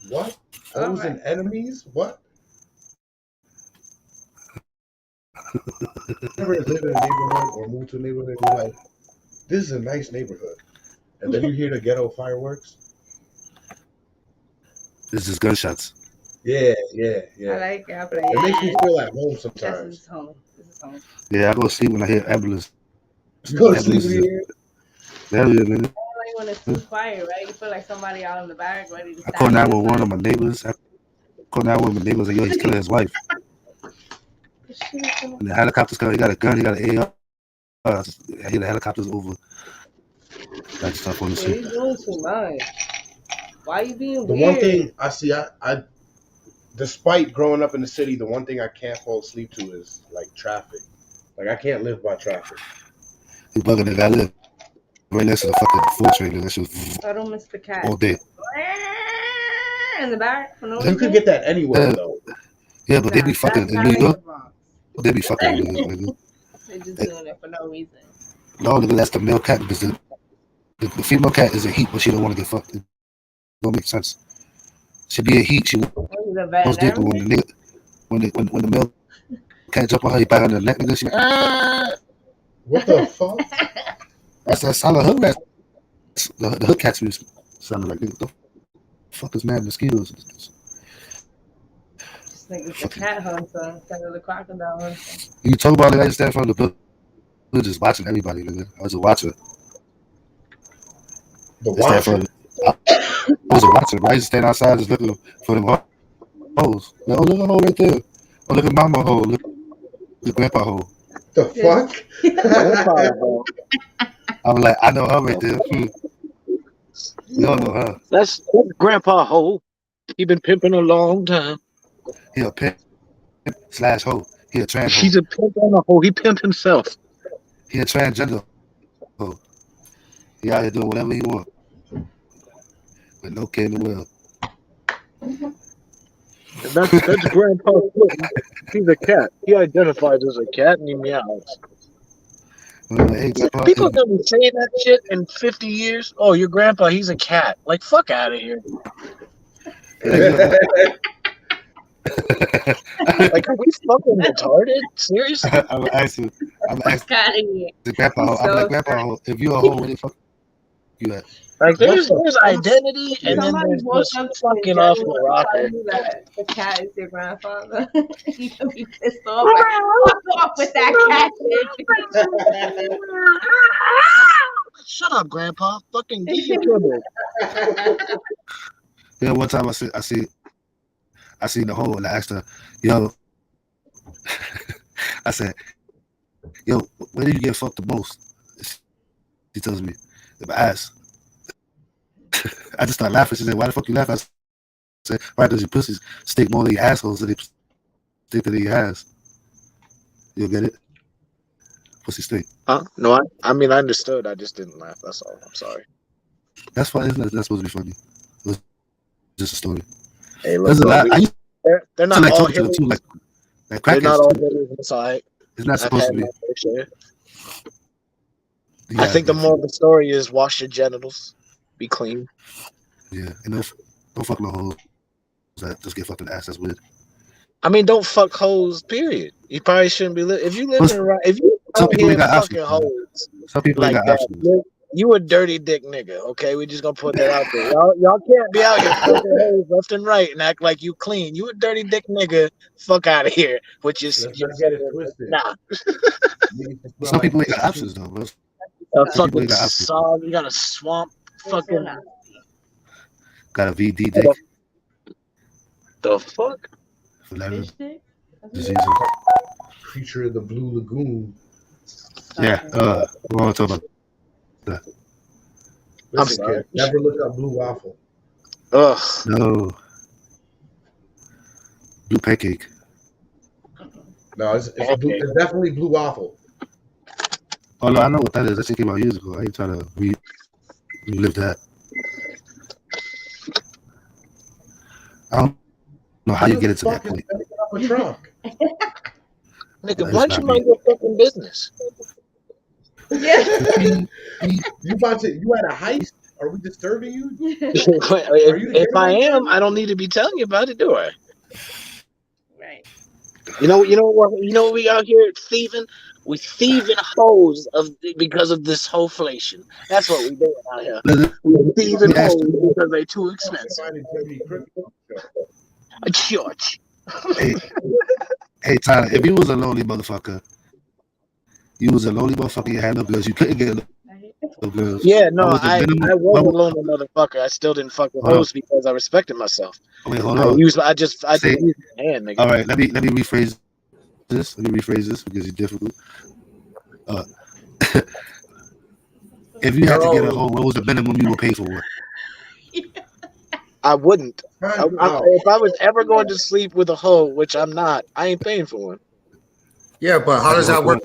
What? Hoes and enemies? What? Never live in a neighborhood or move to a neighborhood and you're like, this is a nice neighborhood. And then you hear the ghetto fireworks. It's just gunshots. Yeah. I like it. It makes me feel at home sometimes. This is home. Yeah, I go to sleep when I hear ambulance. You go to sleep when you hear it? Yeah, man. Like when it's too quiet, right? You feel like somebody out in the back ready to. I call 911 on my neighbors. Like, yo, he's killing his wife. And the helicopter's coming. He got a gun. He got an AR. I hear the helicopter's over. That's tough on the shit. You're doing too much. Why are you being the weird? One thing I see, I despite growing up in the city, the one thing I can't fall asleep to is like traffic. Like I can't live by traffic. You bugging that I live right next to the fucking food train. That shit. I don't miss the cat. All day. In the back. For no you could get that anywhere though. Yeah, but they be fucking in New York. They be fucking in New York. They're just doing it for no reason. No, that's the male cat because the female cat is in heat, but she don't want to get fucked. It don't make sense. She be in heat. She wants to when the male cat jump on her, he bite on the neck, and then she what the fuck? That's how the hood rat. The hood cats be sounding like, what the fuck is mad mosquitoes? This nigga's a cat hunter instead of the crocodile hunter. You talk about it, I just stand in front of the building, just watching everybody, nigga. I was a watcher. The watcher? I was a watcher, but I used to stand outside just looking for them hoes. Like, oh, look at a hole right there. Oh, look at mama hole. Look at grandpa hole. The fuck? I'm like, I know her right there. You don't know her. That's grandpa hole. He been pimping a long time. He a pimp / hoe. He a trans hoe. He's a pimp and a hoe. He pimp himself. He a transgender hoe. He out here doing whatever he want. With no care in the world. That's grandpa. He's a cat. He identifies as a cat and he meows. Hey, people are gonna be saying that shit in 50 years. Oh, your grandpa, he's a cat. Like, fuck out of here. Like, are we fucking retarded? Seriously? I'm asking the grandpa hoe. I'm like, grandpa hoe, if you're a hoe, where the fuck you at? Like, there's identity, and then there's just fucking off the rocker. The cat is your grandfather. You can be pissed off. Fuck off with that cat shit. Shut up, grandpa. Fucking get your dribble. Yeah, one time I seen the hole and I asked her, yo, I said, yo, where do you get fucked the most? She tells me, if I ask. I just started laughing. She said, why the fuck you laugh? I said, right, because your pussies stink more than your assholes than they stink than your ass. You'll get it? Pussy stink. Huh? No, I mean, I understood. I just didn't laugh. That's all. I'm sorry. That's funny. Isn't it? That's supposed to be funny. It was just a story. Hey, look, they're not like all talking to them too, like they're crackheads. not all hitters inside. It's not supposed to be. Yeah, I think the moral of the story is wash your genitals. Be clean. Yeah, and don't fuck no hoes that just get fucked in the ass. That's weird. I mean, don't fuck hoes. Period. You probably shouldn't be if you live in if you out here fucking hoes. Some people like ain't got options. You a dirty dick nigga. Okay, we just gonna put that out there. Y'all can't be out here fucking hoes left and right and act like you clean. You a dirty dick nigga. Fuck out of here. Which is get it twisted. Nah. Some people ain't got options though, bro. Fucking sog. You got a swamp. Fucking got a VD dick. The fuck? Diseases. Creature of the Blue Lagoon. Yeah. We want to talk about that. Listen, kid, never look up blue waffle. Ugh. No. Blue pancake. No, it's definitely blue waffle. Oh no, I know what that is. That shit came out years ago. I ain't trying to relive that. I don't know how you get into that point. A truck. Nigga, why don't you mind your fucking business? Yeah. You at a heist Are we disturbing you? If I am, I don't need to be telling you about it, do I? Right. You know what we out here thieving? We thieving hoes because of this Hoeflation. That's what we doing out here. Let We thieving me ask hoes you, because they too expensive. Somebody Jiminy Cricket show. A church. hey Tyler, if you was a lonely motherfucker, you had no girls, you couldn't get no girls. Yeah, no, What was the I minimum? was a lonely motherfucker. I still didn't fuck with Hold on. hoes because I respected myself. Wait, hold I on. just Say, used my hand, nigga. all right, let me rephrase this. Let me rephrase this because it's difficult. If you had to get a hoe, what was the minimum you would pay for one? I wouldn't. Time out. If I was ever going to sleep with a hoe, which I'm not, I ain't paying for one. Yeah, but how does that work?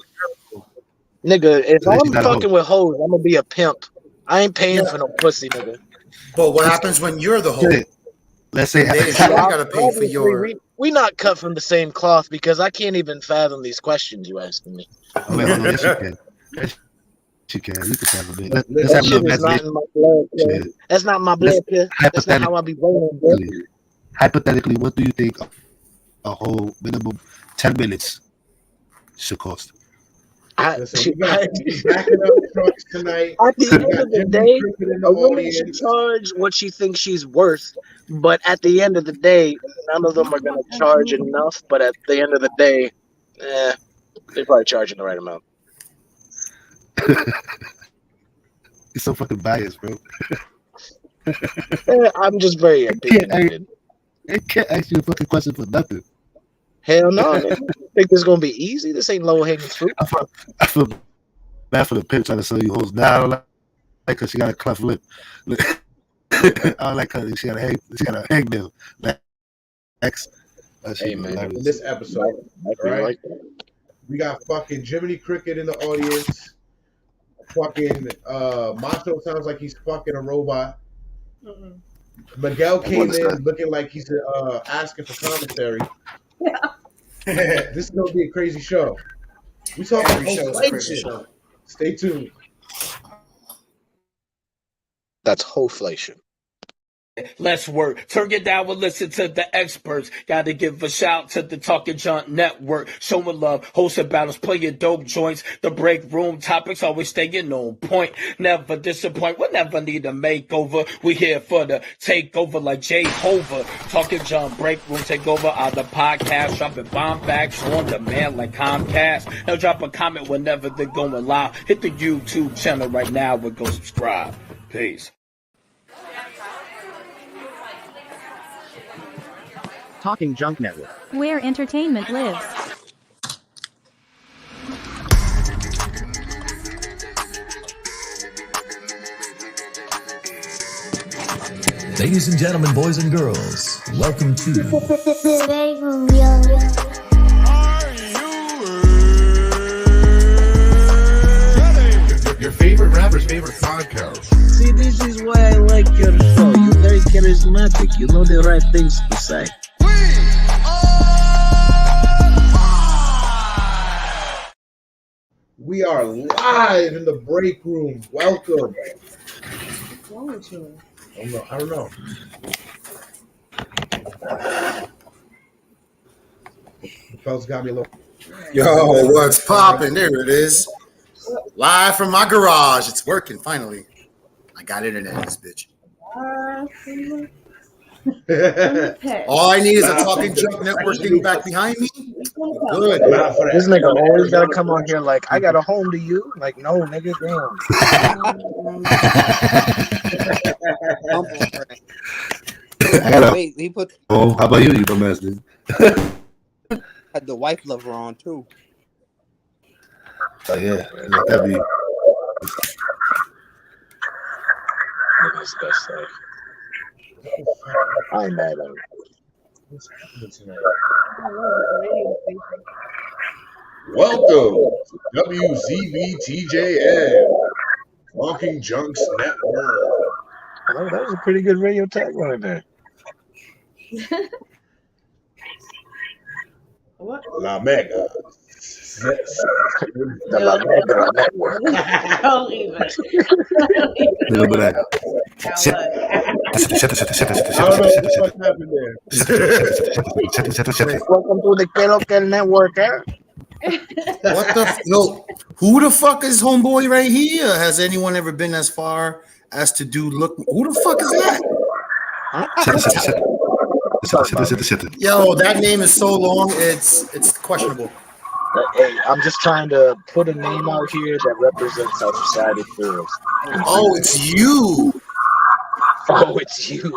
Nigga, if So then she's I'm not a hoe. fucking with hoes, I'm gonna be a pimp. I ain't paying for no pussy, nigga. But what happens when you're the hoe? Let's say Then you gotta pay for your. We not cut from the same cloth because I can't even fathom these questions you asking me. Oh, wait, hold on. Yes, you can. Yes, you can. You can have a bit. Let's That have a shit little is not imagination. in my blood. Kid. That's not my blood. Kid. That's not how I be rolling. Hypothetically, what do you think a whole minimum 10 minutes should cost? Listen, we got backing up trucks tonight. At the end of the day, In a woman should charge what she thinks she's worth. But at the end of the day, none of them are going to charge enough. But at the end of the day, they're probably charging the right amount. You're so fucking biased, bro. I'm just very opinionated. I can't ask you a fucking question for nothing. Hell no, nigga. Think this is gonna be easy? This ain't low hanging fruit. I feel bad for the pimp trying to sell you hoes. Now I don't like her. She got a cleft lip. I don't like her. She got a hangnail. Hey man, in this episode, right? We got fucking Jiminy Cricket in the audience. Fucking Macho sounds like he's fucking a robot. Mm-mm. Miguel came in looking like he's asking for commentary. Yeah. This is gonna be a crazy show. We talking Every show is a crazy show. Stay tuned. That's Hoeflation. Let's work. Turn it down and listen to the experts. Gotta give a shout to the Talking Junk Network. Showing love, hosting battles, playing dope joints. The break room topics always staying on point. Never disappoint. We'll never need a makeover. We here for the takeover like Jehovah. Talking Junk break room take over on the podcast. Dropping bomb facts on demand like Comcast. Now drop a comment whenever they're going live. Hit the YouTube channel right now and go subscribe. Peace. Talking Junk Network, where entertainment lives. Ladies and gentlemen, boys and girls, welcome to BreakRoom, yo. Your favorite rapper's favorite podcast. See, this is why I like your show. You're very charismatic. You know the right things to say. We are live in the break room. Welcome. What's wrong with you? I don't know. The fellas got me a little. Yo, what's popping? There it is. Live from my garage. It's working finally. I got internet in this bitch. All I need is a Talking Junk Network thing back behind me. Good. This nigga always gotta come on here like, I got a home to you. Like, no, nigga, I got Wait, he put how about you dumbass dude? had the wife lover on too. Oh yeah, that'd be. Niggas best say. I ain't mad at him. Welcome to WZBTJN, Talking Junks Network. Oh, that was a pretty good radio tag right there. What? La Mega. The La Negra Network. Don't even. Remember that. Shit. I don't know what the fuck happened there. Welcome to the Quiero Que Network, eh? What the no? Who the fuck is homeboy right here? Has anyone ever been as far as to do look? Who the fuck is that? Yo, that name is so long. It's questionable. Hey, I'm just trying to put a name out here that represents how society feels. Oh, it's you. Oh, it's you.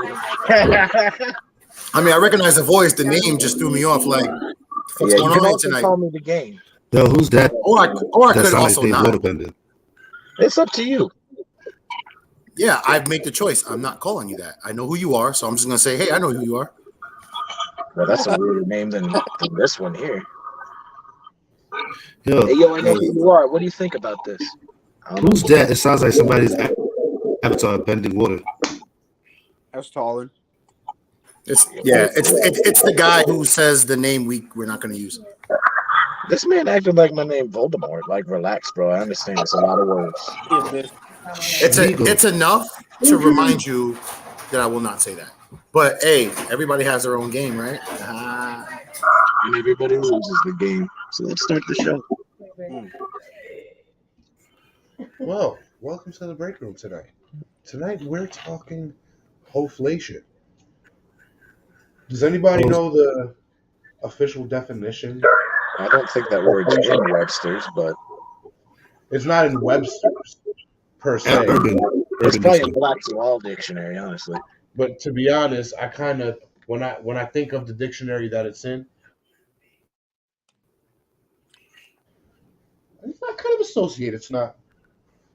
I mean, I recognize the voice. The name just threw me off. Like, what's Yeah, you going can on also tonight? call me the game. Yo, who's that? Or I could also not. It's up to you. Yeah, I make the choice. I'm not calling you that. I know who you are, so I'm just gonna say, hey, I know who you are. Well, that's a weirder name than this one here. Yo, hey, yo, I know who you are. What do you think about this? Who's that? It sounds like somebody's avatar bending water. That's taller. It's the guy who says the name we're not gonna use. This man acted like my name Voldemort. Like, relax, bro. I understand it's a lot of words. It's enough to remind you that I will not say that. But hey, everybody has their own game, right? And everybody loses the game. So let's start the show. Well, welcome to the break room tonight. Tonight we're talking Hoeflation. Does anybody know the official definition? I don't think that word's in Webster's, but it's not in Webster's per se. It's probably in Black's Law Dictionary, honestly. But to be honest, I kind of when I think of the dictionary that it's in, it's not kind of associated. It's not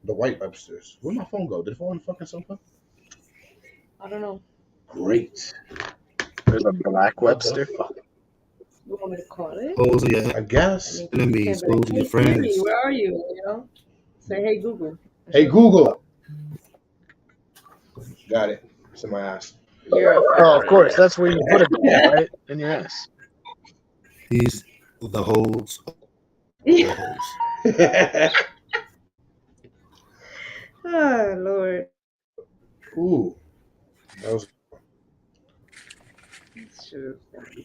the white Webster's. Where'd my phone go? Did it fall on the fucking sofa? I don't know. Great. There's a Black Webster. You want me to call it? Oh, yeah. I guess. Enemies, those are your friends. Where are you? You know? Say, hey, Google. Hey, Google. Got it. It's in my ass. Oh, of course. That's where you put it, right? In your ass. He's the holes. Oh, Lord. Ooh. That was...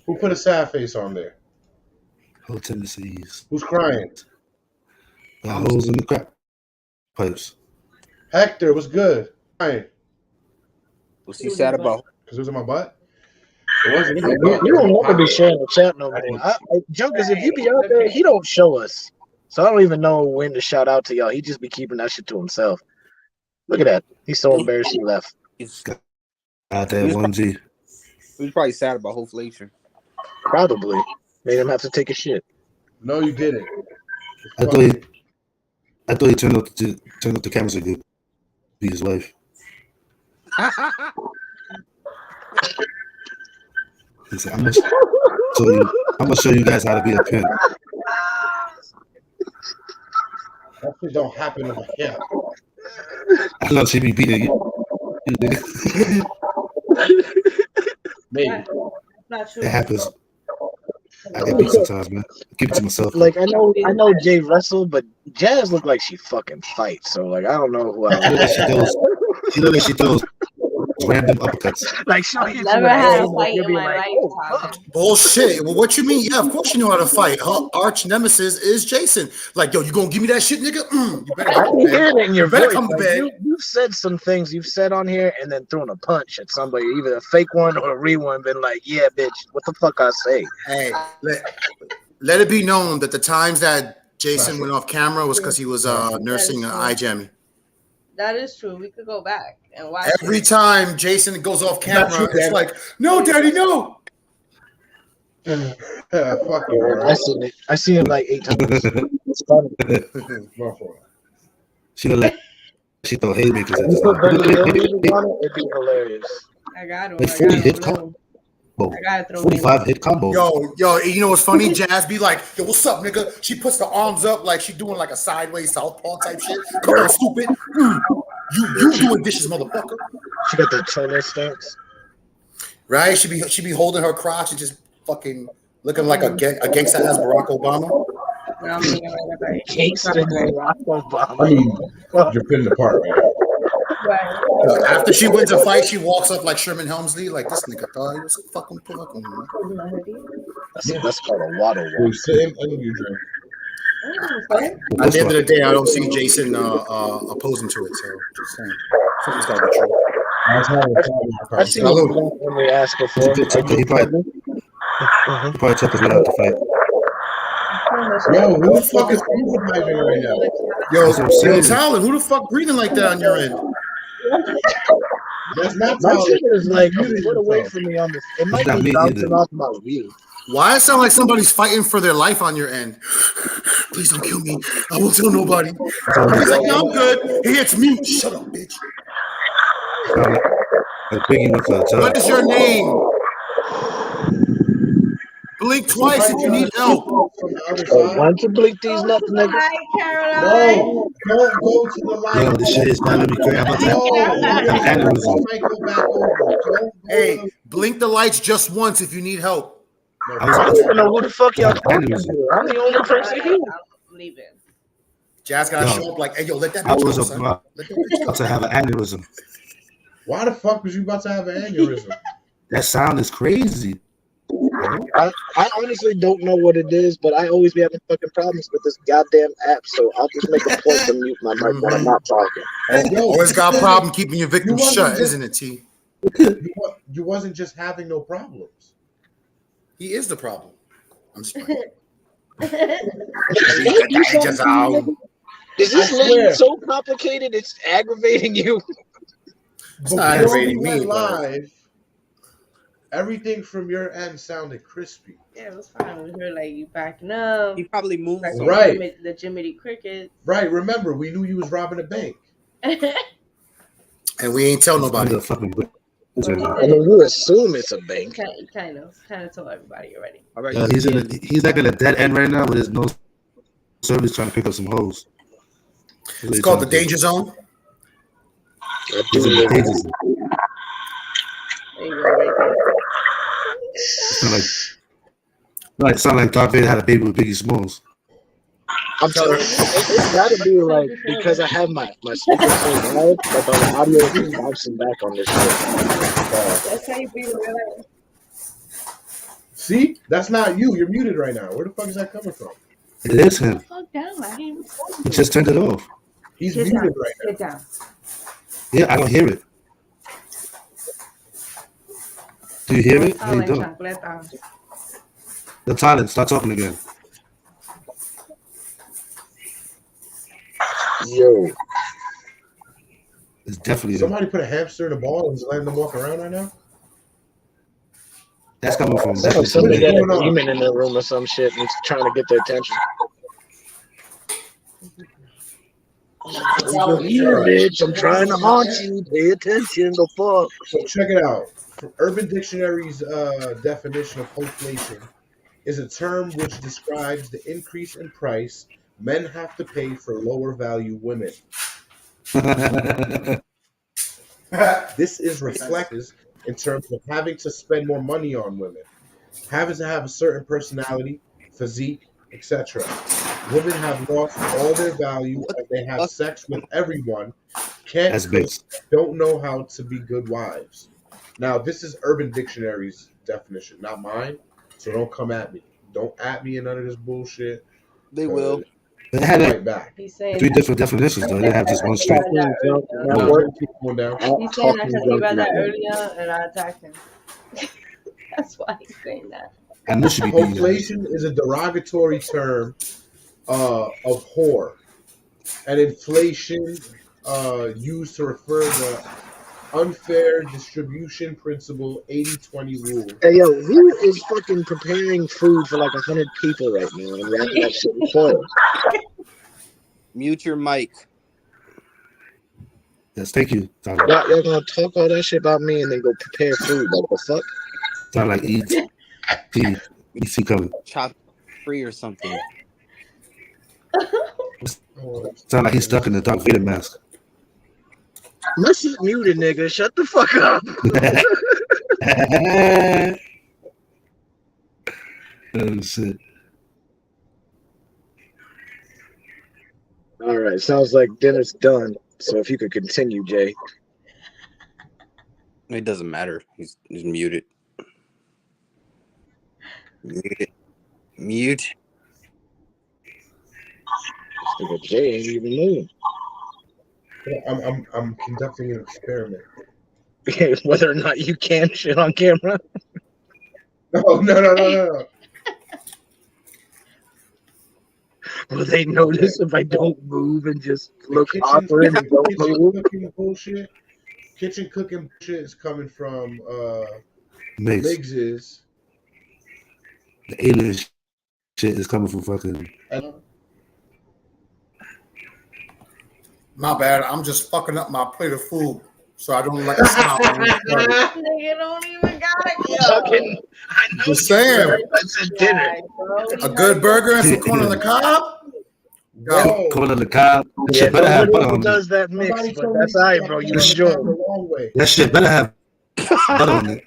Who put a sad face on there? Whole tendencies. Who's crying? The holes in the crap pipes. Hector, what's good? Crying. What's he sad about? Because it was in my butt? It wasn't in my You butt. don't have to be sharing the chat no more. Jokers, if you be out there, he don't show us. So I don't even know when to shout out to y'all. He just be keeping that shit to himself. Look at that. He's so embarrassed he left. He's Out there, 1G. He was probably sad about Hoeflation. Probably. Made him have to take a shit. No, you didn't. I thought he turned up the camera so he could be his wife. He said, I'm gonna show you guys how to be a pimp. That shit don't happen over here. I know she be beating you. Maybe. Not true. It happens. I get beat sometimes, man. I keep it to myself. Like I know Jay wrestled, but Jazz looked like she fucking fights. So like I don't know who else. She look like she throws random uppercuts. Like she'll hit you Never with had a elbow, fight you'll in be my like, life. oh, fuck. Bullshit. Well, what you mean? Yeah, of course you know how to fight. Her arch nemesis is Jason. Like, yo, you gonna give me that shit, nigga? You better I come can to hear bed. it in your You better voice. come to Like, bed. you've said some things you've said on here and then thrown a punch at somebody, either a fake one or a real one, been like, yeah, bitch, what the fuck I say? Hey, let it be known that the times that Jason went off camera was because he was nursing an eye jammy. That is true. We could go back and watch Every it. time Jason goes off camera, it's like, no, daddy, no. Fuck you, bro. I seen it like 8 times. It's funny. She look like she throw haymakers at You put Benny Hill this. music on it, it'd be hilarious. I got him. Like 40 hit combo. I gotta throw 45 hit combo. Yo, you know what's funny? Jazz be like, yo, what's up, nigga? She puts the arms up like she doing like a sideways southpaw type shit. Come on, stupid. You doing dishes, motherfucker. She got the cholo stance. Right? She be holding her crotch and just fucking looking like a gangster ass Barack Obama. No, I'm thinking right about it. Gangster Barack Obama. I mean, you're putting apart right now. Right. After she wins a fight, she walks up like Sherman Helmsley, like this nigga thought he was a fucking fucking. That's called a water You walk. sit and you drink. At the end of the day, I don't see Jason opposing to it. So just saying, something's got to be true. I've seen him when we asked before. He probably took us without the fight. Yo, who the fuck is improvising right now? Yo, Talon, who the fuck breathing like that on your end? That's not My Talon. shit is like a foot away from me on this. It might be bouncing off my wheel. Why it sound like somebody's fighting for their life on your end? Please don't kill me. I won't tell nobody. He's like, no, I'm good. He hits mute. Shut up, bitch. What is your name? Blink twice if you need help. Why don't you blink these nuts, nigga? Hi, Caroline. No, don't go to the line. Yo, this shit is not let me crazy. I'm about to have an aneurysm. Hey, blink the lights just once if you need help. I don't even know who the fuck y'all talking to. I'm the only person here. I'm leaving. Jazz gotta show up like, hey, yo, let that I bitch was go, son. about to have an aneurysm. Why the fuck was you about to have an aneurysm? That sound is crazy. I honestly don't know what it is, but I always be having fucking problems with this goddamn app, so I'll just make a point to mute my mic when I'm not talking. Always got a problem keeping your victims shut, isn't it, T? You wasn't just having no problems. He is the problem. I'm just playing. Is this lane so complicated it's aggravating you? It's not aggravating me, but live. Everything from your end sounded crispy. Yeah, it was fine. We heard like you backing up. He probably moved. Right. The Jiminy Cricket. Right. Remember, we knew you was robbing a bank. And we ain't tell nobody. I mean, you assume it's a bank. Kind of told everybody already. He's like in a dead end right now with his no service trying to pick up some hoes. It's called the danger zone. He's in the danger zone. It sound like Darth Vader had a baby with Biggie Smalls. I'm telling you, it's gotta be like because I have my speaker so loud, but the audio is bouncing back on this shit. That's how you feel, right? See, that's not you. You're muted right now. Where the fuck is that coming from? It is him. Fuck down, I ain't He just turned it off. He's Sit muted down. right now. Sit down. Yeah, I don't hear it. Do you hear it? No, you don't. The talent, start talking again. Yo. It's definitely Somebody put a hamster in a ball and just letting them walk around right now? That's coming from Somebody got a demon in their room or some shit and it's trying to get their attention. Bitch, I'm trying to haunt you. Pay attention, the fuck. So check it out. From Urban Dictionary's definition of Hoeflation is a term which describes the increase in price men have to pay for lower value women. This is reflected in terms of having to spend more money on women, having to have a certain personality, physique, etc. Women have lost all their value as they have sex with everyone, can't cook, don't know how to be good wives. Now, this is Urban Dictionary's definition, not mine, so don't come at me. Don't at me in none of this bullshit. They will. They had right back. three different definitions, though. They didn't have just one straight. He's saying I could read that earlier and I attacked him. That's why he's saying that. Hoeflation is a derogatory term of whore, and inflation used to refer to unfair distribution principle 80-20 rule. Hey yo, who is fucking preparing food for like 100 people right now and wrapping that shit in foil? Mute your mic. Yes, thank you. Y'all gonna talk all that shit about me and then go prepare food? Like the fuck? Sound like ET coming. Chop free or something. Sound like he's stuck in the Darth Vader mask. My shit muted, nigga. Shut the fuck up. Oh shit. All right, sounds like dinner's done. So if you could continue, Jay. It doesn't matter. He's muted. Muted. Mute. Nigga Jay ain't even moving. I'm conducting an experiment. Whether or not you can shit on camera. No. Will they notice if I don't move and just look awkward and don't move? Kitchen cooking bullshit is coming from Migs's. The alien shit is coming from fucking. My bad. I'm just fucking up my plate of food, so I don't like a smile. Nigga don't even got it. Just saying. That's a dinner. A good burger and some corn on the cob. Yo. Corn on the cob. That shit better have butter on it. Does that mix? But that's all right, bro. You enjoy it. That shit better have butter on it.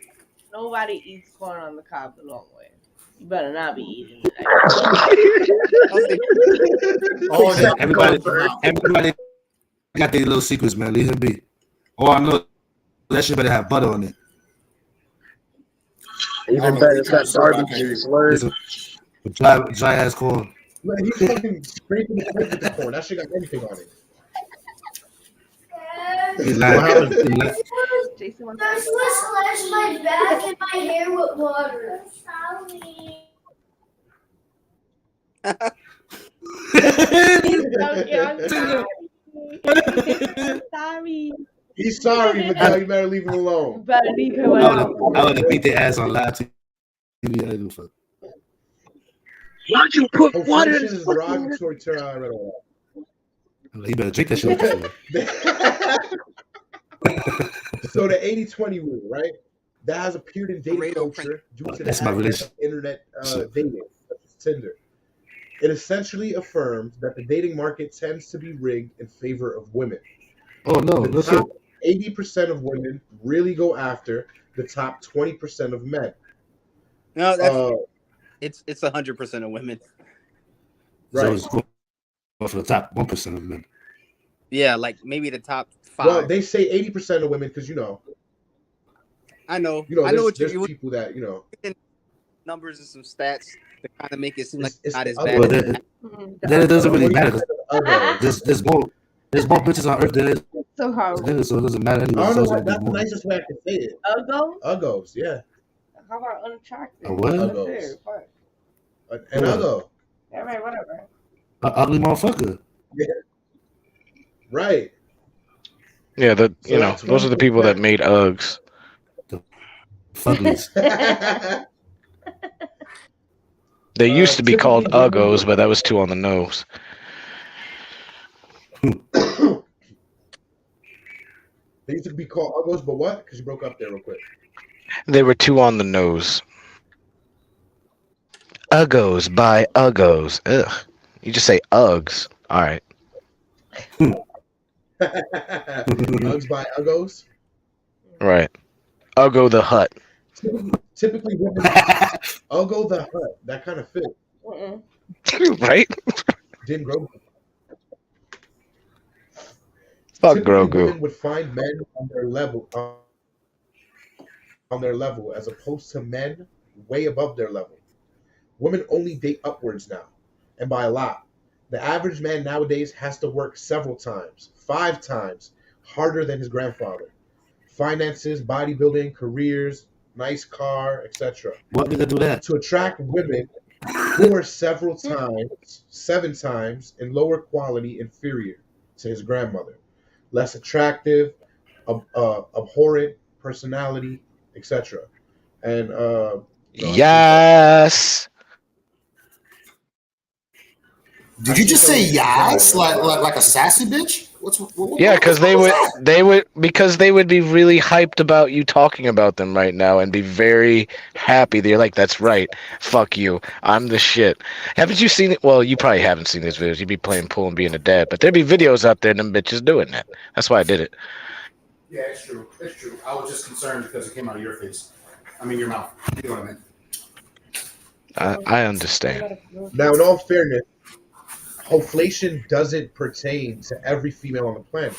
Nobody eats corn on the cob the long way. You better not be eating it. Everybody got their little secrets, man. Leave him be. Oh, I know that shit better have butter on it. Even better, it's got barbecue slurs. Dry ass corn. Man, he's fucking scraping the plate with the corn. That shit got everything on it. Jason wants to splash my back and my hair with water. Sorry. He's sorry, Miguel. You better leave him alone. You better leave him alone. I would have beat their ass on live TV. Why'd you put water in his derogatory term? You better drink that shit. So the 80-20 rule, right? That has appeared in dating culture due to the advent of internet dating, such as Tinder. It essentially affirms that the dating market tends to be rigged in favor of women. Oh no! The top 80% of women really go after the top 20% of men. No, that's it's 100% of women. Right. So it's going for the top 1% of men. Yeah, like maybe the top 5. Well, they say 80% of women because I know. I know there's you people that numbers and some stats to kind of make it seem like it's not as well, bad. Then it doesn't really matter. There's more bitches on Earth than there is. So hard. So it doesn't matter anyway. I don't know. That's the nicest way I can say it. Uggos, yeah. How about unattractive? A what? Uggos. An uggo. Yeah, right, whatever. An ugly motherfucker. Yeah. Right. Yeah, those are the people that made Uggs. The fuckers. They used to be called Uggos, but that was too on the nose. They used to be called Uggos, but what? Because you broke up there real quick. They were too on the nose. Uggos by Uggos. Ugh. You just say Uggs. All right. Uggs by Uggos? Right. Uggo the Hut. Typically women Uggo the Hut. That kind of fit. Right? Didn't grow. Fuck Typically, Grogu. women would find men on their level, as opposed to men way above their level. Women only date upwards now, and by a lot. The average man nowadays has to work several times, 5 times, harder than his grandfather. Finances, bodybuilding, careers, nice car, etc. What did they do that? To attract women who are 7 times, in lower quality, inferior to his grandmother. Less attractive, abhorrent personality, etc. And yes. Did you just say yes, like a sassy bitch? Yeah, because they would be really hyped about you talking about them right now and be very happy. They're like, that's right. Fuck you. I'm the shit. Haven't you seen it? Well, you probably haven't seen these videos. You'd be playing pool and being a dad, but there'd be videos out there and them bitches doing that. That's why I did it. Yeah, it's true. It's true. I was just concerned because it came out of your face. I mean, your mouth. You know what I mean? I understand. Now, in all fairness, Hoeflation doesn't pertain to every female on the planet.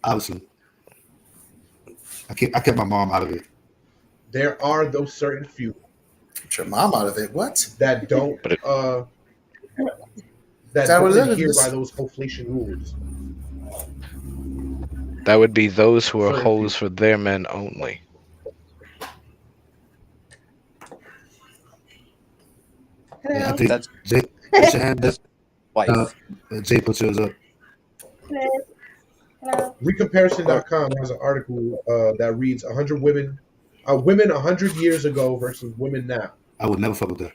Obviously, I kept my mom out of it. There are those certain few. Get your mom out of it. What? That don't that don't adhere by those Hoeflation rules. That would be those who are hoes for their men only. Yeah, I think That's Jay, put your hand up. wife. Jay, put yours up. Recomparison.com has an article that reads 100 women 100 years ago versus women now. I would never fuck with that.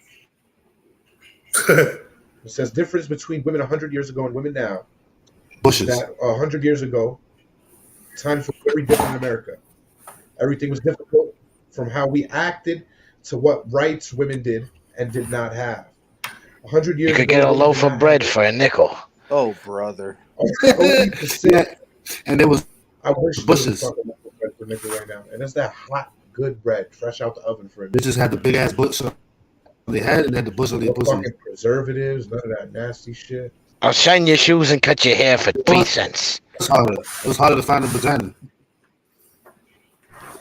It says difference between women 100 years ago and women now. Bushes. That 100 years ago, times were very different in America. Everything was difficult from how we acted to what rights women did and did not have. 100 years You could ago, get a women loaf did of not bread have for a nickel. Oh, brother. only percent. And there was I wish bushes. they was talking about bread for nickel right now. And it's that hot, good bread, fresh out the oven for a They just had the big ass bush they had, and they had the bush on their no pussy. fucking preservatives, none of that nasty shit. I'll shine your shoes and cut your hair for 3 cents. It was harder to find a vagina.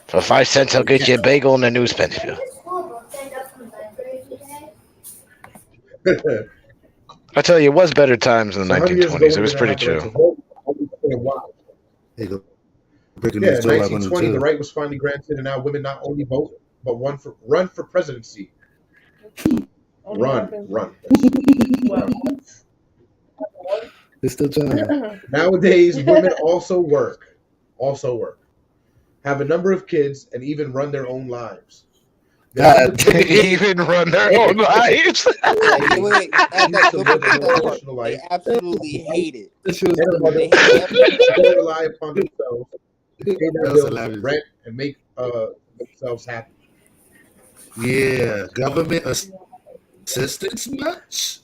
For 5 cents, I'll get you a bagel and a newspaper. I tell you, it was better times in the 1920s. It was pretty chill. There you go. Yeah, in 1920, the right was finally granted, and now women not only vote, but run for presidency. Run. They're still trying. Nowadays, women also work, have a number of kids, and even run their own lives. God, they even run their own lives. Wait. They absolutely hate it. They rely upon themselves to pay their bills, rent, and make themselves happy. Yeah, government assistance much?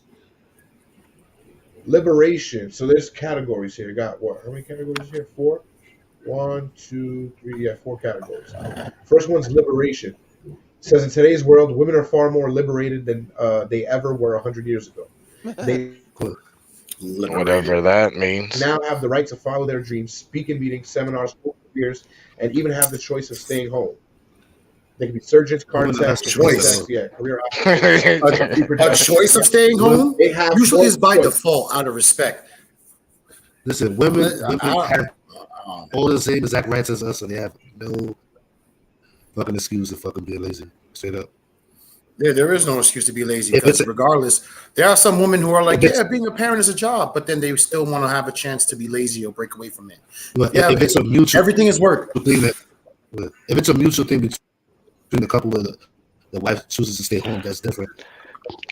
Liberation. So there's categories here. You got what? How many categories here? 4? 1, 2, 3. Yeah, 4 categories. First one's liberation. It says in today's world, women are far more liberated than they ever were 100 years ago. They Whatever that means. now have the right to follow their dreams, speak in meetings, seminars, careers, and even have the choice of staying home. They can be surgeons, cardiacs, choice. Yeah, career A choice of staying home They have usually is by choice. default, out of respect. Listen, women have all the same exact rights as us, so they have no fucking excuse to fucking be lazy. Straight up. Yeah, there is no excuse to be lazy because regardless, there are some women who are like, yeah, being a parent is a job, but then they still want to have a chance to be lazy or break away from it. But Yeah, if it's a mutual, everything is work. Thing if it's a mutual thing between the couple, of the wife chooses to stay home, that's different.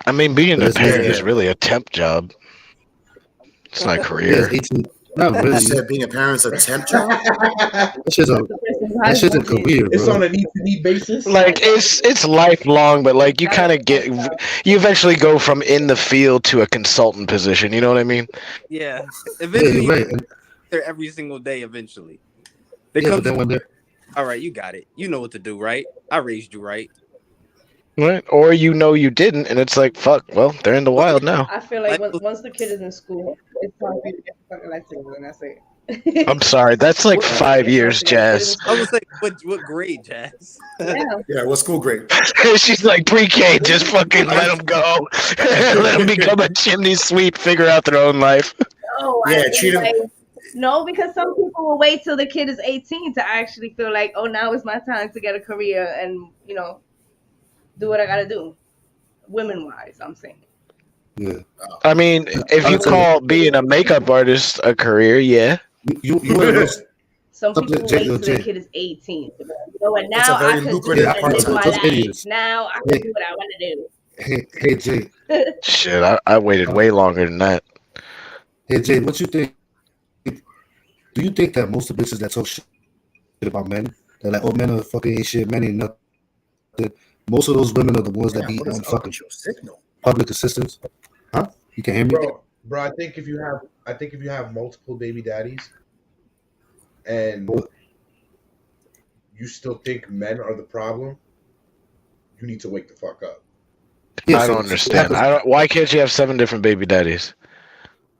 I mean, being But a it's parent easier. is really a temp job. It's not a career. Yeah, 18. Not really. You said being a parent is a temp job. That shit's a career, bro. It's on a need-to-need basis. Like it's lifelong, but like you kind of you eventually go from in the field to a consultant position. You know what I mean? Yeah. Eventually, right. they're every single day. Eventually, Yeah, but then when they're all right, you got it. You know what to do, right? I raised you right. Right? Or you know you didn't, and it's like fuck. Well, they're in the wild now. I feel like once the kid is in school, it's time for you to get something like this, and that's it. I'm sorry. That's like 5 years, Jazz. I was like, what grade, Jazz? Yeah, what school grade? She's like pre-K. Just fucking let them go. Let them become a chimney sweep. Figure out their own life. Oh, Yeah, treat them. No, because some people will wait till the kid is 18 to actually feel like, oh, now is my time to get a career and, do what I gotta do. Women-wise, I'm saying. yeah. I mean, if you call being a makeup artist a career, yeah. You want Some people wait till the Jay. kid is 18. You know what? It's a Now very I can do lucrative it and live part-time. my Those life. idiots. Now I can do what I want to do. Hey Jay. Shit, I waited way longer than that. Hey Jay, what you think? Do you think that most of the bitches that talk shit about men, they're like, oh, men are fucking ain't shit, men ain't nothing. Most of those women are the ones that be What is on up fucking with your signal? public assistance. Huh? You can hear me? Bro, I think if you have multiple baby daddies and you still think men are the problem, you need to wake the fuck up. Yeah, I don't understand. Why can't you have 7 different baby daddies?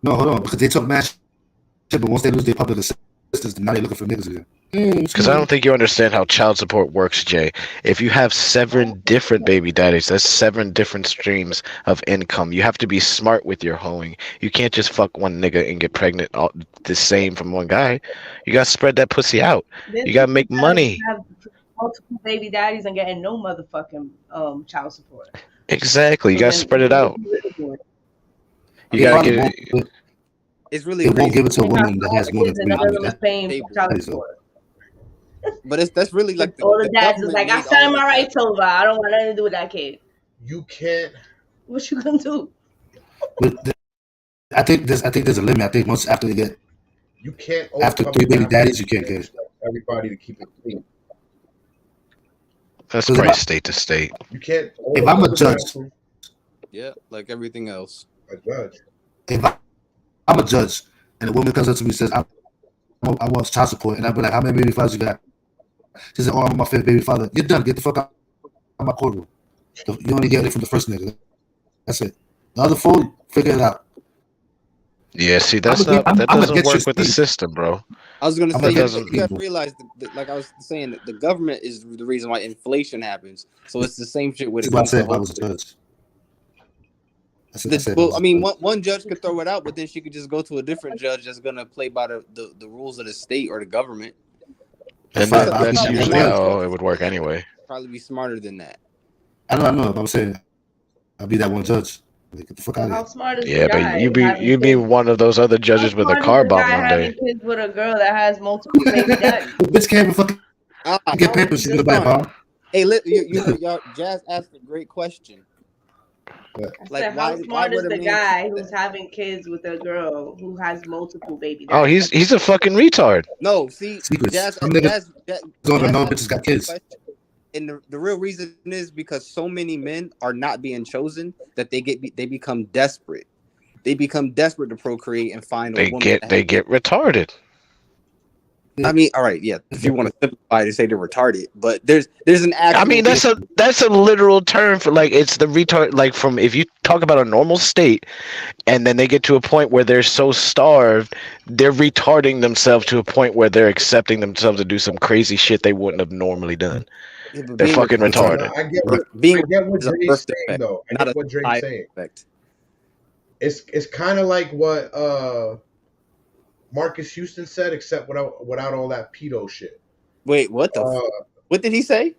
No, hold on, because they took mad shit, but once they lose their public assistance, now they're looking for niggas again. Because I don't think you understand how child support works, Jay. If you have 7 different baby daddies, that's 7 different streams of income. You have to be smart with your hoeing. You can't just fuck one nigga and get pregnant all the same from one guy. You gotta spread that pussy out. You gotta make money. Have multiple baby daddies and getting no motherfucking child support. Exactly. You So gotta then spread it out. You They gotta probably get it. won't, It's really they won't crazy. give it to a woman that has more than And 3 none of them is babies. paying child That is support. But that's really like All the dads is government like, I made signed all my of rights over. I don't want nothing to do with that kid. You can't. What you gonna do? But I think there's a limit. I think once after they get You can't. after 3 baby daddies, you can't get it. Everybody to keep it clean. That's So if probably I- state to state. You can't. If I'm a judge, Yeah, like everything else. A judge. if I'm a judge and a woman comes up to me and says, I want child support, and I'll be like, how many baby fathers you got? She said, oh, I'm my 5th baby father. You're done. Get the fuck out of my courtroom. You only get it from the first nigga. That's it. The other 4, figure it out. Yeah, see, that I'ma doesn't get work your with the speed. system, bro. I was gonna I'm say, gonna you get gotta realize, that, like I was saying, that the government is the reason why inflation happens. So it's the same shit when it That's what I comes said to if I was a hope. judge. That's what I said if I Well, was I a mean, judge. one judge could throw it out, but then she could just go to a different judge that's gonna play by the rules of the state or the government. And Fine, that, I'll that's be- usually how it would work anyway. Probably be smarter than that. I know, but I'm saying I'll be that one judge. Like, get the fuck out How of smart is Yeah, the guy but you be having you be kids? one of those other How judges with a smart is car the bomb guy one having day. kids with a girl that has multiple baby daddies? here. Bitch can't even fucking get papers. She's gonna buy a bomb. Hey, y'all, Jazz asked a great question. I Like, said, why how smart is would a the man guy keep who's that? having kids with a girl who has multiple baby Oh, daddies? he's a fucking retard. No, see, Secrets. Jazz Some niggas don't even know asked bitches got a kids. question. And the real reason is because so many men are not being chosen that they become desperate. They become desperate to procreate and find a They woman. get retarded. I mean, all right, yeah. If you want to simplify to say they're retarded, but there's an actual. I mean, that's a literal term for, like, it's the retard. Like, from, if you talk about a normal state, and then they get to a point where they're so starved, they're retarding themselves to a point where they're accepting themselves to do some crazy shit they wouldn't have normally done. Yeah, but They're being fucking retarded- retarded. I get what is a Dre's birth saying, defect, though. I not get a what Dre's side saying. effect. It's kind of like what Marcus Houston said, except without all that pedo shit. Wait, what what did he say?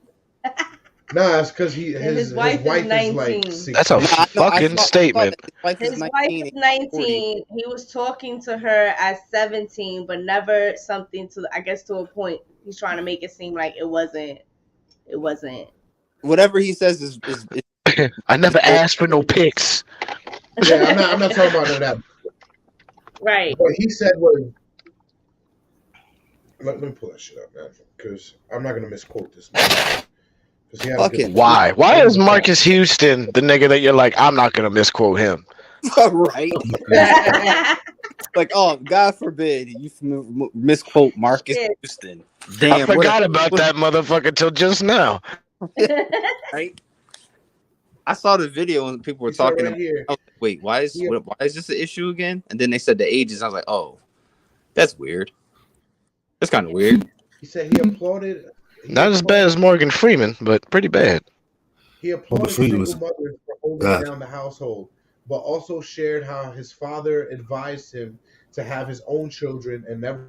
Nah, it's because his wife is like 19. 16. That's a fucking statement. His wife is 19. He was talking to her at 17, but never something to, I guess, to a point. He's trying to make it seem like it wasn't. Whatever he says is I never asked for no pics. Yeah, I'm not talking about none of that. Right. What he said was, let me pull that shit up, man, because I'm not gonna misquote this. Why? Why is Marcus Houston the nigga that you're like, I'm not gonna misquote him? Right. Like, oh, God forbid you misquote Marcus Houston. Damn, I forgot about that motherfucker till just now. Right. I saw the video and people were talking about. I was like, wait, why is this an issue again? And then they said the ages. I was like, oh, that's weird. That's kind of weird. He said he applauded. Not as bad as Morgan Freeman, but pretty bad. He applauded single mothers for holding down the household, but also shared how his father advised him to have his own children and never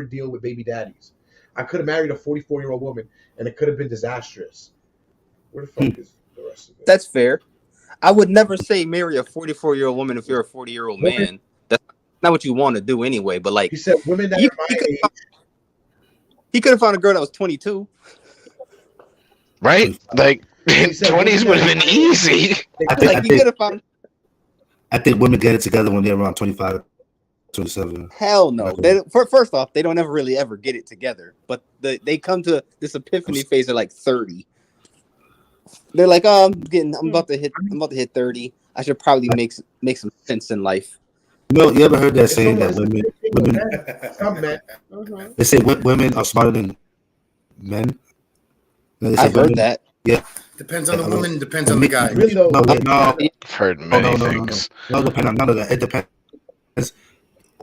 deal with baby daddies. I could have married a 44-year-old woman, and it could have been disastrous. Where the fuck is the rest of it? That's fair. I would never say marry a 44-year-old woman if you're a 40-year-old man. That's not what you want to do anyway. But like, he said, women that are my age. He could have found a girl that was 22. Right? Like, 20s would have been easy. I think women get it together when they're around 25, 27. Hell no. First off, they don't ever really ever get it together. But they come to this epiphany phase at like 30. They're like, oh, I'm about to hit 30. I should probably make some sense in life. You ever heard that saying that women they say women are smarter than men? I've heard that. Yeah, Depends on the woman. Depends on the guy. Really though, No, I've heard many no. things. No, depend on none of that. It depends.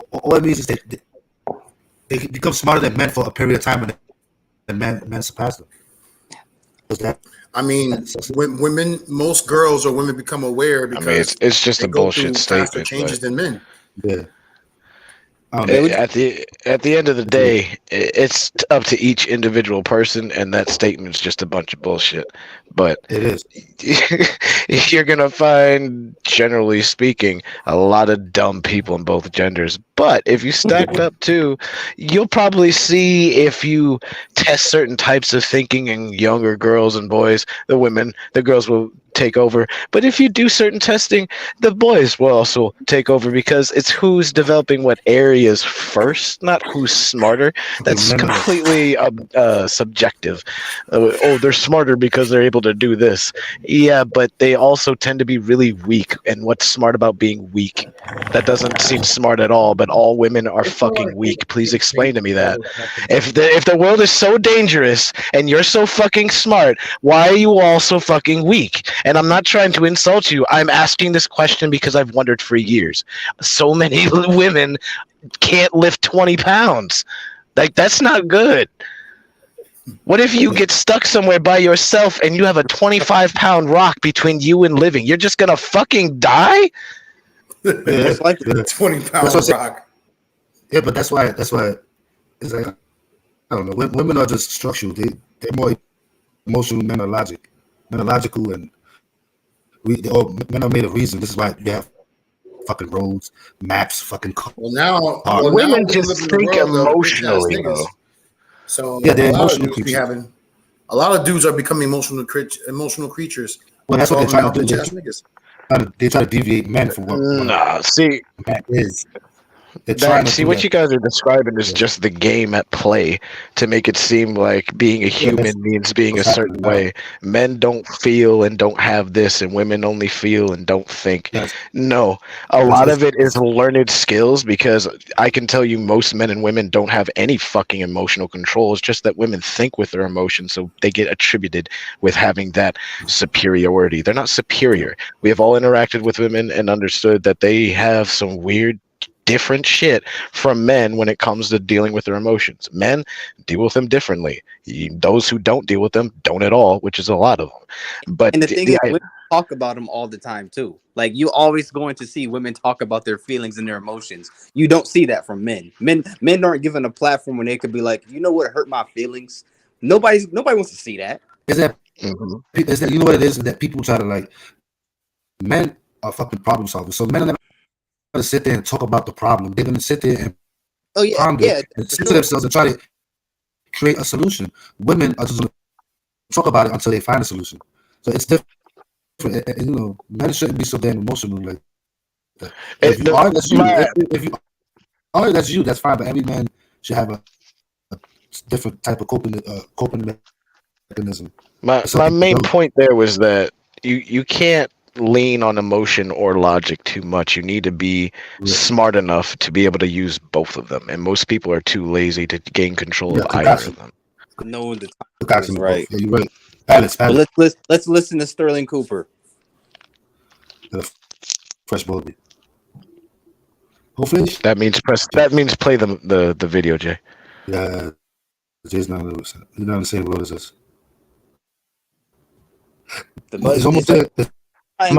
All it means is they become smarter than men for a period of time, and then men surpass them. I mean, women, most girls or women become aware because it's just a bullshit faster statement. changes than men. Yeah. At the end of the day, it's up to each individual person, and that statement's just a bunch of bullshit. But it is. You're gonna find, generally speaking, a lot of dumb people in both genders. But if you stacked up too, you'll probably see if you test certain types of thinking in younger girls and boys, the girls will take over. But if you do certain testing, the boys will also take over because it's who's developing what areas first, not who's smarter. That's completely subjective. They're smarter because they're able to do this. Yeah, but they also tend to be really weak. And what's smart about being weak? That doesn't seem smart at all, but all women are fucking weak. Please explain to me that. If the world is so dangerous and you're so fucking smart, why are you all so fucking weak? And I'm not trying to insult you. I'm asking this question because I've wondered for years. So many women can't lift 20 pounds. Like, that's not good. What if you get stuck somewhere by yourself and you have a 25-pound rock between you and living? You're just going to fucking die? Yeah, like 20-pound rock. Yeah, but that's why it's like, I don't know. Women are just structural. They're more emotional. Men are logical, and men are made of reason. This is why you have fucking roads, maps, fucking cars. Women just think emotionally, though. So yeah, they're a lot emotional of creatures. A lot of dudes are becoming emotional creatures. Well, that's what they're trying to do. Niggas. They try to deviate men from what see, man is. What you guys are describing is just the game at play to make it seem like being a human means being a certain way. Men don't feel and don't have this, and women only feel and don't think. No, a lot of it is learned skills, because I can tell you most men and women don't have any fucking emotional control. It's just that women think with their emotions, so they get attributed with having that superiority. They're not superior. We have all interacted with women and understood that they have some weird different shit from men when it comes to dealing with their emotions. Men deal with them differently. Those who don't deal with them don't at all, which is a lot of them. But and the thing is, women talk about them all the time too. Like, you always going to see women talk about their feelings and their emotions. You don't see that from men. Men aren't given a platform when they could be like, you know what hurt my feelings? Nobody wants to see that. Is that you know what it is? That people try to, like, men are fucking problem solvers. So men are never to sit there and talk about the problem. They're gonna sit there and ponder and sit to themselves and try to create a solution. Women are just gonna talk about it until they find a solution. So it's different. You know, men shouldn't be so damn emotional like that. If you are, that's you. If you are, that's you. That's fine. But every man should have a different type of coping mechanism. My main point there was that you can't lean on emotion or logic too much. You need to be smart enough to be able to use both of them, and most people are too lazy to gain control of either of them. No, the time is right. Yeah, you're right. Alex. Let's listen to Sterling Cooper. Fresh Bobby. Hopefully that means play the video, Jay. Yeah, Jay's not on the same road as us. It's almost there. His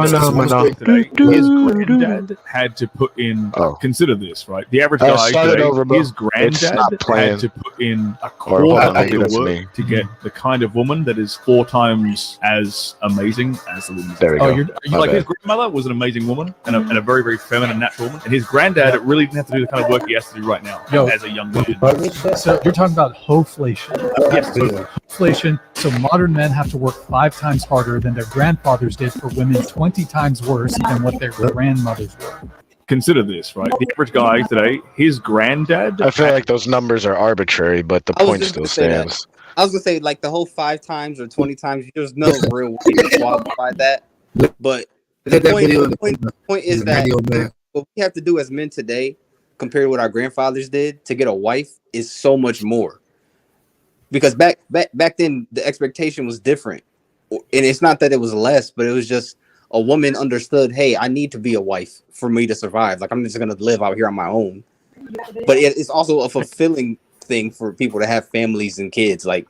granddad had to put in. Consider this, right? The average guy today, his granddad had to put in a quarter of the work to get the kind of woman that is 4 times as amazing as the woman. There we go. You're like, his grandmother was an amazing woman and a very, very feminine, natural woman, and his granddad really didn't have to do the kind of work he has to do right now as a young man. So you're talking about Hoeflation. Yes. Hoeflation. So modern men have to work 5 times harder than their grandfathers did for women 20 times worse than what their grandmothers were. Consider this, right? The average guy today, his granddad. I feel like those numbers are arbitrary, but the point still stands. I was gonna say, like, the whole 5 times or 20 times. There's no real way to qualify that. But the point is that what we have to do as men today, compared to what our grandfathers did, to get a wife is so much more. Because back then the expectation was different. and it's not that it was less, but it was just a woman understood, hey, I need to be a wife for me to survive. Like, I'm just gonna live out here on my own. But it's also a fulfilling thing for people to have families and kids. Like,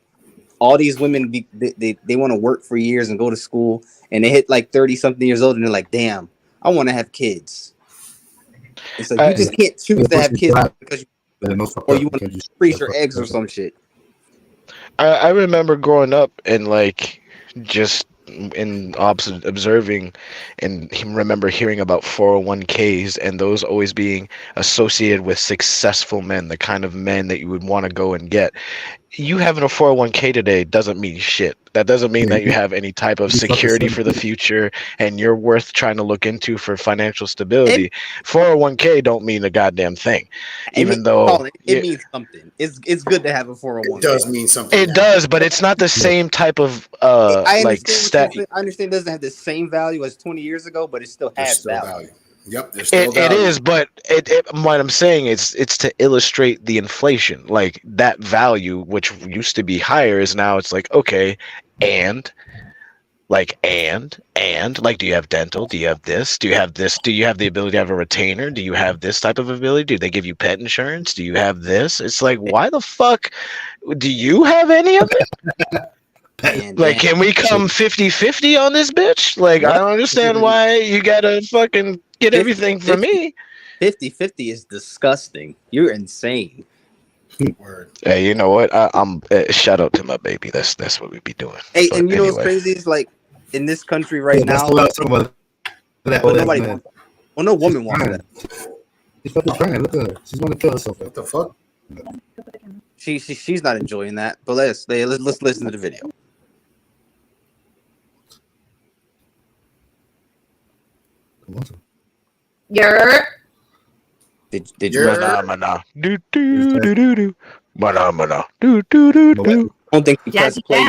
all these women, they want to work for years and go to school, and they hit like 30 something years old, and they're like, damn, I want to have kids. And so you just can't choose to have kids because or you want to freeze your eggs or some shit. I remember growing up and like just in observing and remember hearing about 401ks and those always being associated with successful men, the kind of men that you would want to go and get. You having a 401k today doesn't mean shit. That doesn't mean that you have any type of security for the future and you're worth trying to look into for financial stability. 401k don't mean a goddamn thing. Even though it means something. It's good to have a 401k. It does mean something. It does, but it's not the same type of I like understand it doesn't have the same value as 20 years ago, but it still has value. Yep, there's still it is, but what I'm saying is it's to illustrate the inflation. Like that value, which used to be higher, is now it's like okay, and like do you have dental? Do you have this? Do you have this? Do you have the ability to have a retainer? Do you have this type of ability? Do they give you pet insurance? Do you have this? It's like why the fuck do you have any of it? Like, can we come 50-50 on this bitch? Like, I don't understand why you gotta fucking get everything for me. 50-50 is disgusting. You're insane. Word. Hey, you know what? I'm shout out to my baby. That's what we be doing. Hey, but and you know what's crazy is like in this country right now. No woman wants that. She's fucking trying. Look at her. She's gonna kill herself. What the fuck? She's not enjoying that. But let's listen to the video. Did you Mana do do do do do mana do do do do. I don't think you press play.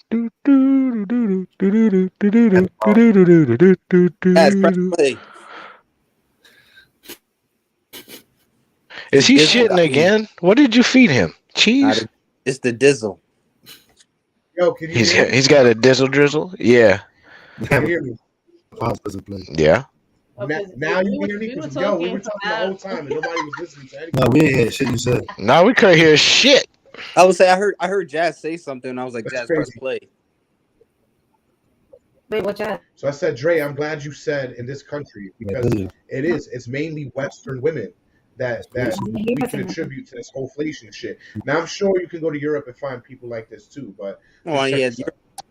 Do do do do do do do do do do do. Is he shitting again? What did you feed him? Cheese? It's the dizzle. Yo, can you he's got a dizzle drizzle? Yeah. Can you hear me? Yeah. Now you hear me? Because yo, we were talking the whole time and nobody was listening to anything. No, we ain't hear shit you said. No, we couldn't hear shit. I would say I heard Jazz say something and I was like, Jazz, press play. Wait, what Jazz? So I said, Dre, I'm glad you said in this country because it's mainly Western women that we can attribute to this Hoeflation shit. Now I'm sure you can go to Europe and find people like this too, but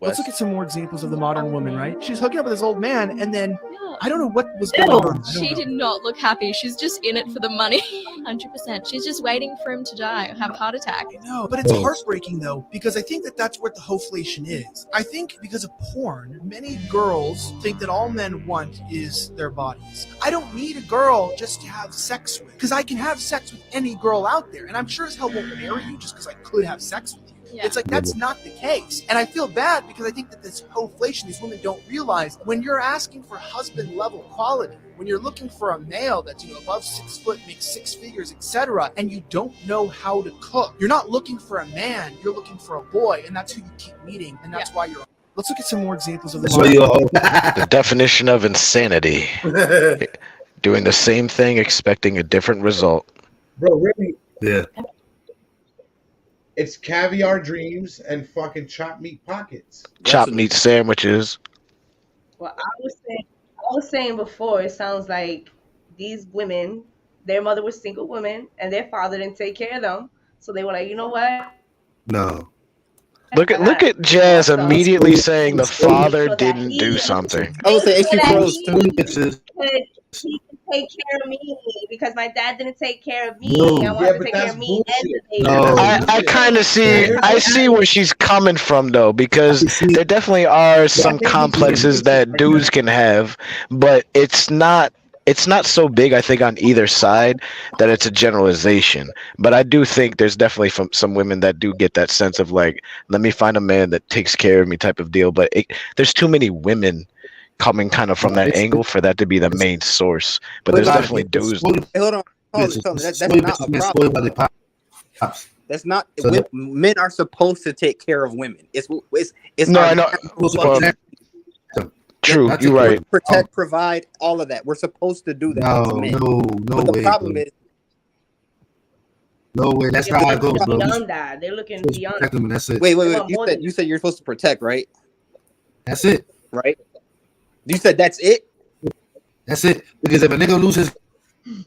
let's look at some more examples of the modern woman, right? She's hooking up with this old man, and then I don't know what was going on. She did not look happy. She's just in it for the money. 100%. She's just waiting for him to die or have a heart attack. No, but it's heartbreaking though, because I think that's what the Hoeflation is. I think because of porn, many girls think that all men want is their bodies. I don't need a girl just to have sex with, because I can have sex with any girl out there, and I'm sure as hell won't marry you just because I could have sex with you. Yeah. It's like that's not the case. And I feel bad because I think that this Hoeflation, these women don't realize when you're asking for husband level quality, when you're looking for a male that's above 6 foot, makes 6 figures, etc., and you don't know how to cook, you're not looking for a man, you're looking for a boy, and that's who you keep meeting, and that's why you're. Let's look at some more examples of this. The definition of insanity. Doing the same thing, expecting a different result. Bro, really? Yeah. It's caviar dreams and fucking chopped meat pockets. Chopped meat sandwiches. Well, I was saying before, it sounds like these women, their mother was single women, and their father didn't take care of them, so they were like, you know what? No. Look at Jazz immediately saying the father didn't do something. I would say she froze two bitches. He can take care of me because my dad didn't take care of me. I want to take care of me and the baby. I kind of see where she's coming from though, because there definitely are some complexes that dudes can have, but it's not so big, I think, on either side that it's a generalization. But I do think there's definitely some women that do get that sense of like, let me find a man that takes care of me type of deal. But there's too many women coming kind of from that angle for that to be the main source. But there's definitely dudes. Hey, hold on. That's not a problem. That's not. So Men are supposed to take care of women. It's No, our I know. natural Well, true, you're right. Protect, provide, all of that. We're supposed to do that as men. No But the way, problem bro. is, No way. That's not how it goes, bro. Beyond that, they're looking beyond. Protect them, and that's it. wait. They want more You said you're supposed to protect, right? That's it. Right. You said that's it. That's it. Because if a nigga loses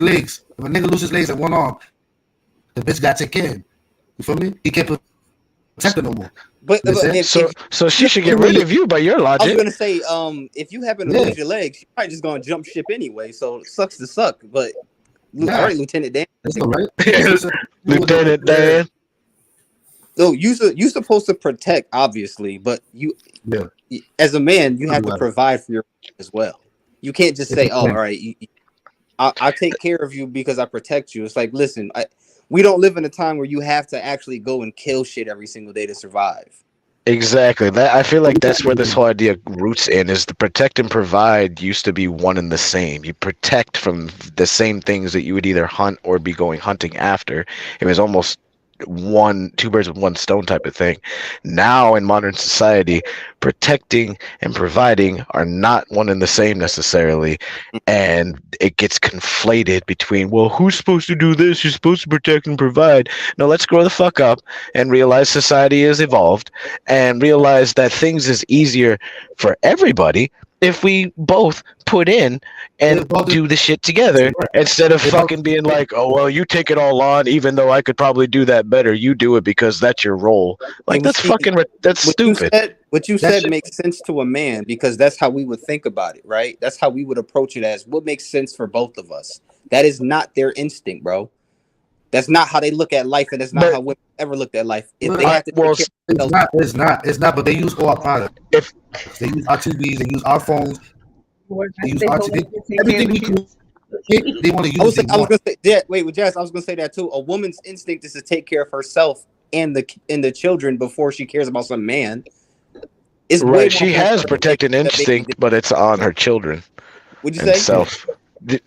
legs, and one arm, the bitch got to take care of him. You feel me? He can't protect her no more. But so she should get rid of you by your logic. I was gonna say, if you happen to lose your legs, you're probably just gonna jump ship anyway. So it sucks to suck. But all right, Lieutenant Dan. That's all right. Lieutenant Dan. No, you supposed to protect, obviously, but as a man, you have to provide for your as well. You can't just say, "Oh, all right, I'll take care of you because I protect you." It's like, listen, we don't live in a time where you have to actually go and kill shit every single day to survive. Exactly. I feel like that's where this whole idea roots in. Is the protect and provide used to be one and the same. You protect from the same things that you would either hunt or be going hunting after. It was almost two birds with one stone type of thing. Now in modern society, protecting and providing are not one and the same necessarily, and it gets conflated between, well, who's supposed to do this? You're supposed to protect and provide. No, let's grow the fuck up and realize society has evolved and realize that things is easier for everybody if we both put in and do the shit together instead of fucking being like, oh, well, you take it all on, even though I could probably do that better. You do it because that's your role. Like, that's stupid. What you said makes sense to a man because that's how we would think about it, right? That's how we would approach it as what makes sense for both of us. That is not their instinct, bro. That's not how they look at life, and that's not how women ever looked at life. If they have to take care it's not. But they use all our products. If they use our TVs, they use our phones, they use everything we can. They want to use. I was gonna say, wait, Jazz. I was gonna say that too. A woman's instinct is to take care of herself and the children before she cares about some man. It's right. She has protected instinct, but it's on her children. Would you say? Self.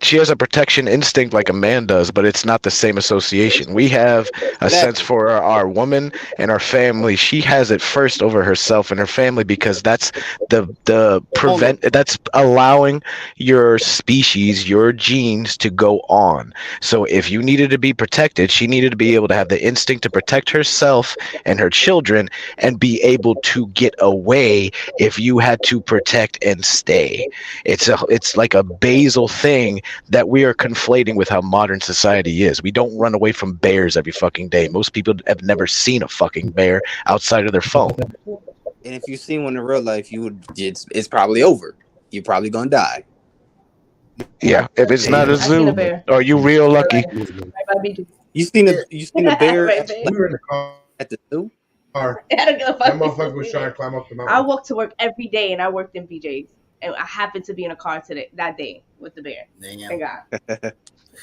She has a protection instinct like a man does, but it's not the same association. We have a sense for our woman and our family. She has it first over herself and her family because that's that's allowing your species, your genes to go on. So if you needed to be protected, she needed to be able to have the instinct to protect herself and her children and be able to get away if you had to protect and stay. It's like a basal thing that we are conflating with how modern society is. We don't run away from bears every fucking day. Most people have never seen a fucking bear outside of their phone. And if you seen one in real life, it's probably over. You're probably gonna die. Yeah, if it's not a zoo, are you real lucky? You seen a bear at the zoo? That motherfucker was trying to climb up the mountain. I walk to work every day, and I worked in BJ's. And I happened to be in a car that day with the bear. Thank God.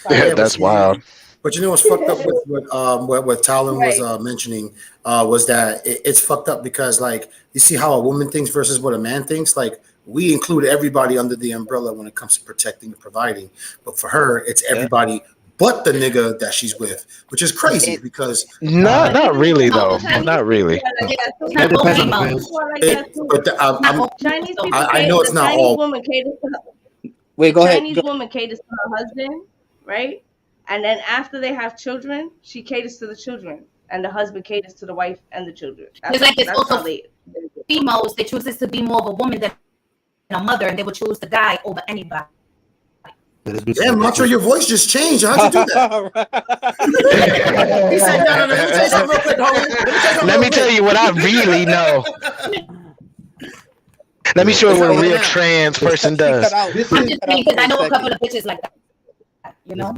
Yeah, that's wild. But you know what's fucked up with what Talon was mentioning was that it's fucked up because, like, you see how a woman thinks versus what a man thinks. Like, we include everybody under the umbrella when it comes to protecting and providing. But for her, it's everybody but the nigga that she's with, which is crazy because not really though. Not really. That depends on the Chinese people. I know it's not all. Woman caters to her. Wait, go ahead. Chinese woman caters to her husband, right? And then after they have children, she caters to the children, and the husband caters to the wife and the children. It's like it's also females that chooses to be more of a woman than a mother, and they would choose the guy over anybody. Damn, Macho, your voice just changed. How'd you do that? He said, no, let me tell you something real quick, homie. Let me tell you what I really know. Let me show you what a real trans person does. I'm just saying because I know a couple of bitches like that. You know?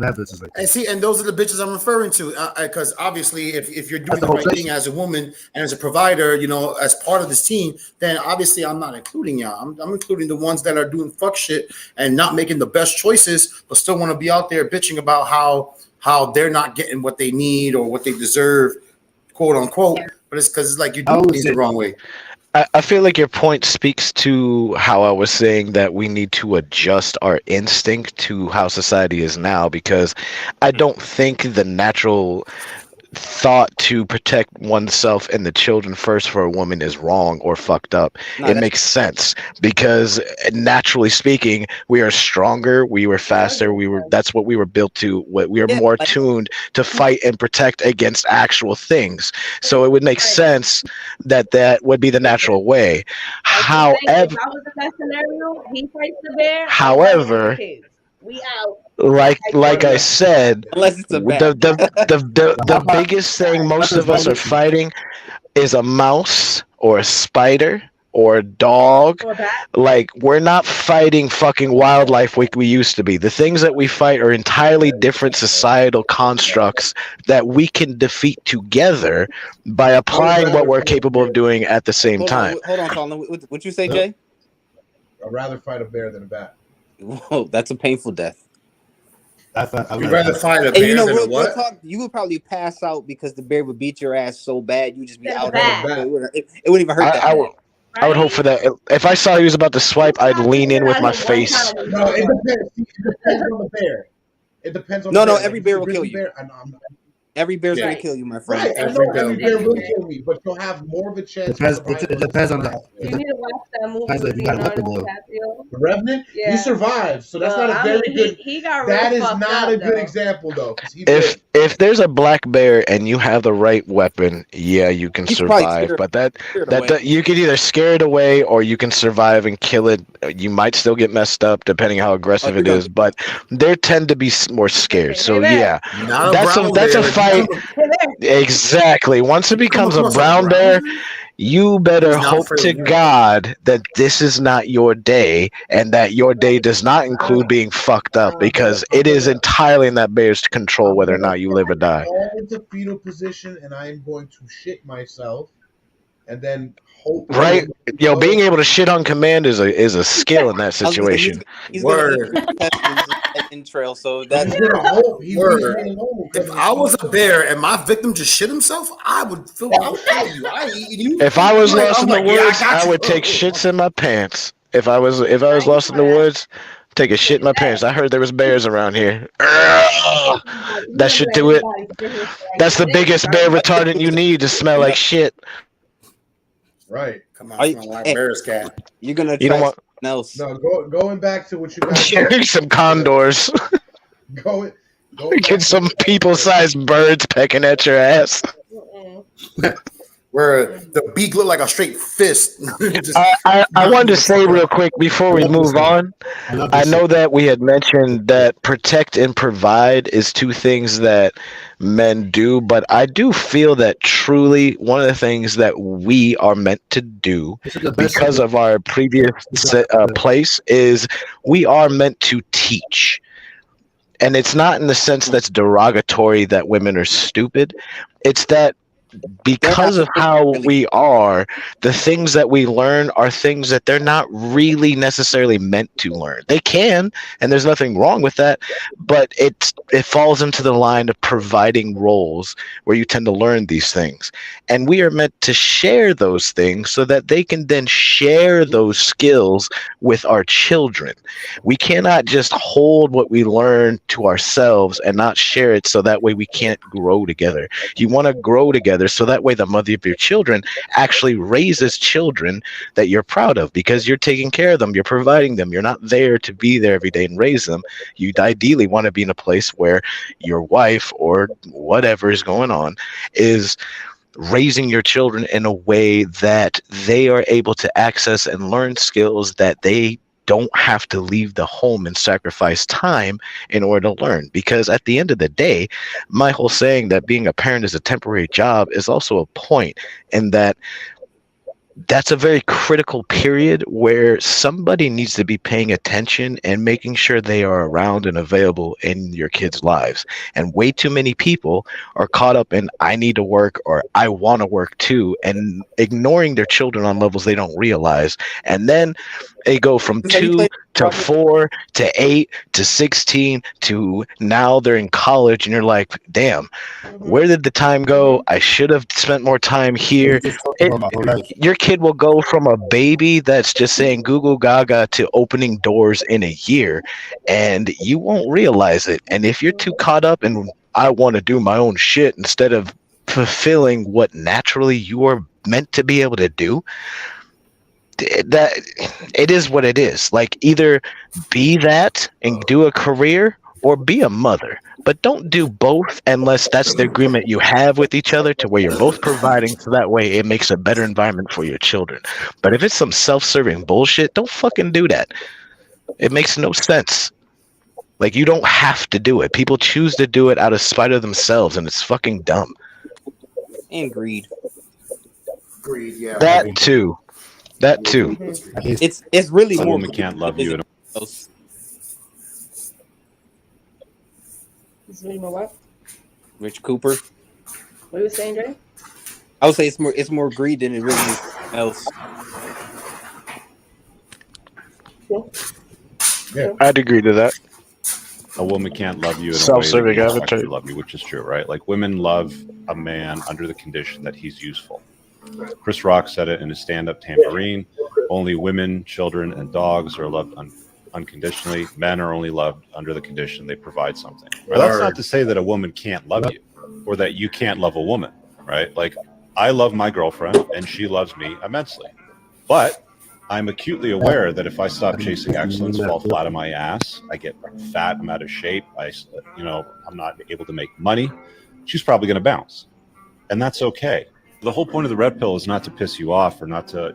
And see, and those are the bitches I'm referring to, because obviously, if you're doing the right thing as a woman and as a provider, you know, as part of this team, then obviously I'm not including y'all. I'm including the ones that are doing fuck shit and not making the best choices, but still want to be out there bitching about how they're not getting what they need or what they deserve, quote unquote. But it's because it's like you're doing things the wrong way. I feel like your point speaks to how I was saying that we need to adjust our instinct to how society is now, because I don't think the natural thought to protect oneself and the children first for a woman is wrong or fucked up. It makes sense because naturally speaking, we are stronger, we were faster, that's what we were built to. We are more tuned to fight and protect against actual things. So it would make sense that that would be the natural way. However, if I was in that scenario, he fights the bear. however, Kids. We out. like I said, unless it's a bear. the biggest thing most of us are fighting is a mouse or a spider or a dog. Like, we're not fighting fucking wildlife like we used to be. The things that we fight are entirely different societal constructs that we can defeat together by applying what we're capable of doing at the same time. Hold on, Colin. What'd you say, Jay? I'd rather fight a bear than a bat. Whoa, that's a painful death. You'd rather fight a bear than a what? You would probably pass out because the bear would beat your ass so bad you'd just be out. It wouldn't even hurt that bad. I would hope for that. If I saw he was about to swipe, I'd lean in with my face. No, it depends. It depends on the bear. It depends on. No, the bear. every bear will kill you. Every bear's gonna kill you, my friend. Right, every bear will kill me, but you'll have more of a chance. It depends on the. You need to watch that movie. The Revenant, he survived, so that's not a very good. He got that is not a good example, though. If there's a black bear and you have the right weapon, yeah, you can survive. But that you can either scare it away or you can survive and kill it. You might still get messed up depending how aggressive it is, but they tend to be more scared. So yeah, that's a fight. Exactly. Once it becomes a brown bear, you better hope to God that this is not your day and that your day does not include being fucked up, because it is entirely in that bear's control whether or not you live or die. In the fetal position, and I am going to shit myself, and then hope. Right, being able to shit on command is a skill in that situation. He's gonna in trail, so that's If I was a bear and my victim just shit himself, I would kill you. I eat you. If I was lost in the woods, I would take shits in my pants. If I was lost in the woods, take a shit in my pants. I heard there was bears around here. That should do it. That's the biggest bear retardant you need to smell like shit. Right. Come on, smell like bear's cat. You're gonna You don't want else. No, going back to what you guys. some condors. Going Get some people-sized birds pecking at your ass. Where the beak looked like a straight fist. I wanted to say real quick before we move on. I know that we had mentioned that protect and provide is two things that men do, but I do feel that truly one of the things that we are meant to do because of our previous place is we are meant to teach. And it's not in the sense that's derogatory that women are stupid. It's that because of how we are, the things that we learn are things that they're not really necessarily meant to learn. They can, and there's nothing wrong with that, but it falls into the line of providing roles where you tend to learn these things. And we are meant to share those things so that they can then share those skills with our children. We cannot just hold what we learn to ourselves and not share it so that way we can't grow together. You want to grow together so that way the mother of your children actually raises children that you're proud of because you're taking care of them, you're providing them, you're not there to be there every day and raise them. You ideally want to be in a place where your wife or whatever is going on is raising your children in a way that they are able to access and learn skills that they don't have to leave the home and sacrifice time in order to learn. Because at the end of the day, my whole saying that being a parent is a temporary job is also a point in that that's a very critical period where somebody needs to be paying attention and making sure they are around and available in your kids' lives. And way too many people are caught up in I need to work or I want to work too, and ignoring their children on levels they don't realize. And then they go from 2 to 4 to 8 to 16 to now they're in college, and you're like, damn, where did the time go? I should have spent more time here. Your kid will go from a baby that's just saying goo goo gaga to opening doors in a year, and you won't realize it. And if you're too caught up in I want to do my own shit instead of fulfilling what naturally you are meant to be able to do, that it is what it is. Like, either be that and do a career or be a mother, but don't do both unless that's the agreement you have with each other, to where you're both providing, so that way it makes a better environment for your children. But if it's some self-serving bullshit, don't fucking do that. It makes no sense. Like, you don't have to do it. People choose to do it out of spite of themselves, and it's fucking dumb. And greed. Greed, yeah. That too. It's really a more. woman can't love you. It's really more what? Rich Cooper. What you were saying, Dre? I would say it's more greed than it really is else. Yeah, I'd agree to that. A woman can't love you in Self-serving a way that you avatar. actually love you, which is true, right? Like, women love a man under the condition that he's useful. Chris Rock said it in his stand-up Tambourine. Only women, children, and dogs are loved unconditionally. Men are only loved under the condition they provide something. Right? That's not to say that a woman can't love you, or that you can't love a woman, right? Like, I love my girlfriend, and she loves me immensely. But I'm acutely aware that if I stop chasing excellence, fall flat on my ass, I get fat, I'm out of shape, I'm not able to make money, she's probably going to bounce. And that's okay. The whole point of the red pill is not to piss you off, or not to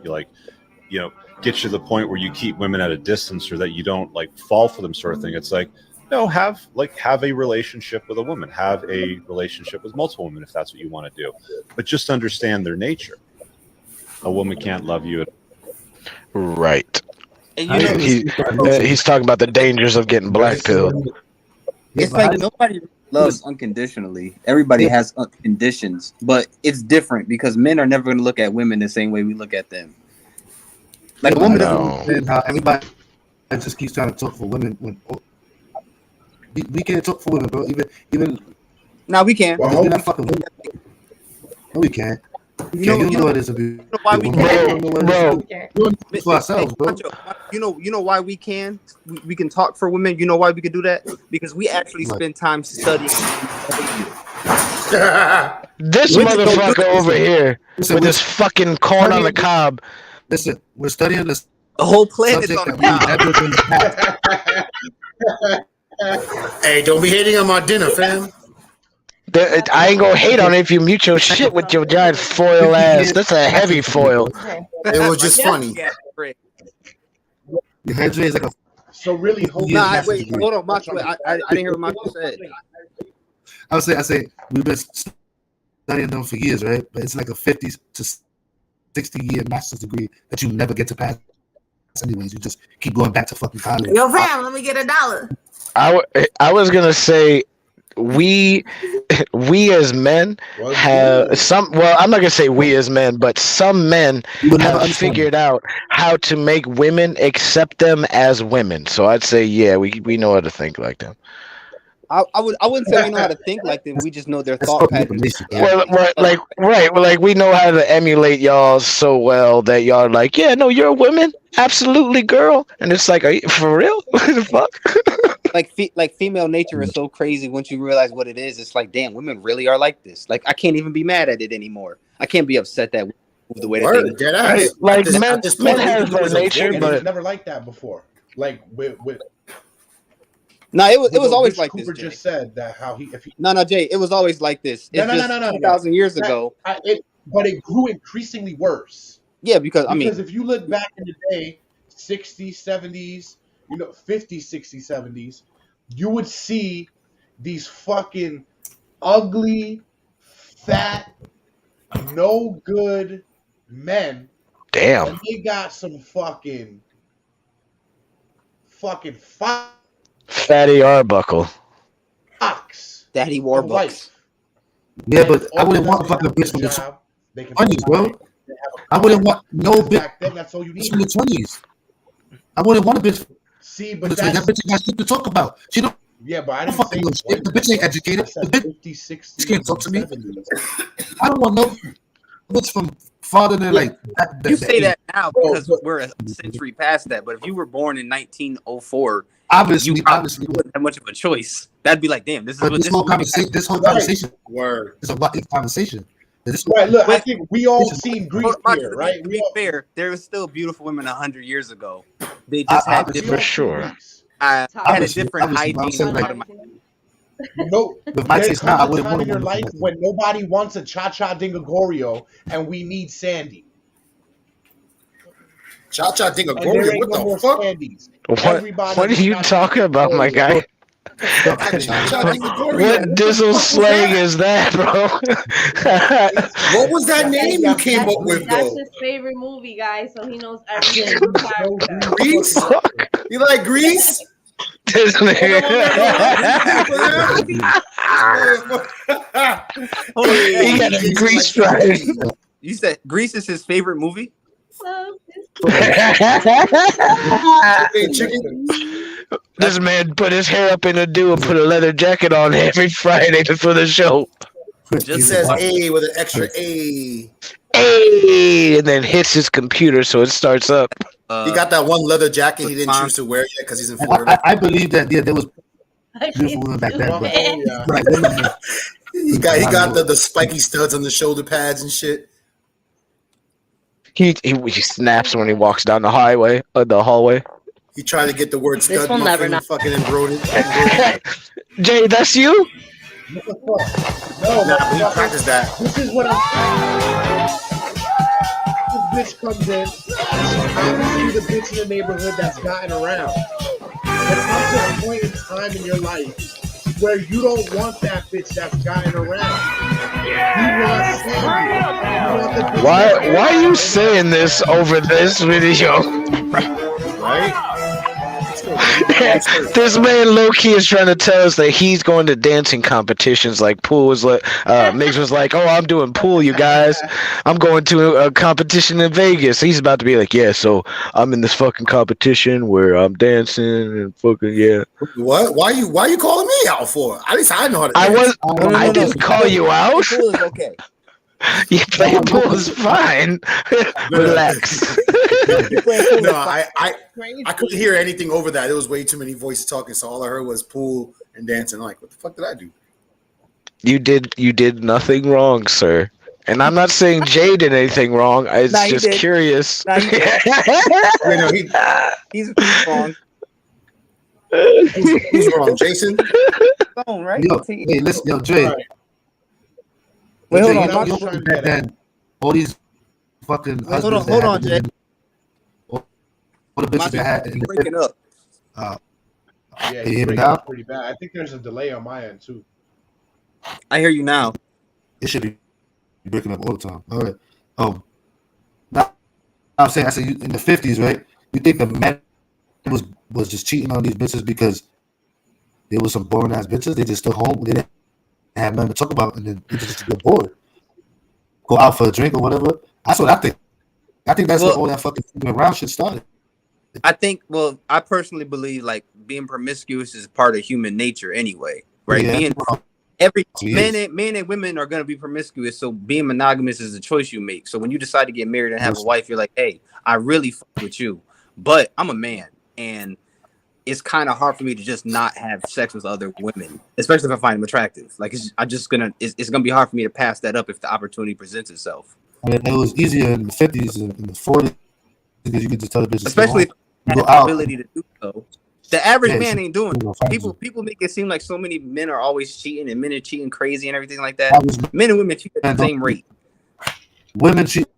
get you to the point where you keep women at a distance, or that you don't fall for them, sort of thing. It's like, no, have a relationship with a woman, have a relationship with multiple women if that's what you want to do, but just understand their nature. A woman can't love you. Right. And He's talking about the dangers of getting black pilled. It's like nobody loves unconditionally. Everybody has conditions, but it's different because men are never going to look at women the same way we look at them. Like a woman doesn't understand how everybody just keeps trying to talk for women. We can't talk for women, bro. Even now we can. Well, we're not fucking women. No, we can't. You know what it is. You know why we can, bro. For ourselves, bro. You know why we can. We can talk for women. You know why we can do that? Because we actually spend time studying. This motherfucker over here with this fucking corn on the cob. Listen, we're studying this. The whole planet is on the cob. Hey, don't be hating on my dinner, fam. I ain't gonna hate on it if you mute your shit with your giant foil ass. That's a heavy foil. It was just funny. So really, wait, hold on, Macho. I didn't hear what Macho said. I say we've been studying them for years, right? But it's like a 50 to 60-year master's degree that you never get to pass. Anyways, you just keep going back to fucking college. Yo, fam, let me get $1. I was gonna say we as men have some. Well, I'm not gonna say we as men, but some men have figured out how to make women accept them as women. So I'd say, yeah, we know how to think like them. I wouldn't say we know how to think like them. We just know their thought patterns. Well, we know how to emulate y'all so well that y'all are like, yeah, no, you're a woman, absolutely, girl. And it's like, are you for real? What the fuck? like female nature is so crazy. Once you realize what it is, it's like, damn, women really are like this. Like, I can't even be mad at it anymore. I can't be upset that the way that they right. Like men have their nature, but it's never like that before. Like with. No, it was always like Cooper this. Just said that how he. No, Jay, it was always like this. It's No. 2,000 years ago. But it grew increasingly worse. Yeah, because if you look back in the day, 60s, 70s, 50s, 60s, 70s, you would see these fucking ugly, fat, no good men. Damn. And they got some fucking Fatty Arbuckle. Daddy Warbucks. Yeah, but I wouldn't want a fucking bitch from the 20s, bro. I wouldn't want no bitch from the 20s. I wouldn't want a bitch. See, but that bitch got shit to talk about. She don't. Yeah, but I don't fucking know shit. The bitch ain't educated. The bitch 50, 60, can't talk to me. 70s. I don't want no. What's from farther than like You say that now because we're a century past that. But if you were born in 1904, obviously you wouldn't have much of a choice. That'd be like, damn, this is but what this whole conversation. This whole conversation is about conversation. Right. Look, I think we all seen Grease here, right? To be fair, there was still beautiful women 100 years ago. They just had different, for sure. had a different hygiene. No, with my there taste now, I comes a wouldn't time want in your life when nobody wants a cha-cha dingagorio, and we need Sandy. Cha-cha dingagorio, what the fuck? Sandies. What are you talking about, my guy? What dizzle slang is that, bro? What was that name you came up with, That's though? his favorite movie, guys. So he knows everything. Grease? You like Grease? This nigga. He got a Grease fry. You said Grease is his favorite movie? This man put his hair up in a do and put a leather jacket on every Friday for the show. Just says A with an extra A. Hey, and then hits his computer so it starts up. He got that one leather jacket he didn't choose to wear yet because he's in Florida. I believe that there was beautiful women back then. But, he got the spiky studs on the shoulder pads and shit. He snaps when he walks down the hallway. He tried to get the word stud muffin and fucking embroidered. Jay, that's you? What the fuck? No, he practiced that. This is what I'm saying. This bitch comes in. She's obviously the bitch in the neighborhood that's gotten around. There comes a point in time in your life where you don't want that bitch that's gotten around. You want Sandy. Why are you saying this over this video? Right? This man low-key is trying to tell us that he's going to dancing competitions like Pool was like Miggs was like, oh, I'm doing pool, you guys. I'm going to a competition in Vegas. He's about to be like, yeah, so I'm in this fucking competition where I'm dancing and fucking yeah. What? Why you calling me out for? At least I know how to dance. I didn't call you out. Pool is okay. You play pool is fine. Relax. No, I couldn't hear anything over that. There was way too many voices talking, so all I heard was pool and dancing. I'm like, what the fuck did I do? You did nothing wrong, sir. And I'm not saying Jay did anything wrong. I was just curious. He's wrong. Who's wrong, Jason? Wrong, right? Yo, hey, listen, yo, Jay. Wait, hold on. Back then, all these fucking husbands. Hold on, Jay. All the bitches that had. You're breaking up. Yeah, you he's hear me breaking now? up pretty bad. I think there's a delay on my end too. I hear you now. It should be breaking up all the time. All right. Now I said in the 50s, right? You think the men was just cheating on these bitches because there was some boring ass bitches? They just stood home. They didn't have nothing to talk about, and then they just get bored. Go out for a drink or whatever. That's what I think. I think that's where all that fucking around shit started. I think. Well, I personally believe like being promiscuous is part of human nature anyway, right? Yeah, Men and women are gonna be promiscuous, so being monogamous is a choice you make. So when you decide to get married and have a wife, you're like, hey, I really fuck with you, but I'm a man, and it's kind of hard for me to just not have sex with other women, especially if I find them attractive. Like it's gonna be hard for me to pass that up if the opportunity presents itself. I mean, it was easier in the 50s and in the 40s because you could just tell the bitches. Especially if you have the ability to do so. The average man ain't doing it. People make it seem like so many men are always cheating and men are cheating crazy and everything like that. Men and women cheat at the same rate. Women cheat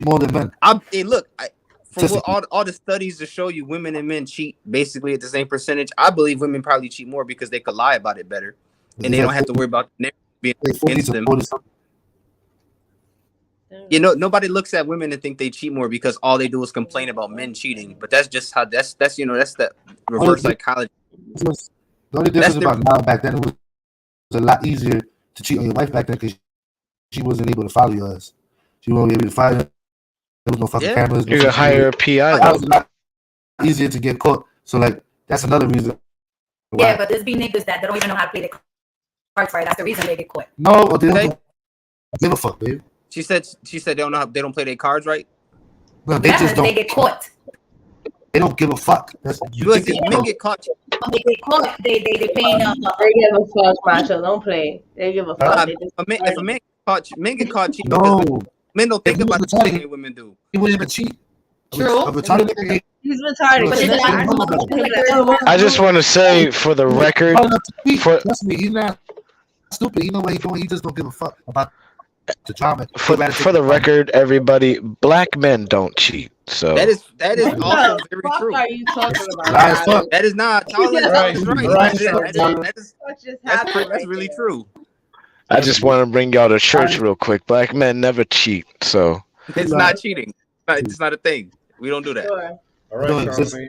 more than men. From what all the studies to show you women and men cheat basically at the same percentage, I believe women probably cheat more because they could lie about it better and they don't have to worry about being against them. You know, nobody looks at women and think they cheat more because all they do is complain about men cheating. But that's just how that's the reverse psychology. The only difference about now back then, it was a lot easier to cheat on your wife back then because she wasn't able to follow your ass. She wasn't able to follow you. There was no fucking cameras. You could hire a PI. That was a lot easier to get caught. So like that's another reason. Yeah, but there's be niggas that don't even know how to play the cards right. That's the reason they get caught. No, they don't give a fuck, babe. She said they don't know how, they don't play their cards right. Well, they just don't. They get caught. They don't give a fuck. Men get caught. They get caught. They paying them. They give a fuck, macho. Don't play. They give a fuck. If a man get caught cheating, no, men don't think about the women do. He wouldn't even cheat. True. He's retarded. I just want to say, for the record, trust me, he's not stupid. You know what he's doing. He just don't give a fuck about the drama. For the record, everybody, black men don't cheat. So that is also very true. What are you talking about? That is not. That's really true. I just want to bring y'all to church real quick. Black men never cheat. So it's not cheating. It's not a thing. We don't do that. Sure. All right,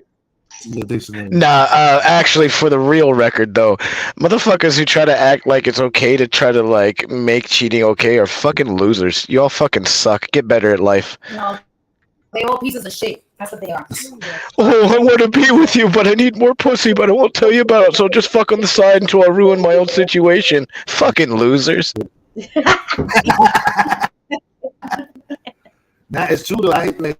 actually, for the real record, though, motherfuckers who try to act like it's okay to try to like make cheating okay are fucking losers. You all fucking suck. Get better at life. No, they all pieces of shit. That's what they are. Oh, I want to be with you, but I need more pussy, but I won't tell you about it, so just fuck on the side until I ruin my own situation. Fucking losers. Nah, it's true though. Like when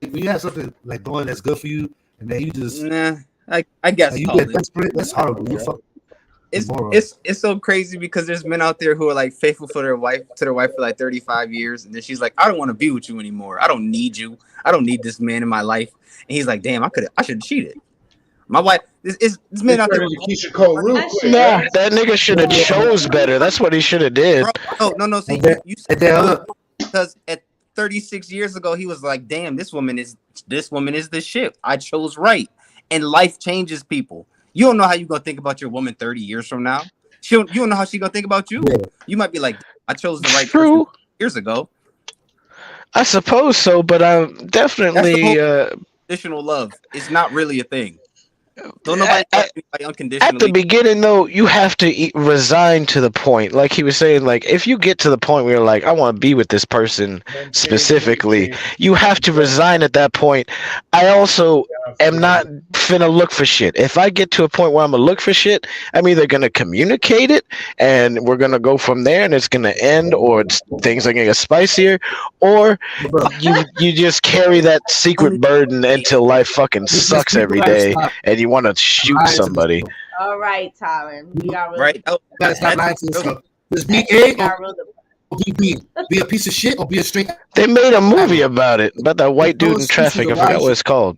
you have something like going that's good for you, and then you just I guess like, you get desperate. That's horrible. You fuck. It's so crazy because there's men out there who are like faithful for their wife for like 35 years, and then she's like, I don't want to be with you anymore. I don't need you. I don't need this man in my life. And he's like, damn, I should have cheated. My wife, this man out there. Nah, that nigga should have chose better. That's what he should have did. No. See, you said that because at 36 years ago, he was like, damn, this woman is the shit. I chose right. And life changes people. You don't know how you're gonna think about your woman 30 years from now. You don't know how she's gonna think about you. Yeah. You might be like, I chose the right person years ago. I suppose so, but I'm definitely conditional love. It's not really a thing. Don't nobody unconditionally. At the beginning, though, you have to resign to the point. Like he was saying, like if you get to the point where you're like, I want to be with this person specifically, you have to resign at that point. I also am not finna look for shit. If I get to a point where I'm gonna look for shit, I'm either gonna communicate it and we're gonna go from there and it's gonna end, or things are gonna get spicier, or you just carry that secret burden until life fucking sucks every day and you want to shoot somebody. All right, Tyron. We got right. That's not lying to yourself. Just be A or be B. Be a piece of shit or be a straight. They made a movie about it, about that white dude in traffic. I forgot what it's called.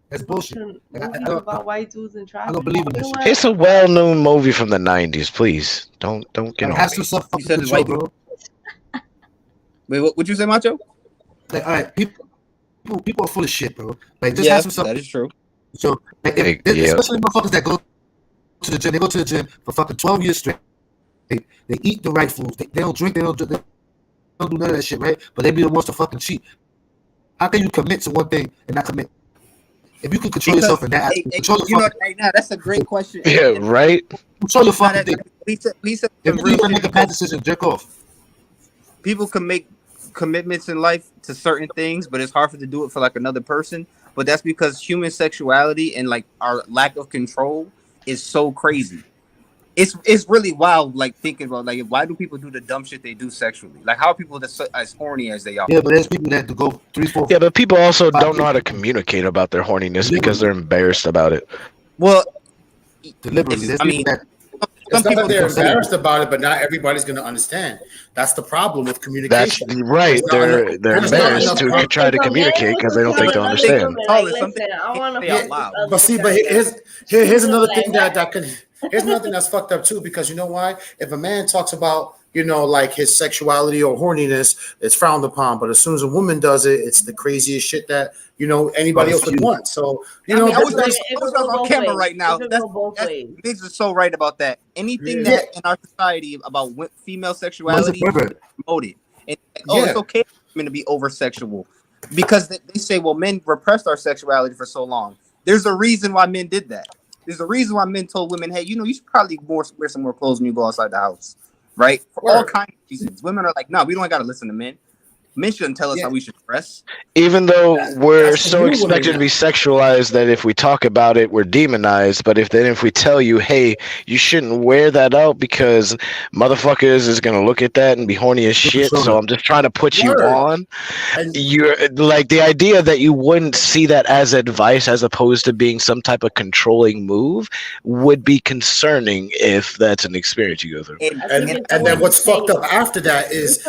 That's bullshit. About white dudes in traffic. I don't believe in that shit. It's a well-known movie from the 90s. Please don't get on Ask me. yourself, you said white, bro. Wait, what would you say, Macho? Like, all right, people are full of shit, bro. Like, just ask yourself. That is true. So, like, especially motherfuckers that go to the gym, they go to the gym for fucking 12 years straight. They eat the right foods. They don't drink. They don't do none of that shit, right? But they be the ones to fucking cheat. How can you commit to one thing and not commit? If you can control yourself in that, control your fucking. Right now, that's a great question. Yeah, right. Control your fucking thing. Lisa, if you can make a bad decision, jerk off. People can make commitments in life to certain things, but it's hard for them to do it for like another person. But that's because human sexuality and like our lack of control is so crazy. It's really wild, like thinking about like why do people do the dumb shit they do sexually? Like how are people as horny as they are? Yeah, but there's people that go 3, 4. Yeah, but people also don't know how to communicate about their horniness because they're embarrassed about it. Well, deliberately. It's not that they're embarrassed about it, but not everybody's going to understand. That's the problem with communication. That's right. They're embarrassed to try to communicate because they don't think they'll understand. But here's another thing that can. Here's another thing that's fucked up too, because you know why? If a man talks about, like his sexuality or horniness, it's frowned upon. But as soon as a woman does it, it's the craziest shit that, anybody else would want. So, I was on camera right now. Biggs is so right about that. Anything that in our society about female sexuality is promoted. And it's okay for women to be over sexual because they say, well, men repressed our sexuality for so long. There's a reason why men did that. There's a reason why men told women, hey, you should probably wear some more clothes when you go outside the house, right? For all kinds of reasons. Women are like, no, we don't got to listen to men. Men shouldn't tell us how we should dress. Even though we're that's the so new women expected to now. be sexualized that if we talk about it, we're demonized. But if we tell you, hey, you shouldn't wear that out because motherfuckers is gonna look at that and be horny as shit. So I'm just trying to put you Word. on. And You're like the idea that you wouldn't see that as advice as opposed to being some type of controlling move would be concerning if that's an experience you go through. and then what's fucked up after that is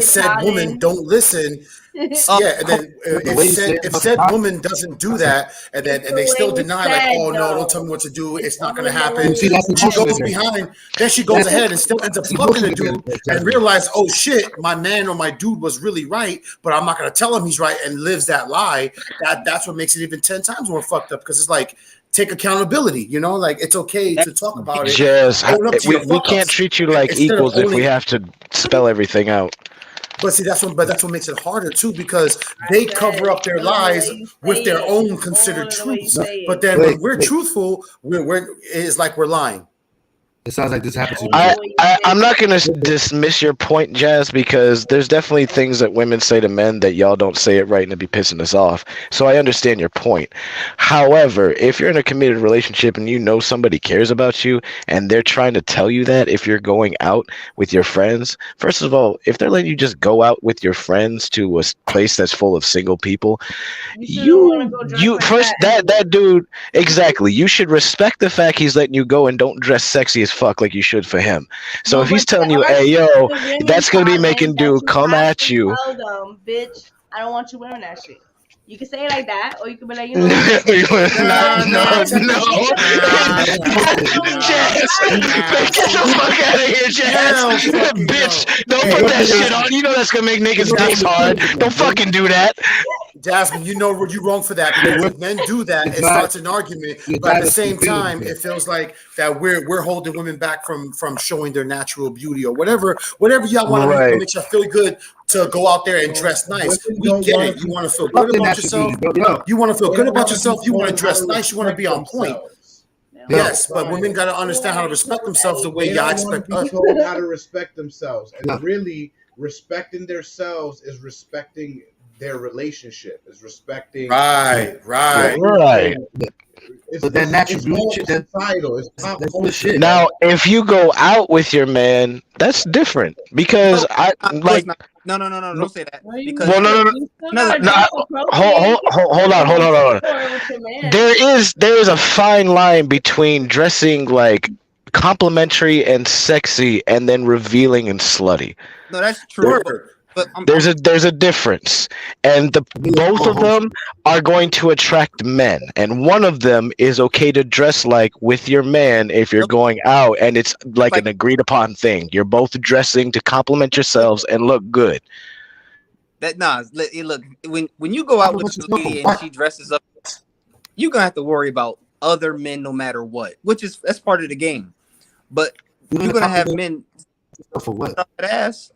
said woman don't listen. Yeah, and then if said woman doesn't do that, and they still deny, like, oh no, don't tell me what to do, it's not gonna happen. See, that's She goes emotional. behind, then she goes ahead and still ends up fucking the dude and realize, oh shit, my man or my dude was really right, but I'm not gonna tell him he's right, and lives that lie. That's what makes it even 10 times more fucked up, because it's like, take accountability, you know, like it's okay to talk about it. Just Own up to your we fuck can't ups. treat you like Instead of equals if we owning- have to spell everything out. But see, that's what makes it harder too, because they cover up their lies with their own considered truths. But then when we're truthful, it's like we're lying. It sounds like this happens to you. I'm not going to dismiss your point, Jazz, because there's definitely things that women say to men that y'all don't say it right and it'd be pissing us off. So I understand your point. However, if you're in a committed relationship and you know somebody cares about you and they're trying to tell you that if you're going out with your friends, first of all, if they're letting you just go out with your friends to a place that's full of single people, you first that dude, exactly, you should respect the fact he's letting you go and don't dress sexy as fuck like you should for him. So if he's telling you, hey yo, that's gonna be making dude come at you. Tell them, bitch, I don't want you wearing that shit. You can say it like that, or you can be like, you know, Get the fuck out of here, Jazz. Bitch, don't put that shit on. You know that's gonna make niggas' dicks hard. Don't fucking do that. Jasmine, you know you're wrong for that, because if men do that, it starts an argument. But at the same time, it feels like that we're holding women back from showing their natural beauty or whatever y'all want to make you feel good to go out there and dress nice. We get it. You want to feel good about yourself. You want to feel good about yourself. You want to dress nice. You want to be on point. Yes, but women got to understand how to respect themselves the way y'all expect us. Told how to respect themselves, and really respecting themselves is respecting their relationship, is respecting. Right. But then natural beauty, societal. It's pop culture. Now, if you go out with your man, that's different because No, don't say that. Because Hold on. There is a fine line between dressing like complimentary and sexy and then revealing and slutty. No, that's true. But there's a difference, and both of them are going to attract men, and one of them is okay to dress like with your man if you're going out, and it's like an agreed upon thing. You're both dressing to compliment yourselves and look good. Look, when you go out with a lady and she dresses up, you're gonna have to worry about other men no matter what, that's part of the game. But you're gonna have men for what? Ass.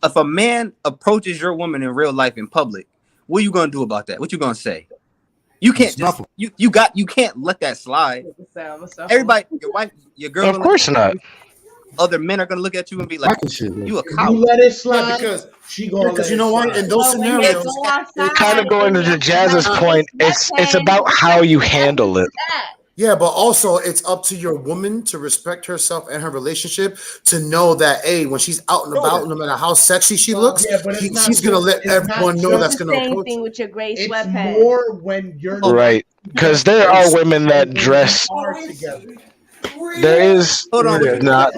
If a man approaches your woman in real life in public, what are you gonna do about that? What you gonna say? You can't you can't let that slide. Everybody, your wife, your girl. Of course not. Other men are gonna look at you and be like, "You a coward." You let it slide because she gonna. Because you know what? In those scenarios, kind of going to Jazz's point. It's about how you handle it. Yeah, but also it's up to your woman to respect herself and her relationship, to know that, hey, when she's out and about, no matter how sexy she looks, she's gonna let everyone know that's gonna same approach. thing with your gray It's sweatpants. more when you're Right, because there are women that dress. There is not.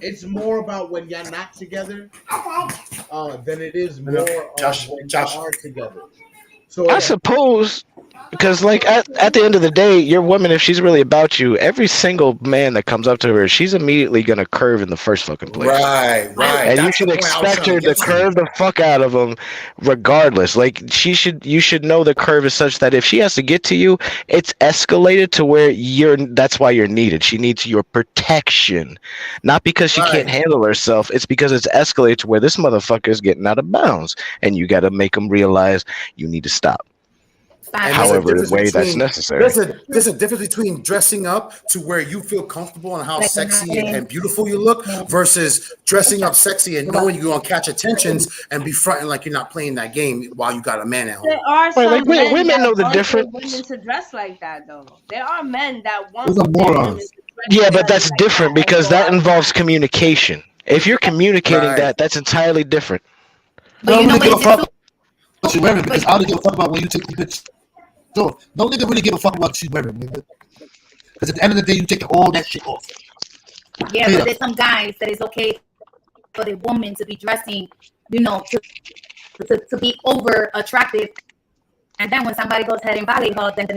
It's more about when you're not together, than it is more of when you are together. So I suppose, because like at the end of the day, your woman, if she's really about you, every single man that comes up to her, she's immediately gonna curve in the first fucking place. Right. And you should expect her to curve the fuck out of him, regardless. Like you should know the curve is such that if she has to get to you, it's escalated to where that's why you're needed. She needs your protection, not because she can't handle herself. It's because it's escalated to where this motherfucker is getting out of bounds, and you got to make him realize you need to stop. And however way that's necessary. There's a difference between dressing up to where you feel comfortable and how sexy and beautiful you look versus dressing up sexy and knowing you're gonna catch attentions and be fronting like you're not playing that game while you got a man at home. There are some men women that know the want difference. their women to dress like that, though. There are men that want Those are their women morons. to dress Yeah, but that's like different that and because go that out. involves communication. If you're communicating that, that's entirely different. I don't really give a fuck what you're wearing because I don't give a fuck about when you take the bitch. So no nigga really give a fuck about what she's wearing, nigga. Because at the end of the day, you take all that shit off. Yeah, but there's some guys that it's okay for the woman to be dressing, you know, to be over attractive. And then when somebody goes ahead and violate her, then the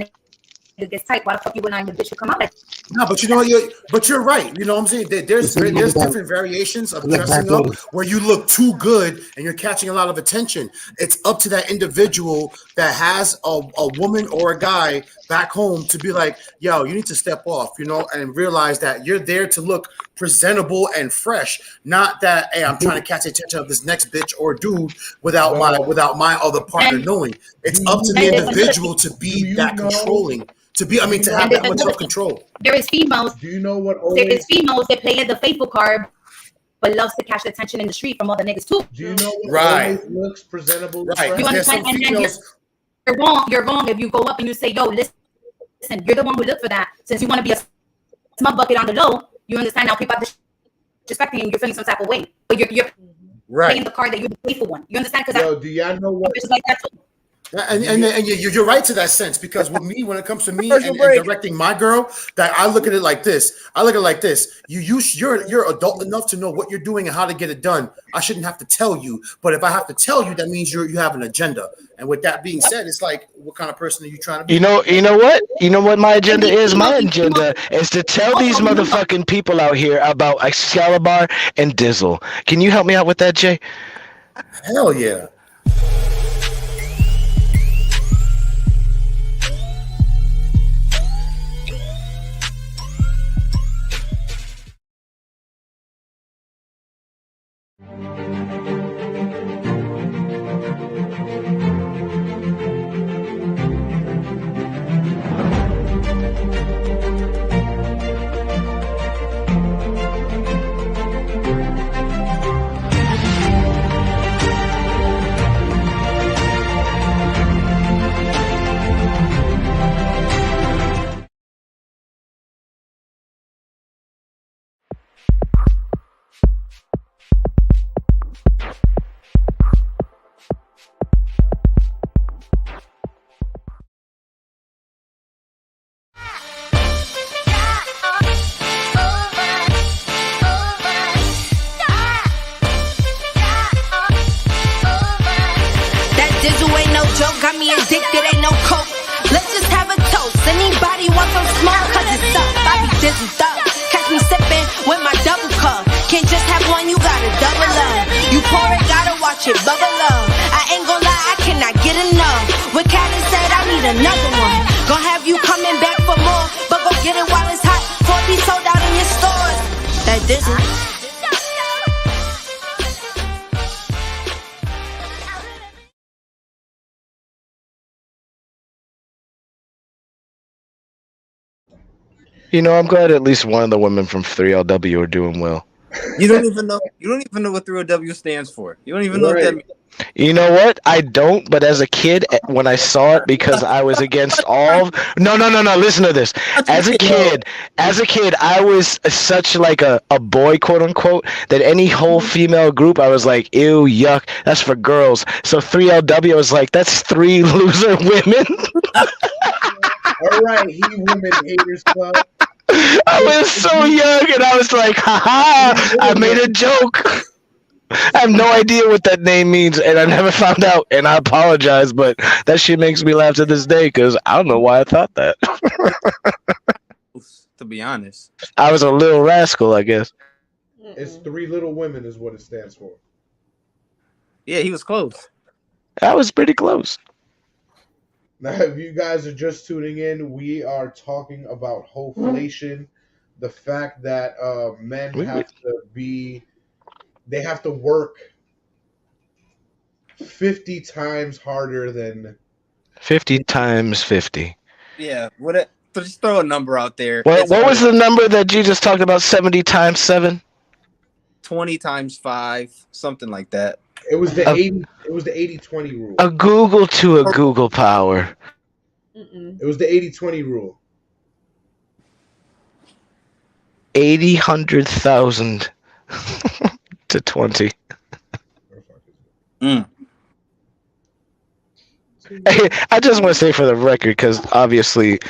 nigga gets tight. Why the fuck you wouldn't your bitch should come out like No, but you know you're right. You know what I'm saying? There's different variations of dressing up where you look too good and you're catching a lot of attention. It's up to that individual that has a woman or a guy back home to be like, yo, you need to step off, you know, and realize that you're there to look presentable and fresh, not that, hey, I'm trying to catch the attention of this next bitch or dude without my other partner knowing. It's up to the individual to be that controlling. To have that much self-control. There is females. Do you know what? There is females that play the faithful card, but loves to catch the attention in the street from other niggas too. Do you know what always looks presentable? Right. You understand? And then you're wrong. You're wrong if you go up and you say, "Yo, listen, you're the one who looked for that. Since you want to be a smug bucket on the low, you understand now people are disrespecting you and you're feeling some type of way, but you're playing the card that you're the faithful one. You understand? Because do y'all know what? Bitches like that too. And you're right to that sense because with me, when it comes to me and directing my girl, that I look at it like this. You're adult enough to know what you're doing and how to get it done. I shouldn't have to tell you, but if I have to tell you, that means you have an agenda. And with that being said, it's like, what kind of person are you trying to be? You know what my agenda is? My agenda is to tell these motherfucking people out here about Excalibur and Dizzle. Can you help me out with that, Jay? Hell yeah. Joke got me addicted, ain't no coke. Let's just have a toast. Anybody want some small? Cause it's up. I be dizzled up. Catch me sipping with my double cup. Can't just have one, you gotta double up. You pour it, gotta watch it bubble up. I ain't gon' lie, I cannot get enough. What Callie said, I need another one. Gonna have you coming back for more, but go get it while it's hot. Before it be sold out in your stores. That dizzle. You know, I'm glad at least one of the women from 3LW are doing well. You don't even know what 3LW stands for. You don't even know what that means. You know what? I don't, but as a kid, when I saw it, because I was against all. No. Listen to this. As a kid, I was such like a boy, quote unquote, that any whole female group, I was like, ew, yuck, that's for girls. So 3LW was like, that's three loser women. All right, he women haters club. I was so young, and I was like, haha, I made a joke. I have no idea what that name means, and I never found out, and I apologize, but that shit makes me laugh to this day, because I don't know why I thought that. To be honest. I was a little rascal, I guess. It's Three Little Women is what it stands for. Yeah, he was close. I was pretty close. Now, if you guys are just tuning in, we are talking about Hoeflation, the fact that men have to work 50 times harder than 50 times 50. Yeah, just throw a number out there. What It's was the number that Jesus talked about? 70 times 7? 20 times 5, something like that. It was the 80. It was the 80-20 rule. A Google to a Google power. It was the 80-20 rule. 100,000 to 20. I just want to say for the record, because obviously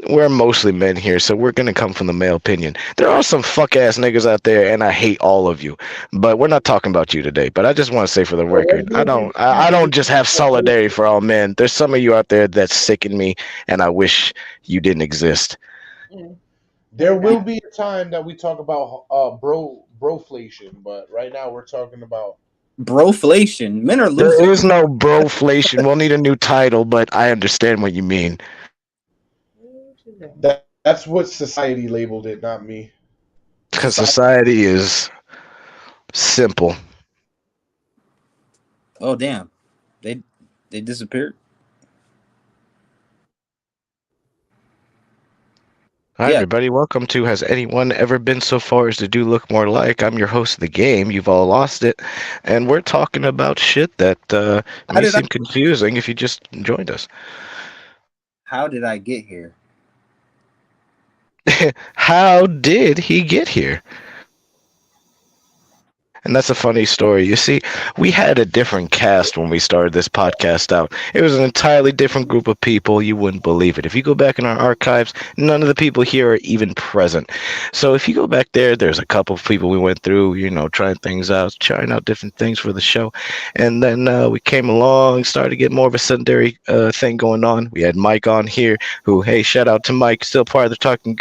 we're mostly men here, so we're gonna come from the male opinion. There are some fuck ass niggas out there, and I hate all of you. But we're not talking about you today. But I just want to say for the record, I don't just have solidarity for all men. There's some of you out there that sicken me, and I wish you didn't exist. There will be a time that we talk about broflation, but right now we're talking about broflation. Men are losers. There is no broflation. We'll need a new title, but I understand what you mean. That's what society labeled it, not me. Because society is simple. Oh damn, they disappeared. Hi, everybody. Welcome to Has Anyone Ever Been So Far as to Do Look More Like? I'm your host of the game. You've all lost it. And we're talking about shit that may seem confusing if you just joined us. How did I get here? How did he get here? And that's a funny story. You see, we had a different cast when we started this podcast out. It was an entirely different group of people. You wouldn't believe it. If you go back in our archives, none of the people here are even present. So if you go back there, there's a couple of people we went through, trying things out, trying out different things for the show. And then we came along, started to get more of a secondary thing going on. We had Mike on here who, hey, shout out to Mike, still part of the Talking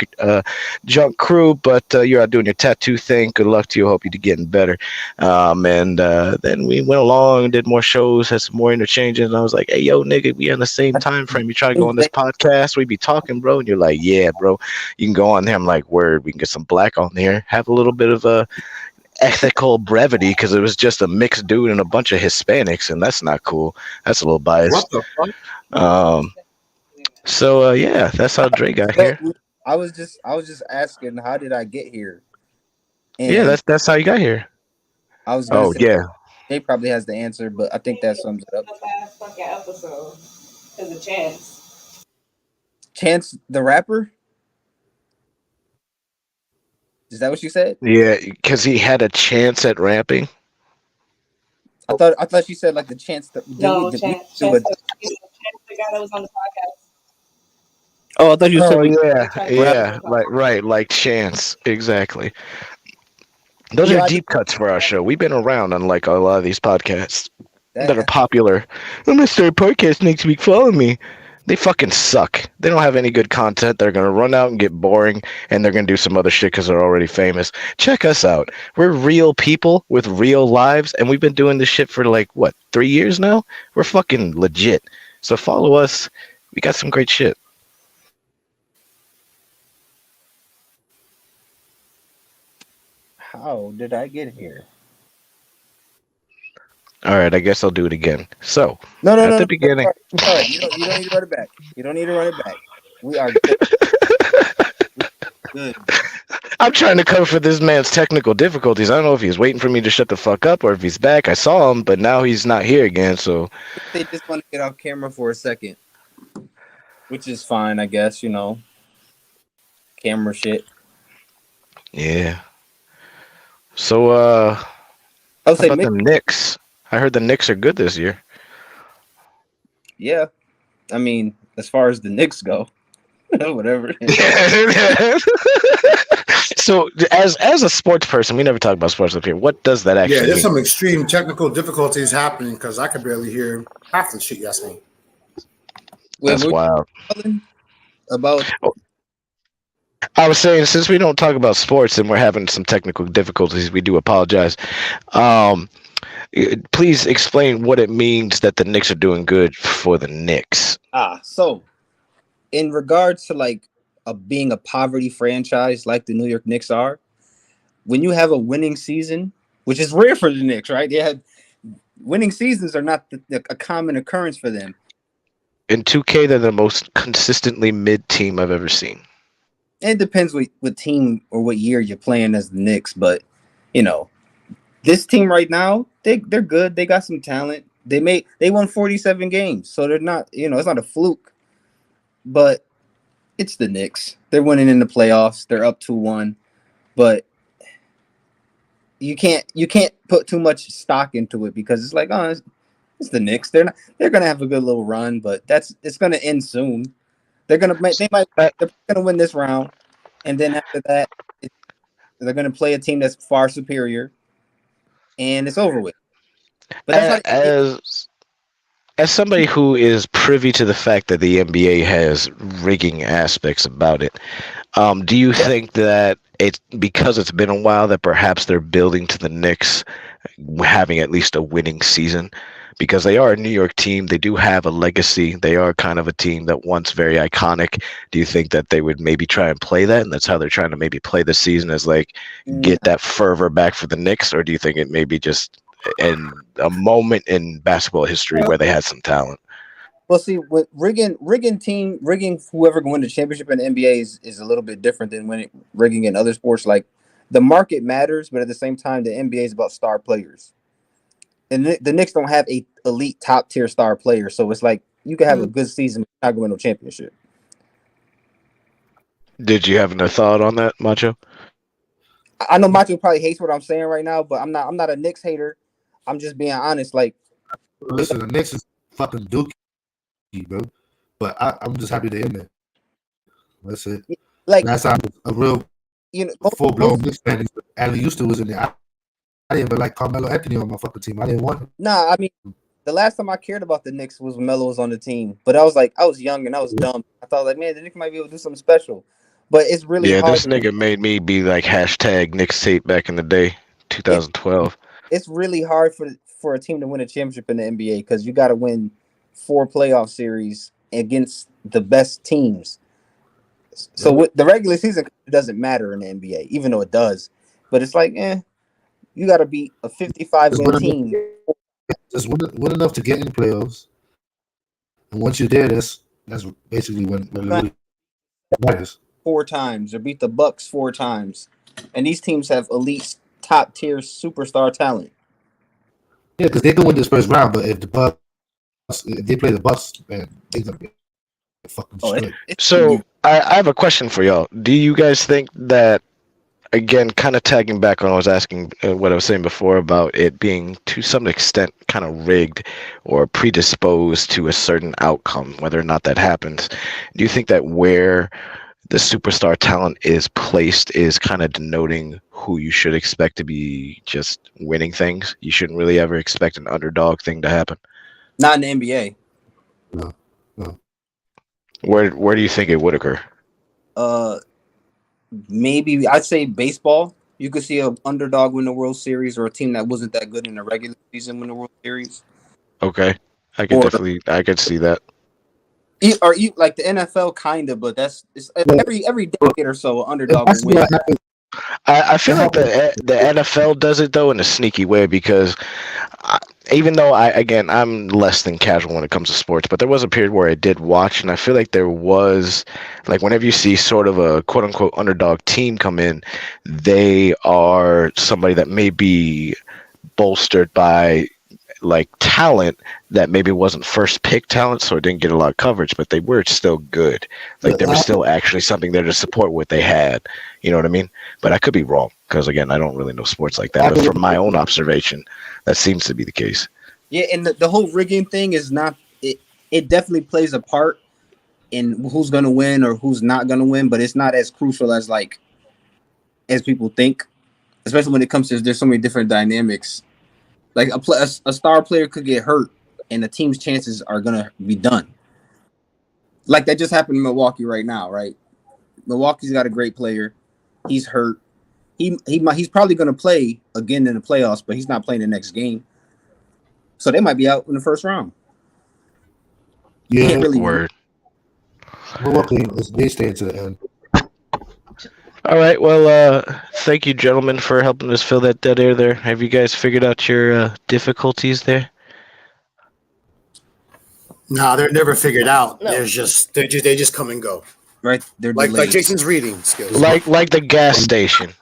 Junk crew, but you're out doing your tattoo thing. Good luck to you. Hope you're getting better. And then we went along and did more shows, had some more interchanges, and I was like, hey, yo, nigga, we on the same time frame. You try to go on this podcast, we be talking, bro, and you're like, yeah, bro, you can go on there. I'm like, word, we can get some black on there, have a little bit of a ethical brevity, because it was just a mixed dude and a bunch of Hispanics, and that's not cool. That's a little biased. What the fuck? So yeah, that's how Dre got here. I was just asking, how did I get here? And yeah, that's how you got here. I was gonna say, yeah. Jay probably has the answer, but I think that sums it up. Last fucking episode is a Chance. Chance the rapper? Is that what you said? Yeah, because he had a chance at rapping. I thought she said like the chance that Chance the guy that was on the podcast. Oh, I thought you said yeah, like Chance, exactly. Those are deep cuts for our show. We've been around on like a lot of these podcasts that are popular. I'm gonna start a podcast next week. Follow me. They fucking suck. They don't have any good content. They're gonna run out and get boring, and they're gonna do some other shit because they're already famous. Check us out. We're real people with real lives, and we've been doing this shit for like 3 years now. We're fucking legit. So follow us. We got some great shit. How did I get here? All right, I guess I'll do it again. So, at the beginning. Sorry. You don't need to run it back. You don't need to run it back. We are good. I'm trying to cover for this man's technical difficulties. I don't know if he's waiting for me to shut the fuck up or if he's back. I saw him, but now he's not here again, so. They just want to get off camera for a second, which is fine, I guess, camera shit. Yeah. So, how about the Knicks? I heard the Knicks are good this year. Yeah. I mean, as far as the Knicks go, whatever. So, as a sports person, we never talk about sports up here. What does that actually mean? Yeah, there's some extreme technical difficulties happening because I could barely hear half the shit you asked me. That's wild. About... I was saying, since we don't talk about sports and we're having some technical difficulties, we do apologize. Please explain what it means that the Knicks are doing good for the Knicks. So in regards to like being a poverty franchise like the New York Knicks are, when you have a winning season, which is rare for the Knicks, right? They had winning seasons are not a common occurrence for them. in 2K, they're the most consistently mid team I've ever seen. It depends what team or what year you're playing as the Knicks, but you know, this team right now, they're good. They got some talent. They won 47 games, so they're not, it's not a fluke. But it's the Knicks. They're winning in the playoffs. They're up 2-1, but you can't put too much stock into it because it's like, oh, it's the Knicks. They're gonna have a good little run, but it's gonna end soon. They're gonna win this round, and then after that, they're gonna play a team that's far superior, and it's over with. But that's as somebody who is privy to the fact that the NBA has rigging aspects about it, do you think that it's because it's been a while that perhaps they're building to the Knicks having at least a winning season? Because they are a New York team, they do have a legacy. They are kind of a team that once very iconic. Do you think that they would maybe try and play that, and that's how they're trying to maybe play the season, as like get that fervor back for the Knicks? Or do you think it may be just in a moment in basketball history where they had some talent? Well, see, with rigging whoever can win the championship in the NBA is a little bit different than rigging in other sports. Like the market matters, but at the same time, the NBA is about star players. And the Knicks don't have a elite top tier star player, so it's like you can have a good season, but not going to win no championship. Did you have a thought on that, Macho? I know Macho probably hates what I'm saying right now, but I'm not a Knicks hater. I'm just being honest. Like, listen, the Knicks is fucking dookie, bro. But I'm just happy they're in there. That's it. Like last time a real, full blown Knicks fan, Ali Houston was in there. I didn't even like Carmelo Anthony on my fucking team. I didn't want him. Nah, I mean, the last time I cared about the Knicks was when Melo was on the team. But I was young and I was dumb. I thought like, man, the Knicks might be able to do something special. But it's really hard. This nigga made me be like hashtag Knicks tape back in the day, 2012. It's really hard for a team to win a championship in the NBA because you got to win 4 playoff series against the best teams. So with the regular season, it doesn't matter in the NBA, even though it does. But it's like, you got to beat a 55-win team. Just win enough to get in the playoffs, and once you're there, that's basically when it really matters. 4 times or beat the Bucks 4 times, and these teams have elite, top tier superstar talent. Yeah, because they can win this first round, but if they play the Bucks, man, they're gonna be fucking straight. So I have a question for y'all. Do you guys think that, again, kind of tagging back on what I was saying before about it being to some extent kind of rigged or predisposed to a certain outcome, whether or not that happens, do you think that where the superstar talent is placed is kind of denoting who you should expect to be just winning things? You shouldn't really ever expect an underdog thing to happen. Not in the NBA. No. Where do you think it would occur? Maybe I'd say baseball. You could see an underdog win the World Series or a team that wasn't that good in the regular season win the World Series. Okay, I could see that. Or like the NFL, kind of, but it's every decade or so, an underdog will win. I feel like the NFL does it though in a sneaky way because even though I'm less than casual when it comes to sports, but there was a period where I did watch, and I feel like there was like whenever you see sort of a quote unquote underdog team come in, they are somebody that may be bolstered by like talent that maybe wasn't first pick talent, so it didn't get a lot of coverage, but they were still good. Like there was still actually something there to support what they had. You know what I mean? But I could be wrong because again, I don't really know sports like that. But from my own observation, that seems to be the case. Yeah, and the whole rigging thing is not. It definitely plays a part in who's going to win or who's not going to win, but it's not as crucial as people think. Especially when it comes to there's so many different dynamics. Like a star player could get hurt, and the team's chances are gonna be done. Like that just happened in Milwaukee right now, right? Milwaukee's got a great player. He's hurt. He's probably gonna play again in the playoffs, but he's not playing the next game. So they might be out in the first round. Yeah, really word. Milwaukee, they stay to the end. All right. Well, thank you, gentlemen, for helping us fill that dead air there. Have you guys figured out your difficulties there? No, they're never figured out. No. They just come and go. Right, they're like delayed. Jason's reading skills. Like the gas station.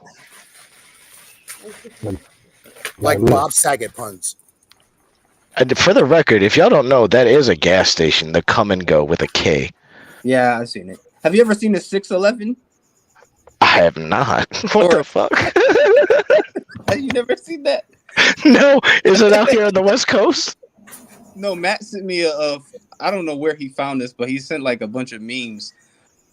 Like Bob Saget puns. And for the record, if y'all don't know, that is a gas station. The come and go with a K. Yeah, I've seen it. Have you ever seen the 611? I have not. What the fuck? Have you never seen that? No, is it out here on the West Coast? No, Matt sent me I don't know where he found this, but he sent like a bunch of memes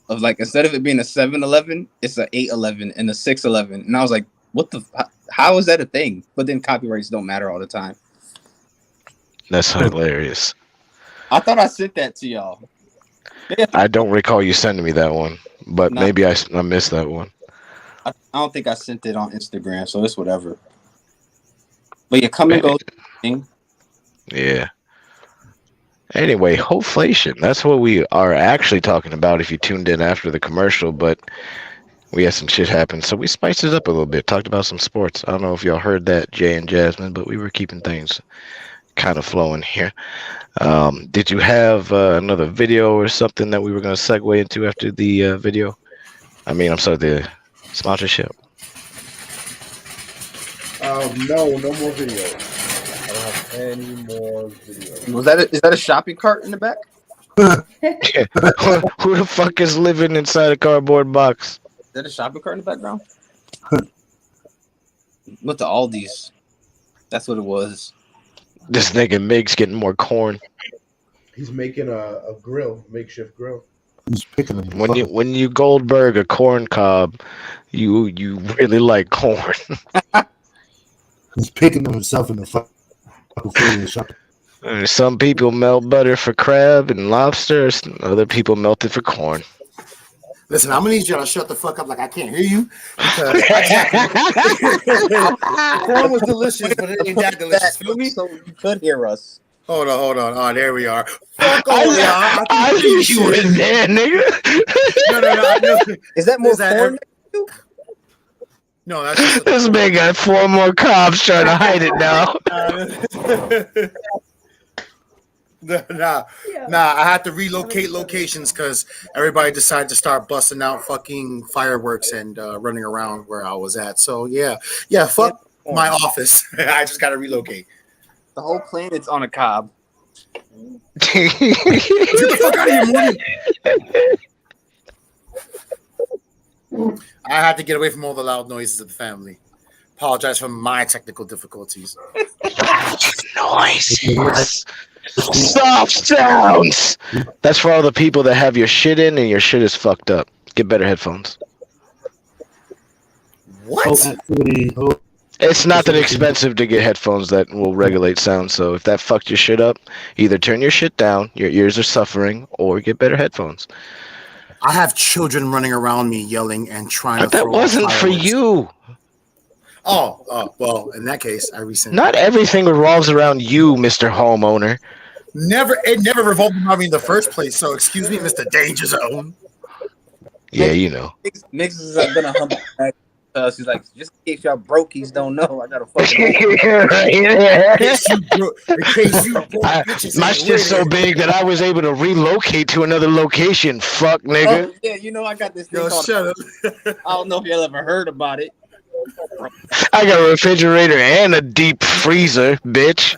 of like, instead of it being a 7-Eleven, it's a 8-Eleven and a 6-Eleven. And I was like, what the, how is that a thing? But then copyrights don't matter all the time. That's hilarious. I thought I sent that to y'all. I don't recall you sending me that one, but No. maybe I missed that one. I don't think I sent it on Instagram, so it's whatever. But yeah, come and go thing. Yeah. Anyway, Hoeflation. That's what we are actually talking about if you tuned in after the commercial, but we had some shit happen, so we spiced it up a little bit. Talked about some sports. I don't know if y'all heard that, Jay and Jasmine, but we were keeping things kind of flowing here. Did you have another video or something that we were going to segue into after the video? I'm sorry, the sponsorship. No more videos. I don't have any more videos. Is that a shopping cart in the back? Who the fuck is living inside a cardboard box? Is that a shopping cart in the background? Went to Aldi's. That's what it was. This nigga Mig's getting more corn. He's making a grill, makeshift grill. He's picking them. When you Goldberg a corn cob, you really like corn. He's picking them himself in the fucking shop. Some people melt butter for crab and lobsters. Other people melt it for corn. Listen, I'm gonna need y'all to shut the fuck up like I can't hear you. Because the corn was delicious, but it ain't that delicious. Feel me? So you could hear us. Hold on. Oh, there we are. Fuck all y'all. I knew you were there, nigga. No. Is that more corn? No, that's just This man got 4 more cops trying to hide it now. Nah, I had to relocate locations because everybody decided to start busting out fucking fireworks and running around where I was at. So yeah, fuck my office. I just got to relocate. The whole planet's on a cob. Get the fuck out of here, Morty. I had to get away from all the loud noises of the family. Apologize for my technical difficulties. Noises. Soft sounds. That's for all the people that have your shit in and your shit is fucked up. Get better headphones. What? It's not that expensive to get headphones that will regulate sound. So if that fucked your shit up, either turn your shit down, your ears are suffering, or get better headphones. I have children running around me yelling and trying to That throw wasn't for fireworks. you. Oh, well, in that case, I rescind. Not everything revolves around you, Mr. Homeowner. It never revolved around me in the first place. So excuse me, Mr. Danger Zone. Yeah, you know. Mix is gonna humble back. She's like, just in case y'all brokies don't know, I got a fucking. My shit's so big that I was able to relocate to another location. Fuck, nigga. Oh, yeah, you know I got this thing called. Shut up. I don't know if y'all ever heard about it. I got a refrigerator and a deep freezer, bitch.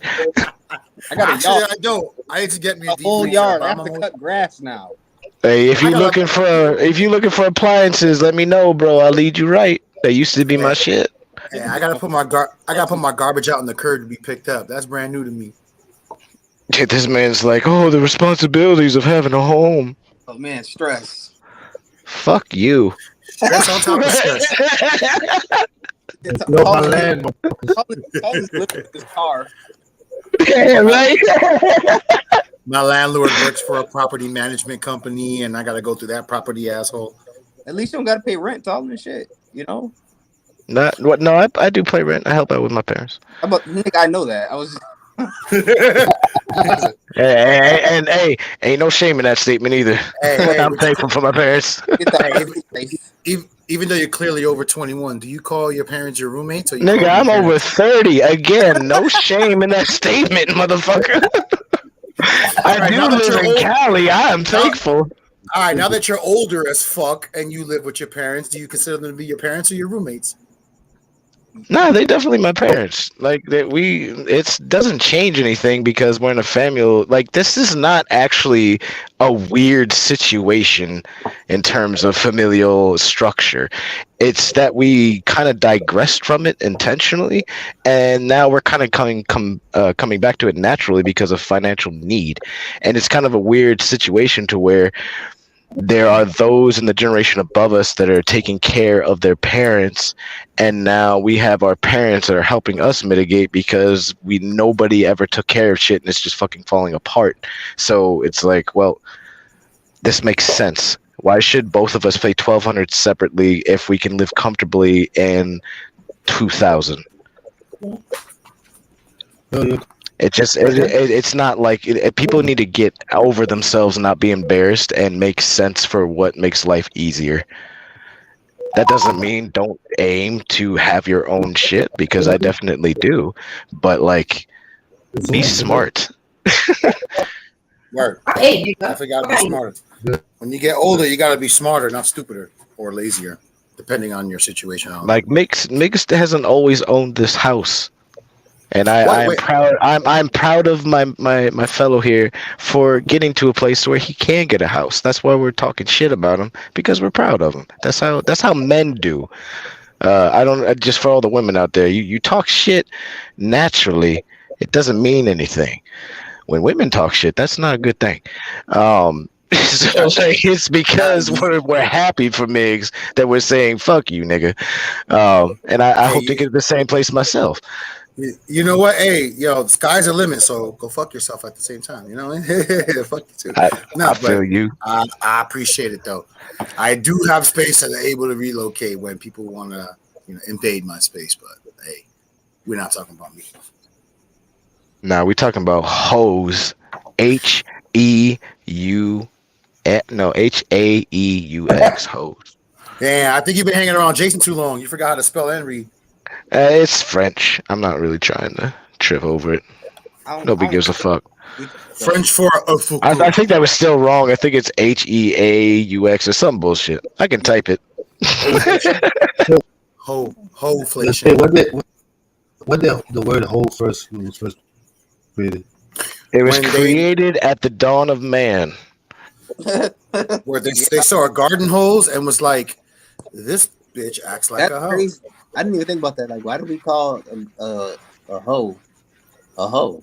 I got a Actually, yard. I don't. I need to get me a whole freezer. yard. I have to cut grass now. Hey, if you're looking for appliances, let me know, bro. I'll lead you right. That used to be my shit. Yeah, I gotta put my garbage out in the curb to be picked up. That's brand new to me. Yeah, this man's like, oh, the responsibilities of having a home. Oh man, stress. Fuck you. Stress on top of stress. No, my land. All this living in this car. Yeah, right. My landlord works for a property management company, and I gotta go through that property asshole. At least you don't gotta pay rent to all this shit, you know. Not what? No, I do play rent. I help out with my parents. But Nick, I know that. I was. And hey, ain't no shame in that statement either. I'm thankful for my parents. Even though you're clearly over 21, do you call your parents your roommates? Or you Nigga, I'm over 30. Again, no shame in that statement, motherfucker. right, do live in Cali. I am thankful. All right, now that you're older as fuck and you live with your parents, do you consider them to be your parents or your roommates? No, they definitely my parents. Like that, it doesn't change anything because we're in a family. Like this is not actually a weird situation in terms of familial structure. It's that we kind of digressed from it intentionally, and now we're kind of coming back to it naturally because of financial need. And it's kind of a weird situation to where there are those in the generation above us that are taking care of their parents, and now we have our parents that are helping us mitigate because nobody ever took care of shit and it's just fucking falling apart. So it's like, well, this makes sense. Why should both of us pay $1,200 separately if we can live comfortably in 2,000? It's not like people need to get over themselves and not be embarrassed and make sense for what makes life easier. That doesn't mean don't aim to have your own shit, because I definitely do, but like, be smart. Word. I forgot to be smarter. When you get older, you got to be smarter, not stupider or lazier, depending on your situation. Like Mix hasn't always owned this house. And I'm proud. I'm proud of my fellow here for getting to a place where he can get a house. That's why we're talking shit about him, because we're proud of him. That's how men do. I don't just for all the women out there. You talk shit naturally. It doesn't mean anything. When women talk shit, that's not a good thing. So like, it's because we're happy for Migs that we're saying fuck you, nigga. And I hope to get to the same place myself. You know what? Hey, yo, the sky's the limit, so go fuck yourself at the same time. You know, fuck you too. I feel you. I appreciate it though. I do have space and I'm able to relocate when people want to, invade my space. But hey, we're not talking about me. Nah, we're talking about hoes. Haeux hoes. Damn, I think you've been hanging around Jason too long. You forgot how to spell and read. It's French. I'm not really trying to trip over it. Nobody gives a fuck. French for I think that was still wrong. I think it's Heaux or some bullshit. I can type it. Hoeflation. What the word "hoe" was first created? It was created at the dawn of man. Where they saw a garden hose and was like, this bitch acts like a hoe. Crazy. I didn't even think about that. Like, why do we call a hoe a hoe?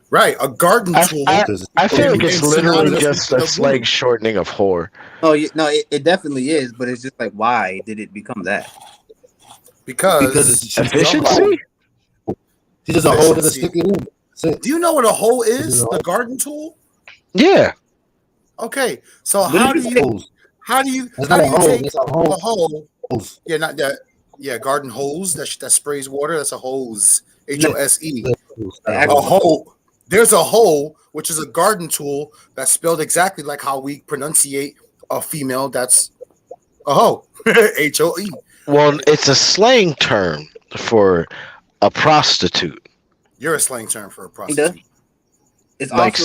Right, a garden tool. I feel like it's literally just a slang shortening of whore. Oh, no, it definitely is, but it's just like, why did it become that? Because it's efficiency. She's just a hoe in a sticky room. Do you know what a hoe is? The garden tool. Yeah. Okay, so how do you take a hoe? Yeah, not that. Yeah, garden hose that sprays water. That's a hose. HOSE. A hoe. There's a hoe, which is a garden tool that's spelled exactly like how we pronunciate a female. That's a hoe. HOE. Well, it's a slang term for a prostitute. You're a slang term for a prostitute. It's like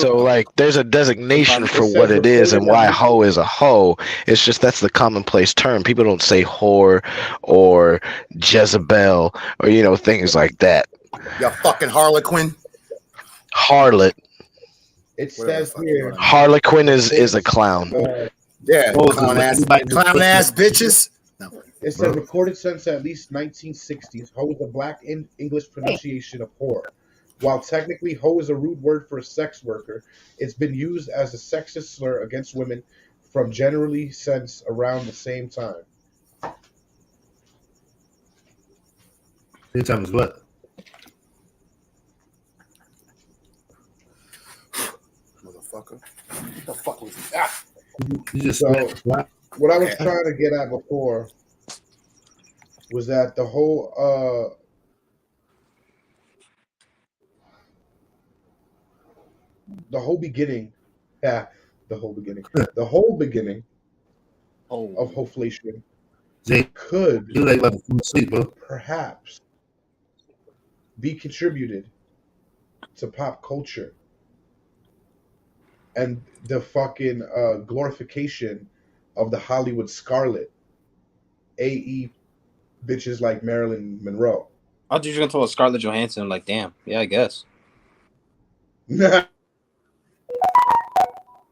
there's a designation for what it is and why hoe is a hoe. It's just that's the commonplace term. People don't say whore or Jezebel or things like that. You fucking harlequin. Harlot. It says here. Harlequin is a clown. Yeah, clown ass bitches. No. It said recorded since at least 1960s. Hoe is a black English pronunciation of whore. While technically hoe is a rude word for a sex worker, it's been used as a sexist slur against women from generally since around the same time. Same time as what? Motherfucker. What the fuck was that? You just what I was trying to get at before was that the whole beginning of Hoeflation could perhaps be contributed to pop culture and the fucking glorification of the Hollywood Scarlet, AE bitches like Marilyn Monroe. I thought you were gonna talk about Scarlett Johansson. I'm like, damn, yeah, I guess. Nah,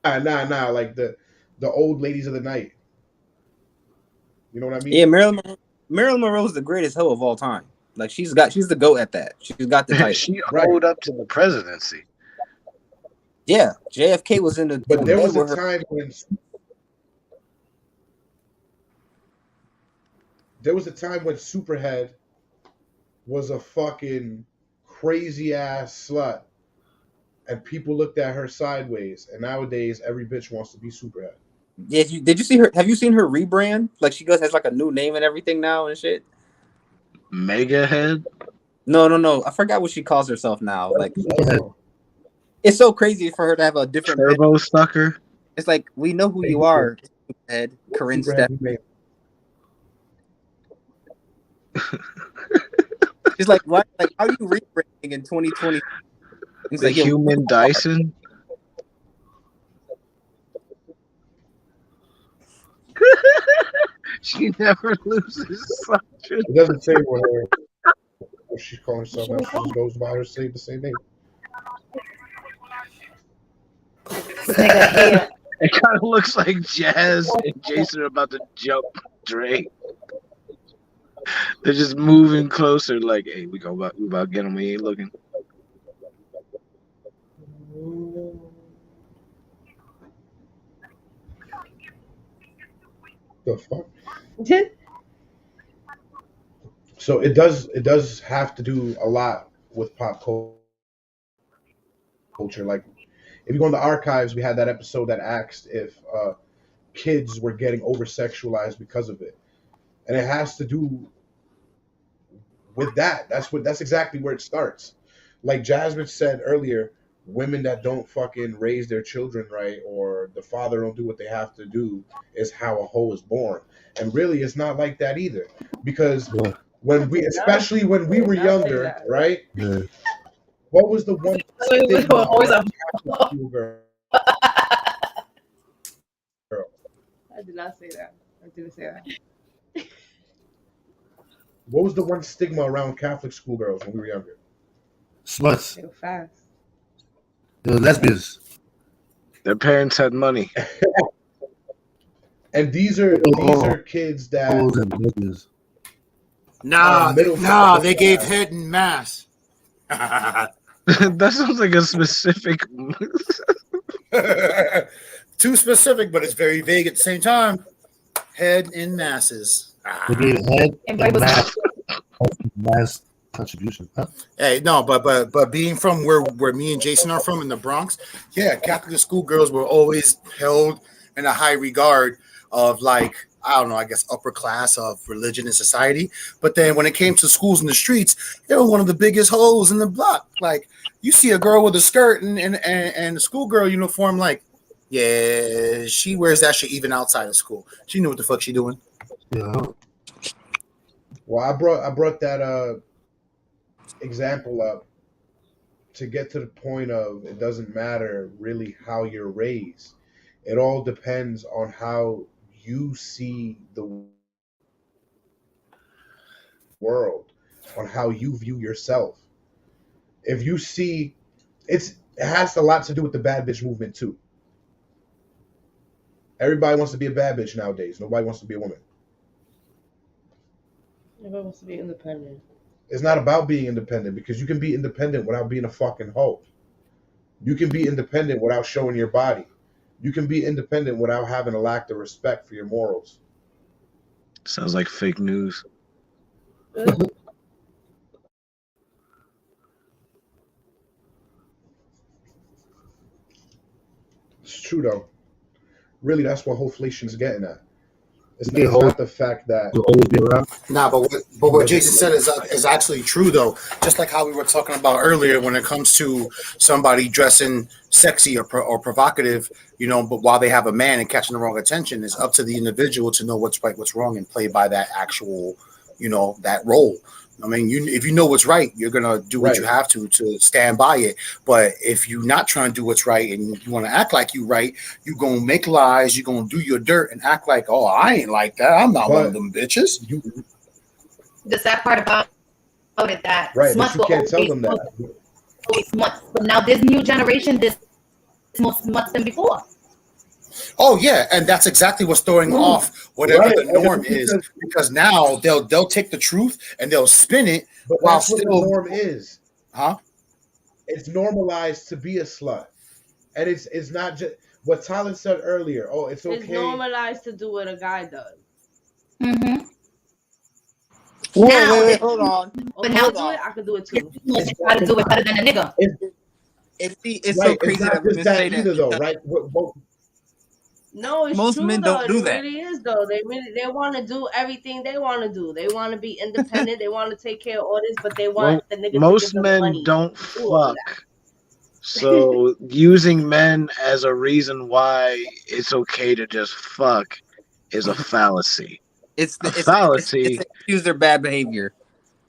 like the old ladies of the night. You know what I mean? Yeah, Marilyn Monroe is the greatest hoe of all time. Like she's the GOAT at that. She's got the title. She owed up to the presidency. Yeah, JFK was in the. But there was a time when Superhead was a fucking crazy ass slut, and people looked at her sideways. And nowadays, every bitch wants to be Superhead. Yeah, did you see her? Have you seen her rebrand? Like she has like a new name and everything now and shit. Mega Head? No. I forgot what she calls herself now. Like it's so crazy for her to have a different Turbo Sucker. It's like we know who you are, Head Corinne Steph. She's like, what? Like, how are you rebranding in 2020? He's the like, human Dyson. She never loses. It doesn't say what she's calling herself. She just goes by her the same name. It kind of looks like Jazz and Jason are about to jump Drake. They're just moving closer, like, hey, we about to get him. We ain't looking. The fuck? So it does have to do a lot with pop culture. Like, if you go in the archives, we had that episode that asked if kids were getting over sexualized because of it, and it has to do with that. That's exactly where it starts. Like Jasmine said earlier, women that don't fucking raise their children right, or the father don't do what they have to do, is how a hoe is born. And really, it's not like that either, because especially when we were younger, right? Yeah. What was the one girl? I did not say that. I didn't say that. What was the one stigma around Catholic schoolgirls when we were younger? Sluts. They were fast. They were lesbians. Their parents had money. And these are kids that. Nah, they gave head in mass. That sounds like a specific. Too specific, but it's very vague at the same time. Head in masses. Head in mass contribution. Huh? Hey, no, but being from where me and Jason are from in the Bronx, yeah, Catholic schoolgirls were always held in a high regard of, like, I don't know, I guess upper class of religion and society. But then when it came to schools in the streets, they were one of the biggest hoes in the block. Like, you see a girl with a skirt and a schoolgirl uniform, like, yeah, she wears that shit even outside of school. She knew what the fuck she doing. Yeah. Well, I brought that example up to get to the point of it doesn't matter really how you're raised. It all depends on how you see the world, on how you view yourself. If you see, it has a lot to do with the bad bitch movement too. Everybody wants to be a bad bitch nowadays. Nobody wants to be a woman. Everybody wants to be independent. It's not about being independent, because you can be independent without being a fucking hoe. You can be independent without showing your body. You can be independent without having a lack of respect for your morals. Sounds like fake news. It's true though. Really, that's what Hoeflation is getting at. It's not the fact that always be around. Nah, but what Jason said is actually true though. Just like how we were talking about earlier, when it comes to somebody dressing sexy or provocative, you know, but while they have a man and catching the wrong attention, it's up to the individual to know what's right, what's wrong, and play by that actual, you know, that role. I mean, if you know what's right, you're gonna do what you have to stand by it. But if you're not trying to do what's right and you want to act like you right, you're gonna make lies. You're gonna do your dirt and act like, oh, I ain't like that. I'm not one of them bitches. The sad part about it that but you can't tell them that. Always smuts, but now this new generation, this more smuts than before. Oh yeah, and that's exactly what's throwing off whatever the norm is, because now they'll take the truth and they'll spin it. But while that's what the norm is. Huh? It's normalized to be a slut, and it's not just what Tyler said earlier. Oh, it's okay. It's normalized to do what a guy does. Mm-hmm. Wait, hold on. But now do it, I can do it too. Try to do it better than a nigga. It's so crazy that women say that. Either, though, right? No, it's most true, men though. don't do that. It really is, though. They want to do everything they want to do. They want to be independent. They want to take care of orders, but they want the niggas most to give them men money. don't fuck. So using men as a reason why it's okay to just fuck is a fallacy. It's a fallacy. It's excuse their bad behavior.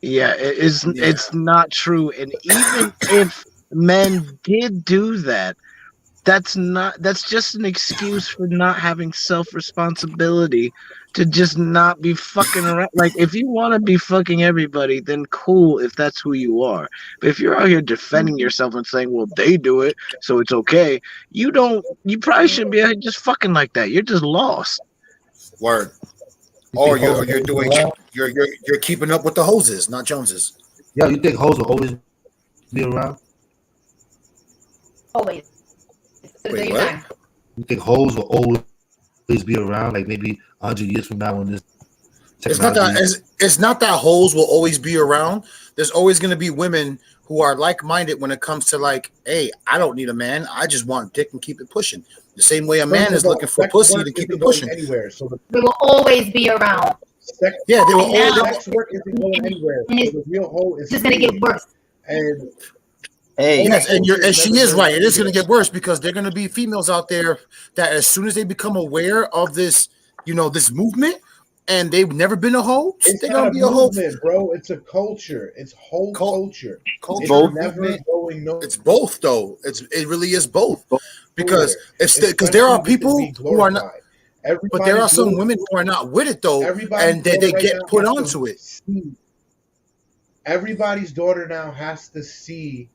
Yeah, it's not true. And even if men did do that, that's just an excuse for not having self-responsibility, to just not be fucking around. Like, if you want to be fucking everybody, then cool, if that's who you are. But if you're out here defending yourself and saying, well, they do it, so it's okay, you probably shouldn't be out here just fucking like that. You're just lost. Word. Or you're keeping up with the hoses, not Joneses. Yeah, you think hoes will always be around? Always. Wait, what? You think hoes will always be around? Like maybe 100 years from now when this technology... It's not that hoes will always be around. There's always going to be women who are like-minded when it comes to like, hey, I don't need a man. I just want dick and keep it pushing. The same way a man is looking for pussy to keep it pushing. Anywhere, so they will always be around. They will always. Sex work isn't going anywhere. So the real hoe is just going to get worse. And yes, and she is right. It is going to get worse because there are going to be females out there that as soon as they become aware of this, this movement, and they've never been a hoe, they're going to be a hoe, bro. It's a culture. It's whole culture. It's never going no. It's both though. It really is both because because there are people who are not. But there are some women who are not with it though, and they get put onto it. Everybody's daughter now has to see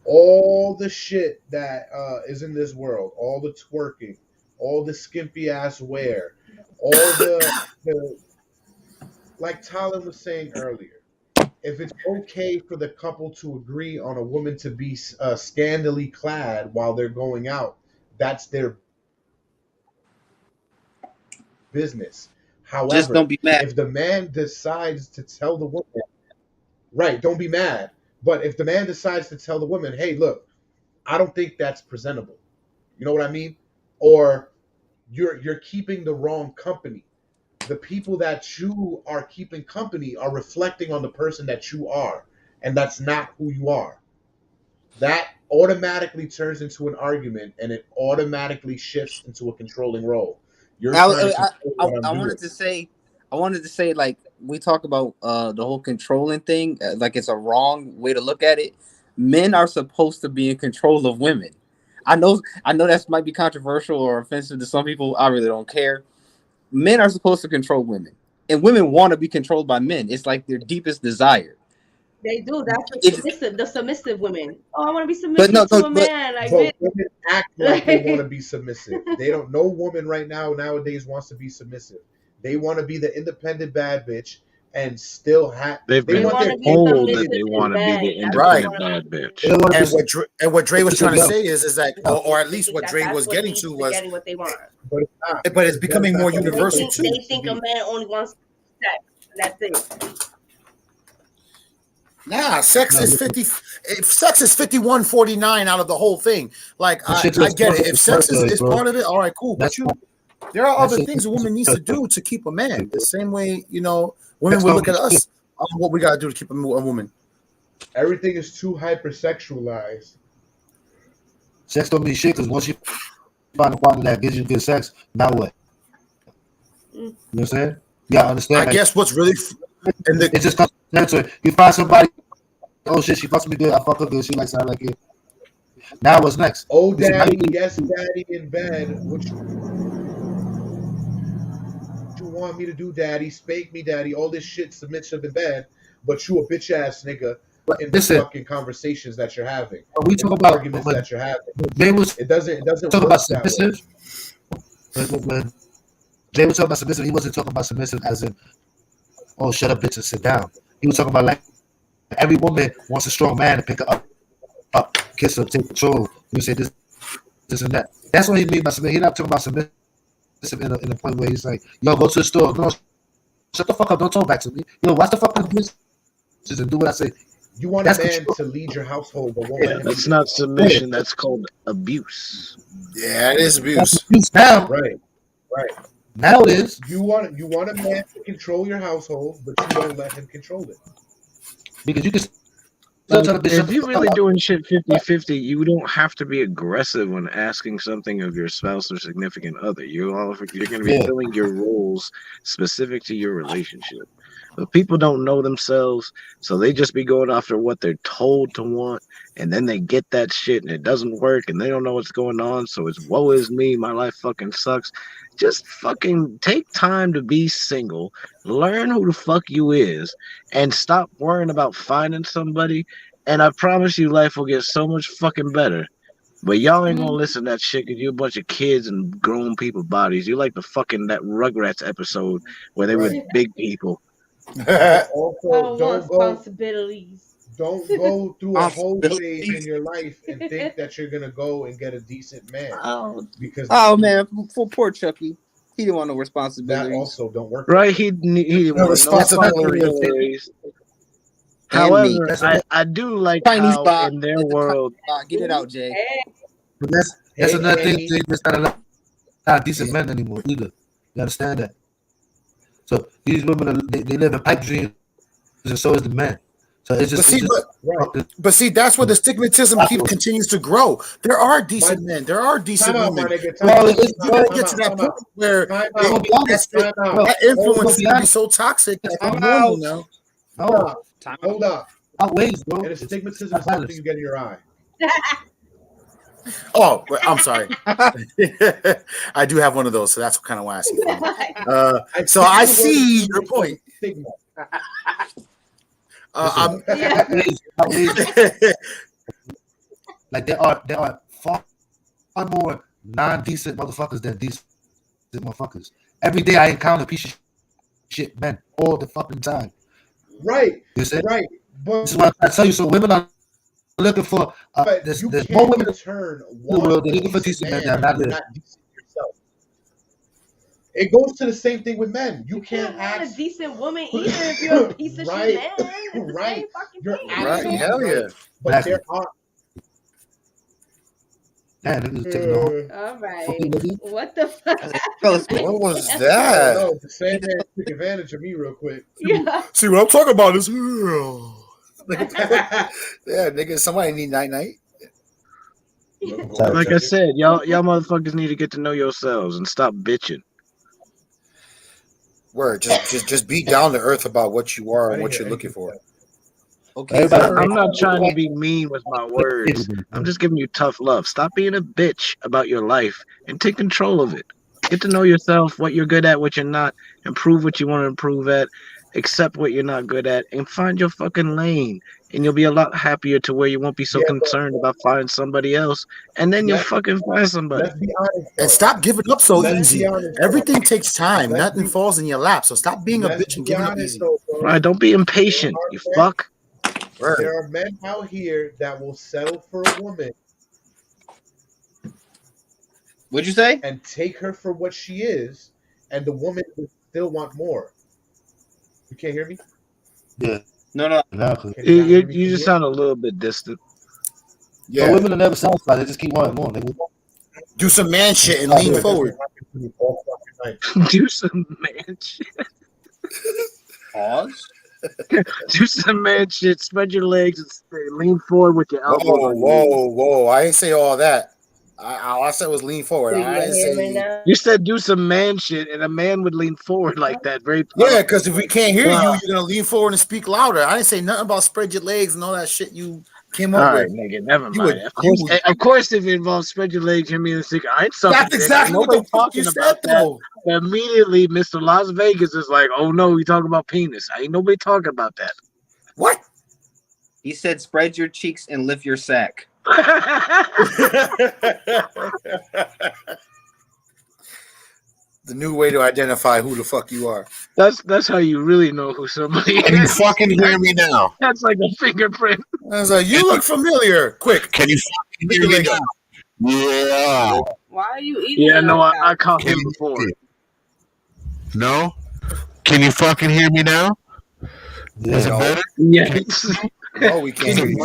all the shit that is in this world, all the twerking, all the skimpy ass wear, all the like Tyler was saying earlier. If it's okay for the couple to agree on a woman to be scantily clad while they're going out, that's their business. However, just don't be mad. If the man decides to tell the woman, right, don't be mad. But if the man decides to tell the woman, hey, look, I don't think that's presentable. You know what I mean? Or you're keeping the wrong company. The people that you are keeping company are reflecting on the person that you are, and that's not who you are. That automatically turns into an argument, and it automatically shifts into a controlling role. I wanted to say, like, we talk about the whole controlling thing, like it's a wrong way to look at it. Men are supposed to be in control of women. I know that might be controversial or offensive to some people. I really don't care. Men are supposed to control women, and women want to be controlled by men. It's like their deepest desire. They do. That's the submissive women. Oh, I want to be submissive to a man. Like, women act like they want to be submissive. They don't. No woman right nowadays wants to be submissive. They want to be the independent bad bitch and still have. They've been told that they want to be the independent bad bitch. And what Dre was trying to say is that, or at least what Dre was getting to was, getting what they want. But it's becoming more universal too. They think a man only wants sex. That's it. Nah, sex is 51-49 out of the whole thing. Like I get it. If sex is part of it, all right, cool. But there are other things a woman needs to do to keep a man. The same way, women will look at us on what we gotta do to keep a woman. Everything is too hypersexualized. Sex don't mean shit because once you find a partner that gives you good sex, now what? You know what I'm saying? Yeah, I understand. I guess what's really And it just comes down to it. You find somebody, oh shit, she fucks me good, I fuck her good, she likes I like it. Now what's next? Oh, daddy, yes, daddy in bed. What you want me to do, daddy? Spank me, daddy. All this shit submissive in bed, but you a bitch ass nigga in the fucking conversations that you're having. We talk about arguments that you're having. It doesn't talk work about that way. submissive. When Jay was talking about submissive, he wasn't talking about submissive as in, oh, shut up, bitch, and sit down. He was talking about like every woman wants a strong man to pick her up, kiss her, take control. You say this and that. That's what he mean by submissive. He's not talking about submissive in a point where he's like, yo, go to the store. No, shut the fuck up. Don't talk back to me. Yo, watch the fucking business and do what I say. You want a man to lead your household, but won't let him That's do not it. submission. That's called abuse. Yeah, it is abuse. Now, right. Now it is. You want a man to control your household, but you don't let him control it. Because you can If you're really doing shit 50-50, you don't have to be aggressive when asking something of your spouse or significant other. You're going to be filling your roles specific to your relationship. But people don't know themselves, so they just be going after what they're told to want, and then they get that shit and it doesn't work, and they don't know what's going on, so it's woe is me, my life fucking sucks. Just fucking take time to be single, learn who the fuck you is, and stop worrying about finding somebody, and I promise you life will get so much fucking better. But y'all ain't gonna listen to that shit because you're a bunch of kids and grown people bodies. You like the fucking that Rugrats episode where they were big people. Also, responsibilities. Don't go through a whole phase in your life and think that you're gonna go and get a decent man. Because man, for poor Chucky, he didn't want no responsibilities. That also don't work. Right? He didn't want no responsibilities. However, I do like Chinese how box. in their world. Get it out, Jay. But that's another thing. There's not a lot of decent men anymore either. You understand that? So these women, they live in pipe dreams, and so is the men. So it's just. But see, that's where the stigmatism continues to grow. There are decent men. There are decent women. Get to that point where that influence can be so toxic that it's normal now. Hold up. Outweighs, bro. And the stigmatism is something you get in your eye. Oh, I'm sorry. I do have one of those, so that's kind of why I see it. So I see your point. Like there are far more non-decent motherfuckers than decent motherfuckers. Every day I encounter piece of shit men all the fucking time. Right. Right. But this is what I tell you. So women are looking for there's more women in the world. They're looking for decent men that are not decent yourself. It goes to the same thing with men. You can't want ask a decent woman either if you're a piece of shit man. It's the same fucking You're thing. Right. Hell yeah. But there are. All right. What the fuck? What was that? No, the same man took advantage of me real quick. Yeah. See what I'm talking about is yeah, nigga. Somebody need night. Like I said, y'all motherfuckers need to get to know yourselves and stop bitching. Word, just be down to earth about what you are and what you're looking for. Okay, I'm not trying to be mean with my words. I'm just giving you tough love. Stop being a bitch about your life and take control of it. Get to know yourself, what you're good at, what you're not, improve what you want to improve at, accept what you're not good at, and find your fucking lane. And you'll be a lot happier to where you won't be so concerned about finding somebody else. And then you'll fucking find somebody. Let's be honest. And stop giving up so easy. Everything takes time. Nothing falls in your lap. So stop being a bitch and giving up easy. Right, don't be impatient, you fuck. There are men out here that will settle for a woman. What'd you say? And take her for what she is, and the woman will still want more. You can't hear me? Yeah. No. You just sound a little bit distant. Yeah. But women are never satisfied. They just keep wanting more. Do some man shit and lean forward. Do some man shit. Pause. Do some man shit. Spread your legs and lean forward with your elbows. Whoa! I ain't say all that. All I said was lean forward. I didn't say. You said do some man shit, and a man would lean forward like that. Very Yeah, because if we can't hear you, you're gonna lean forward and speak louder. I didn't say nothing about spread your legs and all that shit you came up with. Nigga, never mind. Of course, if it involves spread your legs, hear me in the secret. I ain't sucking. That's exactly what the fuck you said, though. Immediately, Mr. Las Vegas is like, "Oh no, we talking about penis." Ain't nobody talking about that. What? He said, "Spread your cheeks and lift your sack." The new way to identify who the fuck you are. That's how you really know who somebody is. Can you fucking hear me now? That's like a fingerprint. I was like, you look familiar. Quick. Can you fucking hear me now? Yeah. Why are you eating? Yeah, no, I caught him before. No? Can you fucking hear me now? Is it better? Yes. No, we can't hear you.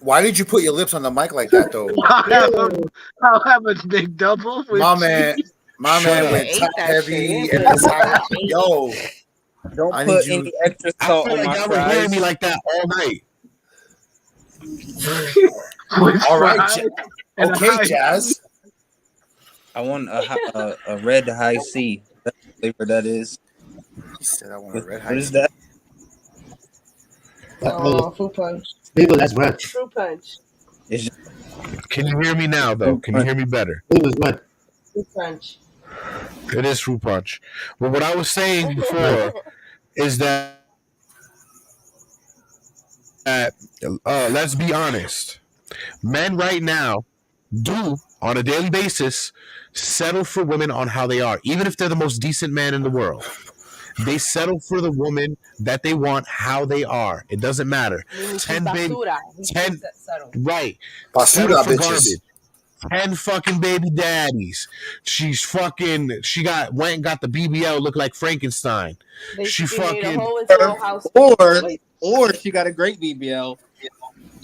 Why did you put your lips on the mic like that though? I'll have a big double. My man went top heavy and decided, yo. Don't put any extra salt on my y'all fries. were hearing me like that all night. All right, okay, Jazz. I want a red high C. That's the flavor that is. He said I want a red high. What is that? Fruit punch. Maybe that's red. Fruit punch. Can you hear me now, though? Can you hear me better? It was red. Fruit punch. It is fruit punch. But what I was saying before is that let's be honest. Men right now do, on a daily basis, settle for women on how they are. Even if they're the most decent man in the world. They settle for the woman that they want how they are. It doesn't matter. 10 baby, 10 right. Basura bitches. 10 fucking baby daddies. She went and got the BBL, look like Frankenstein. She fucking or she got a great BBL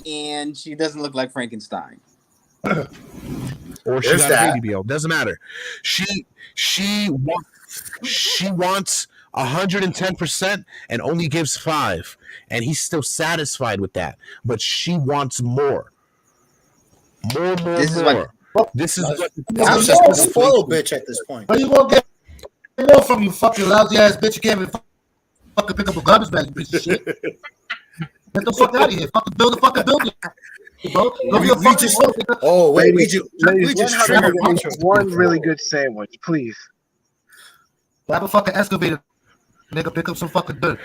and she doesn't look like Frankenstein. Or she got a baby BBL. Doesn't matter. She wants 110% and only gives 5, and he's still satisfied with that. But she wants more. More. This is what I'm just a spoiled bitch at this point. Where you gonna get more from, you fucking lousy ass bitch? You can't even fucking pick up a garbage bag, you piece of shit. Get the fuck out of here. Fucking build a fucking building. Bro, we just triggered one really good sandwich, please. Grab a fucking excavator. Nigga, pick up some fucking dirt.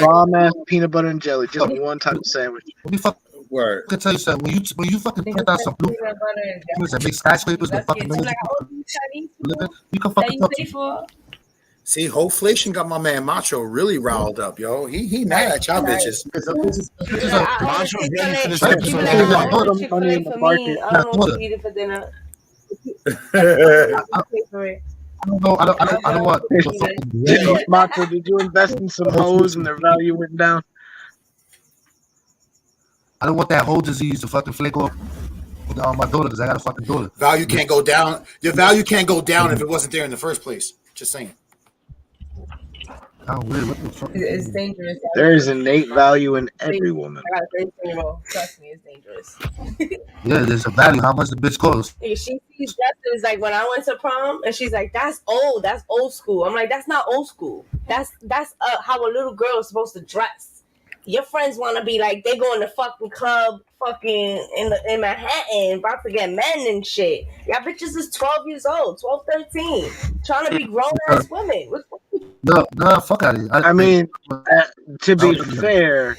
Bomb ass peanut butter and jelly, just one type of sandwich. Word. I can tell you something. When you fucking print out some blue and make skyscrapers with fucking millions of people, you can fucking talk. See, Hoeflation got my man Macho really riled up, yo. He mad at y'all bitches. Macho's ready for this episode. I don't know what to eat for dinner. I don't want. Macho, did you invest in some hoes and their value went down? I don't want that whole disease to fucking flake off with my daughter because I got a fucking daughter. Value can't go down. Your value can't go down if it wasn't there in the first place. Just saying. Oh, weird. What the fuck? It's dangerous. There is innate value in every woman. I got a 13-year-old. Trust me, it's dangerous. Yeah, there's a value. How much the bitch costs? She sees dresses like when I went to prom, and she's like, "That's old. That's old school." I'm like, "That's not old school. That's how a little girl is supposed to dress." Your friends want to be like, they go in the fucking club, fucking in Manhattan, about to get men and shit. Y'all bitches is 12 years old, 12, 13, trying to be grown-ass women. No, fuck out of here. I mean, to be fair,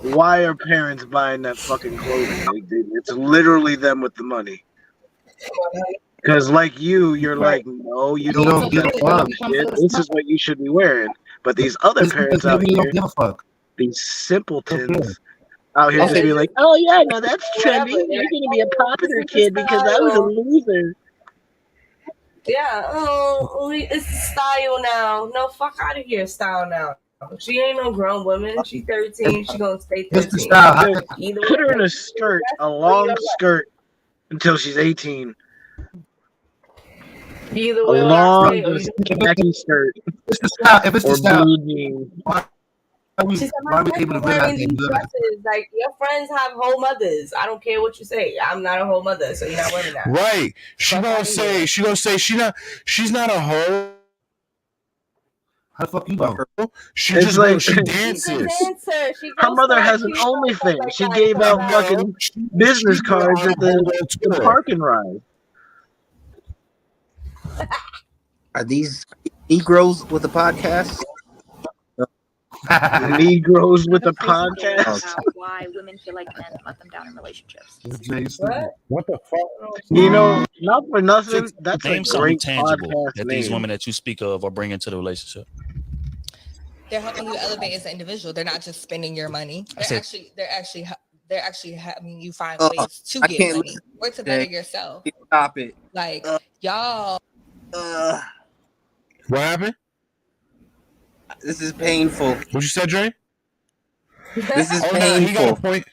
why are parents buying that fucking clothing? It's literally them with the money. Because like you're like, no, you don't give a fuck. This is what you should be wearing. But these other parents out here, these simpletons out here just be like, oh yeah, no, that's trendy. You're gonna be a popular kid because I was a loser. Yeah, it's the style now. No, fuck out of here, style now. She ain't no grown woman. She 13. She gonna stay 13. Put her in a skirt, a long skirt, until she's 18. Either way, a long khaki skirt. If it's the style, She said, my friends are wearing these dresses. Like, your friends have whole mothers. I don't care what you say. I'm not a whole mother, so you're not wearing that. Right. She's gonna say she's not a hoe. How the fuck you know? She It's just like she dances. She's a dancer. She Her goes mother to, has an she shows OnlyFans. like She that. gave out No, fucking business cards at the parking ride. Are these Negroes with a podcast? Negroes with a Okay. podcast. Why women feel like men let them down in relationships. What the fuck? You know, not for nothing. That's Name a something great tangible podcast that these name. women that you speak of are bringing to the relationship. They're helping you elevate as an individual. They're not just spending your money. They're actually having you find ways to I get can't money or to better yourself. Stop it. Like y'all. What happened? This is painful. What you said, Dre? This is Oh, no, he got a painful. point.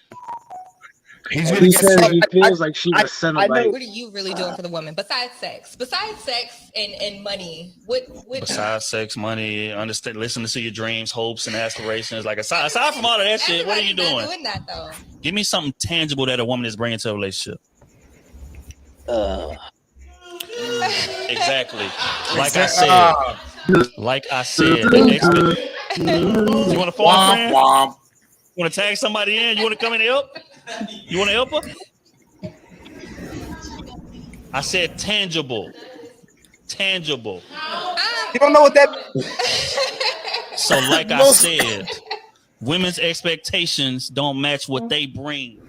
He says he feels like she's a Cenobite. What are you really doing for the woman besides sex? Besides sex and money, what? Besides sex, money, understand, listening to your dreams, hopes, and aspirations. Like aside from all of that shit, what are you Everybody's not doing? doing that though. Give me something tangible that a woman is bringing to a relationship. Exactly. Like I said. You want to phone a friend? You want to tag somebody in? You want to come in and help? You want to help her? I said tangible. Tangible. You don't know what that means. So like I said, women's expectations don't match what they bring.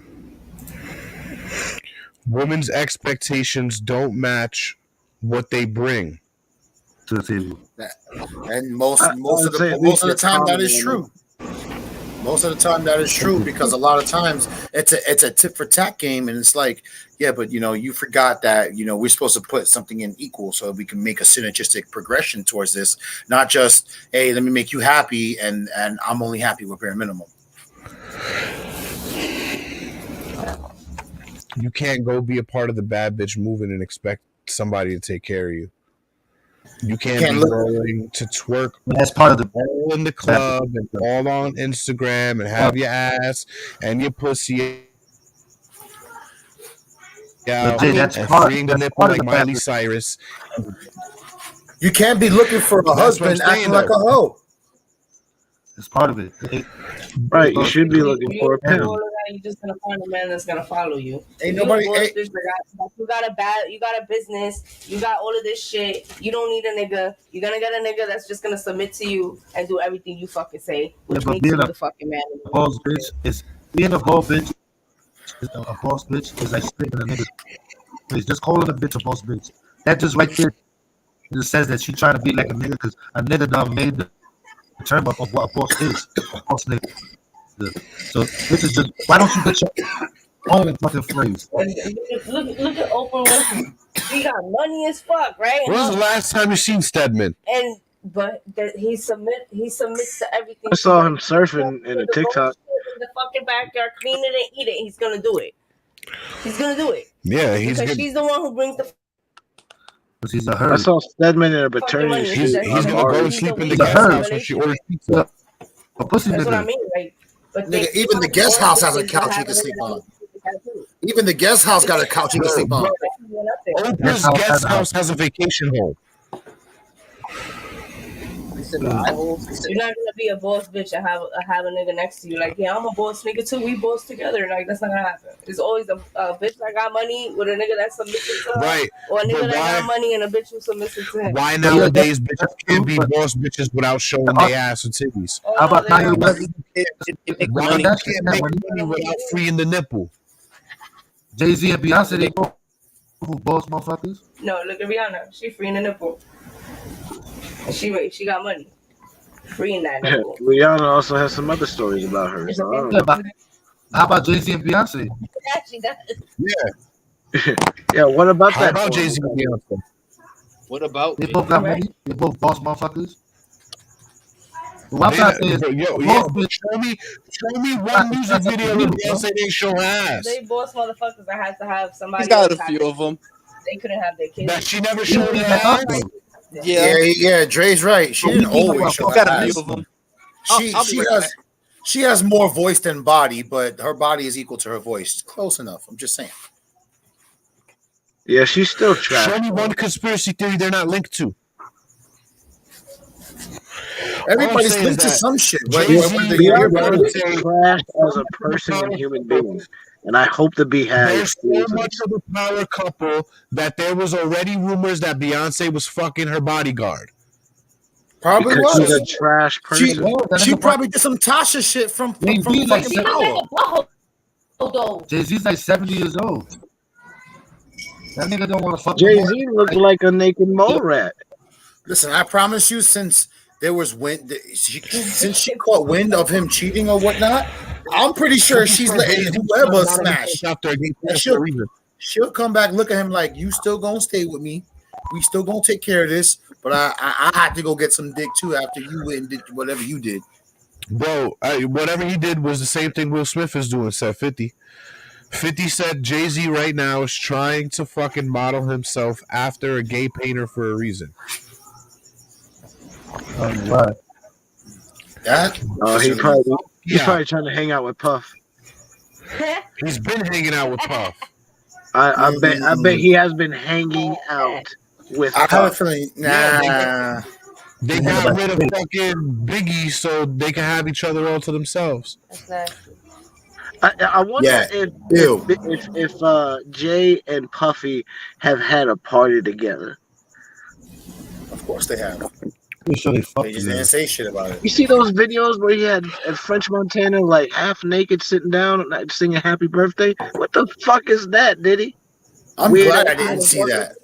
Women's expectations don't match what they bring to the table. And most of the time that is true. Most of the time that is true because a lot of times it's a tit for tat game, and it's like, yeah, but you forgot that we're supposed to put something in equal so we can make a synergistic progression towards this, not just, hey, let me make you happy and I'm only happy with bare minimum. You can't go be a part of the bad bitch movement and expect somebody to take care of you. You can't be willing to twerk. That's part of the all in the club and all on Instagram and have your ass and your pussy out that's and part, freeing the nipple like Miley Cyrus. You can't be looking for a husband acting like a hoe. It's part of it. Right, you should be looking for a pimp. You're just gonna find a man that's gonna follow you. Ain't nobody. You got a business. You got all of this shit. You don't need a nigga. You're gonna get a nigga that's just gonna submit to you and do everything you fucking say, which makes you the fucking man. Boss bitch is being a boss bitch. A boss bitch is like sticking a nigga. Please just call it a bitch a boss bitch. That just right there just says that she trying to be like a nigga because a nigga done made the term of what a boss is. A boss nigga. So this is just why don't you get your own fucking phrase? Look at Oprah Winfrey. He got money as fuck, right? When was the last time you seen Stedman? But he submits to everything. I saw him surfing in a TikTok. In the fucking backyard, clean it and eat it. He's gonna do it. He's gonna do it. Yeah, because she's the one who brings the. He's a her. I saw Stedman in a paternity. He's gonna go and sleep in the guest house when she orders pizza. That's what I mean, like. But Nigga, even the guest house has a couch you can sleep on. Even the guest house got a couch you can sleep on. Oprah's guest house has a vacation home. You're not gonna be a boss bitch and have a nigga next to you. Like, yeah, I'm a boss nigga too. We boss together. Like, that's not gonna happen. It's always a bitch that got money with a nigga that's submissive to her, right? Or a nigga that got money and a bitch who's submissive to him. Why nowadays bitches can't be boss bitches without showing their ass or titties? How about Kanye West? Why you can't make money without freeing the nipple? Jay-Z and Beyonce, they both boss motherfuckers. No, look at Rihanna. She freeing the nipple. And she got money. Freeing that nipple. Rihanna also has some other stories about her. So how about Jay-Z and Beyonce? Actually, that is. Yeah. Yeah, what about How that? about Jay-Z and Beyonce? What about they both got money? They both boss motherfuckers. What I'm saying is, show me one music video where Beyonce they show ass. They boss motherfuckers that had to have somebody. He's got a few of them. They couldn't have their kids. That she never showed her ass. Yeah, Dre's right. She didn't always show got her a ass. few of them. She has. She has more voice than body, but her body is equal to her voice. Close enough. I'm just saying. Yeah, she's still trash. Show me one conspiracy theory they're not linked to. Everybody's linked to some shit. Beyonce is trash as a person and human being, and I hope the Beehive. There's so much of a power couple that there was already rumors that Beyonce was fucking her bodyguard. Probably because was. she's a trash person. She probably did some Tasha shit from fucking Power. Jay-Z's like 70 years old. That nigga don't want to fuck. Jay-Z looks like a naked mole rat. Listen, I promise you, since there was since she caught wind of him cheating or whatnot, I'm pretty sure she's letting whoever smash. She'll come back, look at him like, you still gonna stay with me. We still gonna take care of this, but I had to go get some dick too after you went and did whatever you did. Bro, whatever he did was the same thing Will Smith is doing, said 50. 50 said Jay-Z right now is trying to fucking model himself after a gay painter for a reason. What? He's probably trying to hang out with Puff. He's been hanging out with Puff. I bet he has been hanging out with Puff. I have a feeling, They got rid of fucking Biggie so they can have each other all to themselves. I wonder if Jay and Puffy have had a party together. Of course they have. Sure they just didn't say shit about it. You see those videos where he had French Montana like half naked sitting down and singing "Happy Birthday"? What the fuck is that, Diddy? I'm glad I didn't see that.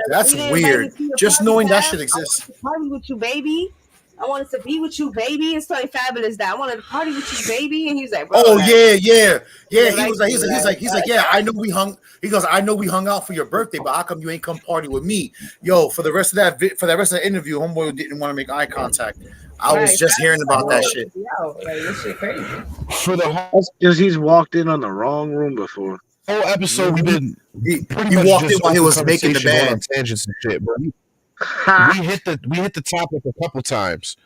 That's weird. Just knowing that shit exists. Party with you, baby. I wanted to be with you, baby. It's like fabulous that I wanted to party with you, baby. And he's like, bro, oh yeah. He's like, yeah. I know we hung. He goes, I know we hung out for your birthday, but how come you ain't come party with me? Yo, for the rest of the interview, homeboy didn't want to make eye contact. I was just hearing about that shit. Yo, like this shit crazy. For the whole, because he's walked in on the wrong room before. Whole episode, we've been he walked in while he was making the band. Tangents and shit, bro. we hit the topic a couple times.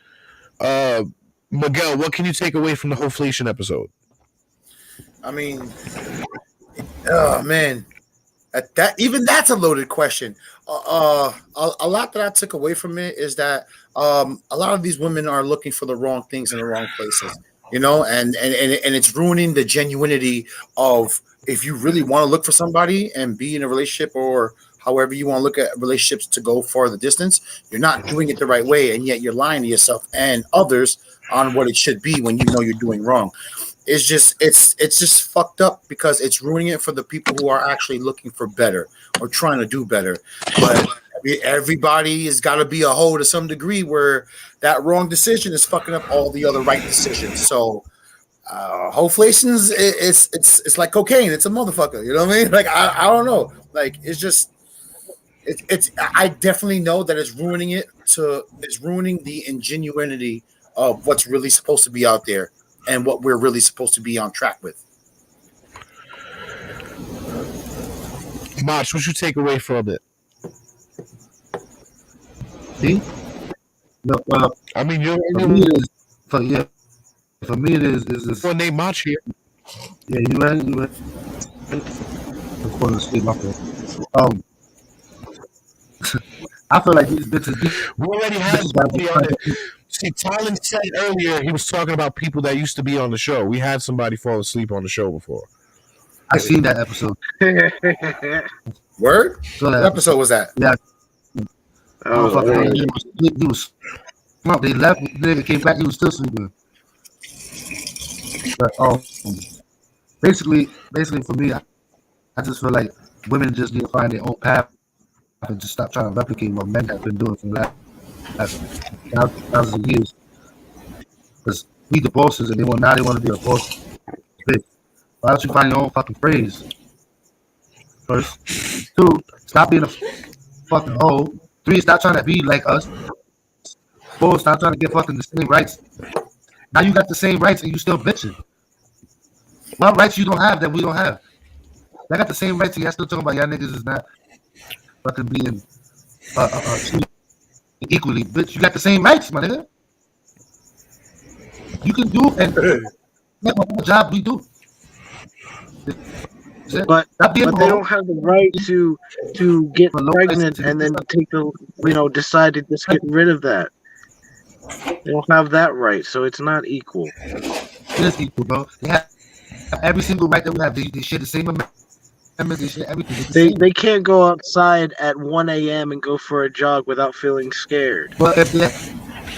Miguel, what can you take away from the Hoeflation episode? I mean, oh man, that's a loaded question. A lot that I took away from it is that a lot of these women are looking for the wrong things in the wrong places, you know, and it's ruining the genuinity of if you really want to look for somebody and be in a relationship or however you want to look at relationships to go for the distance, you're not doing it the right way, and yet you're lying to yourself and others on what it should be when you know you're doing wrong. It's just fucked up because it's ruining it for the people who are actually looking for better or trying to do better. But everybody has got to be a hoe to some degree where that wrong decision is fucking up all the other right decisions. So Hoeflation's it's like cocaine. It's a motherfucker. You know what I mean? Like I don't know. Like it's just it's I definitely know that it's ruining it. It's ruining the ingenuity of what's really supposed to be out there and what we're really supposed to be on track with. Mach, what you take away from it? See? No, I mean, for me it is this one named Mach here. Yeah, you went. Of course, my fault. I feel like these bitches. We already had somebody on it. See, Tylen said earlier he was talking about people that used to be on the show. We had somebody fall asleep on the show before. I seen that episode. Word? What episode was that? Yeah. He was smart. They left. They came back. He was still sleeping. But basically for me, I just feel like women just need to find their own path and just stop trying to replicate what men have been doing for the last thousands of years. Because we the bosses, and they want to be a boss. Why don't you find your own fucking phrase? First, 2, stop being a fucking hoe. 3, stop trying to be like us. 4, stop trying to get fucking the same rights. Now you got the same rights and you still bitching. What rights you don't have that we don't have? I got the same rights and y'all still talking about y'all niggas is not fucking being equally. Bitch, you got the same rights, my nigga. You can do and What job we do? But they don't have the right to get pregnant and then take the decide to just get rid of that. They don't have that right, so it's not equal. It is equal, bro. They have every single right that we have. They share the same amendments. They share everything. They can't go outside at 1 a.m. and go for a jog without feeling scared. Well, if they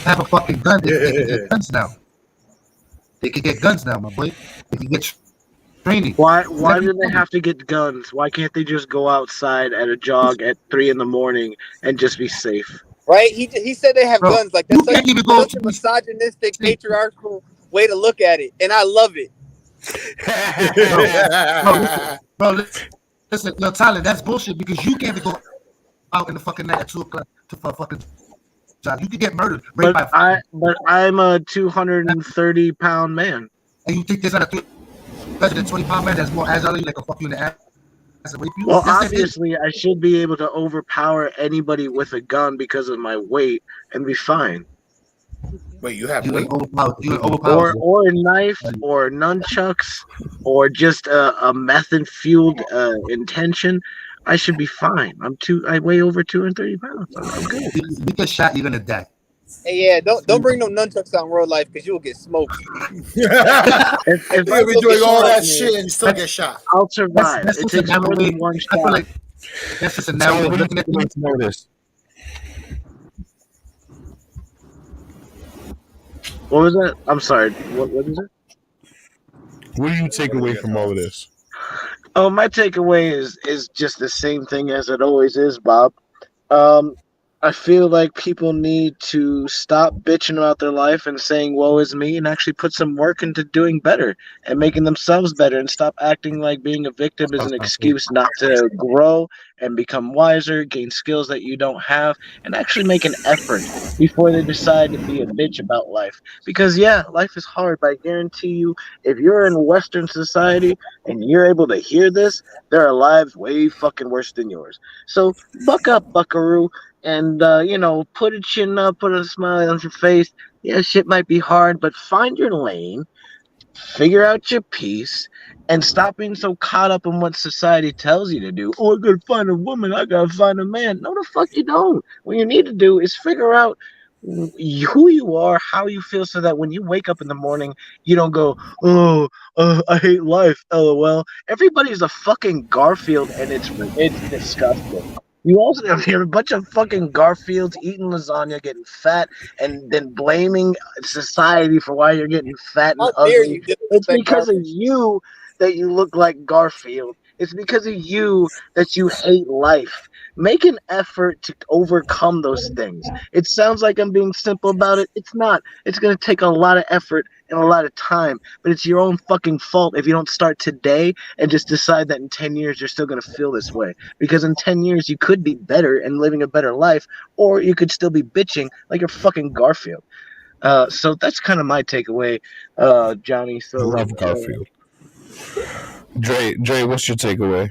have a fucking gun, they can get guns now. They can get guns now, my boy. They can get training. Why do they have to get guns? Why can't they just go outside at a jog at 3 in the morning and just be safe? Right? He said they have guns. Like that's such a misogynistic, patriarchal way to look at it, and I love it. bro, listen, yo, Tyler, that's bullshit because you can't go out in the fucking night at 2 o'clock for a fucking job. You could get murdered. But I'm a 230-pound man. And you think there's not a 20-pound man that's more agile, like a fuck you in the ass and rape you? Well, obviously, I should be able to overpower anybody with a gun because of my weight and be fine. Wait, you have weight? Or a knife, or nunchucks, or just a method-fueled intention. I should be fine. I weigh over 230 pounds. I'm good. You get shot, you're gonna die. Hey, yeah, don't bring no nunchucks out in real life because you'll get smoked. if you'll be doing all that shit and still get shot, I'll survive. It takes more than one shot. I feel like that's just a narrow way. Let's know this. What was that? I'm sorry. What is it? What do you take away from all of this? Oh, my takeaway is just the same thing as it always is, Bob. I feel like people need to stop bitching about their life and saying woe is me and actually put some work into doing better and making themselves better and stop acting like being a victim is an excuse not to grow and become wiser, gain skills that you don't have, and actually make an effort before they decide to be a bitch about life. Because yeah, life is hard, but I guarantee you, if you're in Western society and you're able to hear this, there are lives way fucking worse than yours. So buck up, buckaroo. And, put a chin up, put a smile on your face. Yeah, shit might be hard, but find your lane, figure out your piece, and stop being so caught up in what society tells you to do. Oh, I gotta find a woman, I gotta find a man. No, the fuck you don't. What you need to do is figure out who you are, how you feel, so that when you wake up in the morning, you don't go, I hate life, LOL. Everybody's a fucking Garfield, and it's disgusting. You also have a bunch of fucking Garfields eating lasagna, getting fat, and then blaming society for why you're getting fat and ugly. It's because of you that you look like Garfield. It's because of you that you hate life. Make an effort to overcome those things. It sounds like I'm being simple about it. It's not. It's going to take a lot of effort and a lot of time, but it's your own fucking fault if you don't start today and just decide that in 10 years you're still going to feel this way. Because in 10 years you could be better and living a better life, or you could still be bitching like you're fucking Garfield. So that's kind of my takeaway, Johnny. So I love Garfield. Dre, what's your takeaway?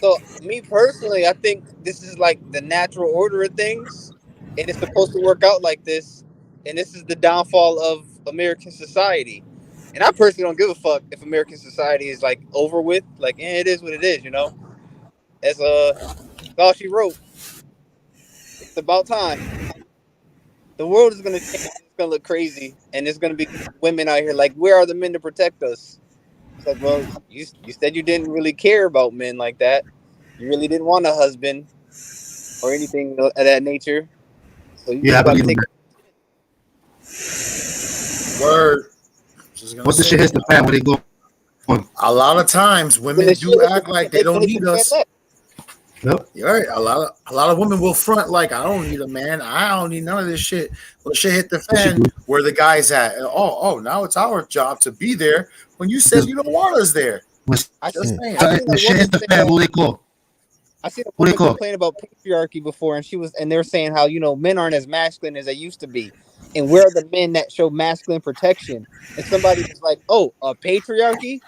So, me personally, I think this is like the natural order of things, and it's supposed to work out like this. And this is the downfall of American society. And I personally don't give a fuck if American society is like over with. Like, it is what it is, As all she wrote. It's about time. The world is gonna change. It's gonna look crazy, and there's gonna be women out here like, where are the men to protect us? It's like, well, you said you didn't really care about men like that. You really didn't want a husband or anything of that nature. So you gotta take. Word. What the shit hits the fan when they go? A lot of times, women do act like they don't need us. Yep. You're right. A lot of women will front like, I don't need a man. I don't need none of this shit. Well, shit hit the fan. Where the guy's at? Oh, now it's our job to be there when you said you don't want us there. I just saying. The shit hit the fan. What they call? I seen a woman complain about patriarchy before, and they were saying how men aren't as masculine as they used to be, and where are the men that show masculine protection? And somebody was like, "Oh, a patriarchy,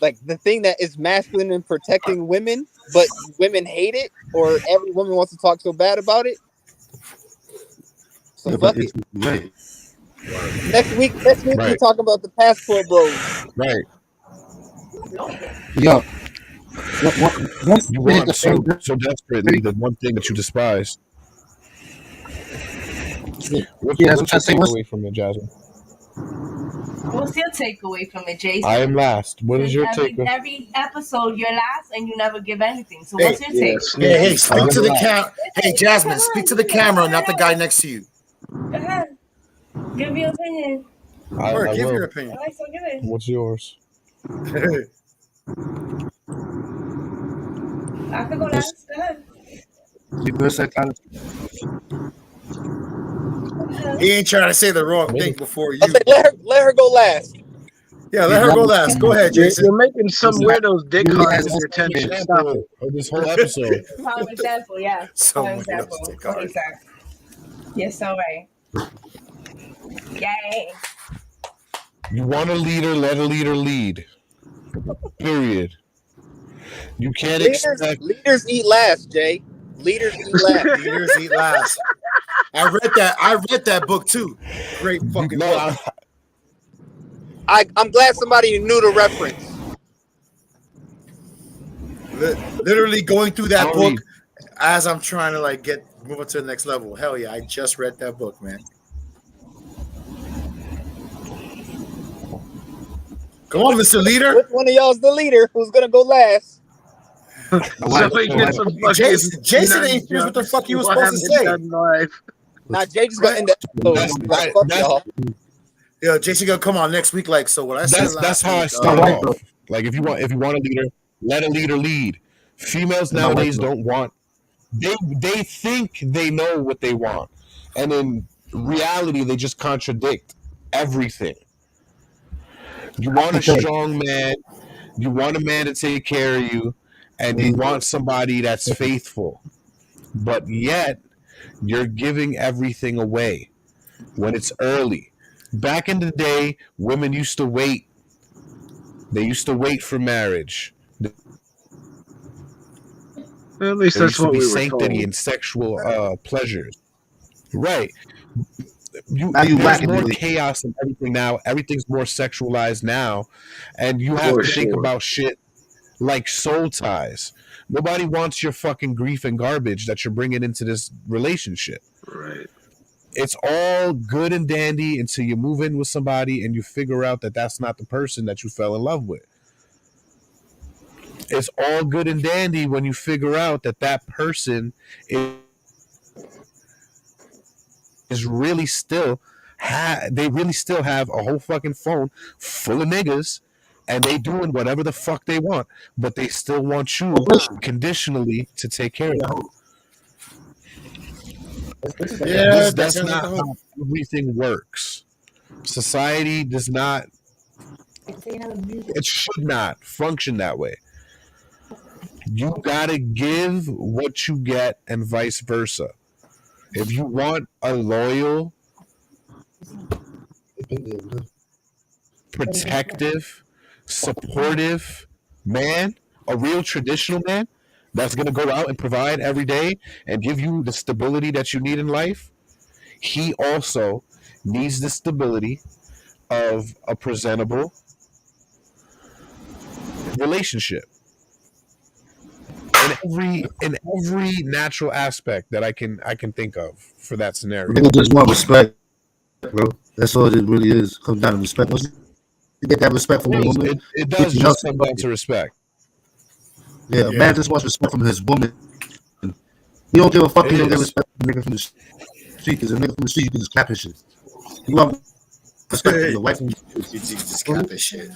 like the thing that is masculine and protecting women, but women hate it, or every woman wants to talk so bad about it." So fuck it. Right. Next week we talk about the passport bros. Right. Yo, you want so desperately the one thing that you despise. What's your takeaway from it, Jasmine? What's your takeaway from it, Jason? I am last. What is your takeaway? Every episode, you're last, and you never give anything. So what's your takeaway? Hey, speak to the camera. Hey, Jasmine, speak to the camera, not the guy next to you. Go ahead. Give your opinion. Or give your opinion. All right, so give it. What's yours? I could go last. Go ahead. He ain't trying to say the wrong thing before you. Let her go last. Yeah, let her go last. Go ahead, Jason. You're making some weirdos dick hard with your attention. Stop it. This whole episode. Prime example, yeah. Prime example. Exactly. You're so right. Yay. You want a leader, let a leader lead. Period. You can't expect leaders eat last, Jay. Leaders eat last. Leaders eat last. I read that book too. Great fucking book. I'm glad somebody knew the reference. Literally going through that book as I'm trying to like move on to the next level. Hell yeah, I just read that book, man. Come on, Mr. Leader. Which one of y'all's the leader? Who's gonna go last? Jason ain't here's what the fuck you was supposed to say. Nah, Jay just got in the Yo, Jason, go come on next week. Like, so what I said. That's how I start off. Like, if you want a leader, let a leader lead. Females nowadays don't want. They think they know what they want, and in reality, they just contradict everything. You want a strong man. You want a man to take care of you, and you want somebody that's faithful. But yet, you're giving everything away when it's early. Back in the day, women used to wait. They used to wait for marriage. At least that's what we were sanctity told. and sexual pleasures. Right. There's more chaos and everything now. Everything's more sexualized now. And you have to think about shit like soul ties. Nobody wants your fucking grief and garbage that you're bringing into this relationship. Right. It's all good and dandy until you move in with somebody and you figure out that that's not the person that you fell in love with. It's all good and dandy when you figure out that that person is really still they really still have a whole fucking phone full of niggas and they doing whatever the fuck they want, but they still want you conditionally to take care of them. Yeah, that's not how everything works. Society does not. It should not function that way. You gotta give what you get, and vice versa. If you want a loyal, protective, supportive man, a real traditional man that's going to go out and provide every day and give you the stability that you need in life, he also needs the stability of a presentable relationship. In every natural aspect that I can think of for that scenario. People just want respect, bro. That's all it really is. Comes down to respect. Once you get that respect from a woman, it does just come down to respect. Yeah, a man just wants respect from his woman. He don't give a fuck. He don't get respect from a nigga from the street. Because a nigga from the street, you can just clap his shit. You want respect from your wife and you just clap his shit.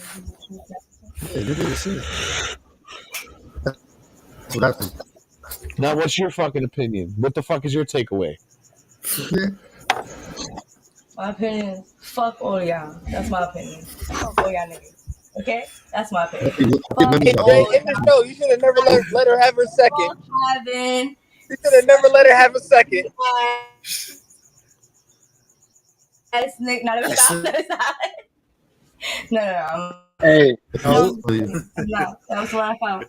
Yeah, that's it. That's what I think. Now, what's your fucking opinion? What the fuck is your takeaway? My opinion, fuck all y'all. That's my opinion. Fuck all y'all niggas. Okay? That's my opinion. Hey, Jay, in the show, you should have never let her have her second. You should have never let her have a second. Nick, not even stop. No. Hey. No, that was what I found.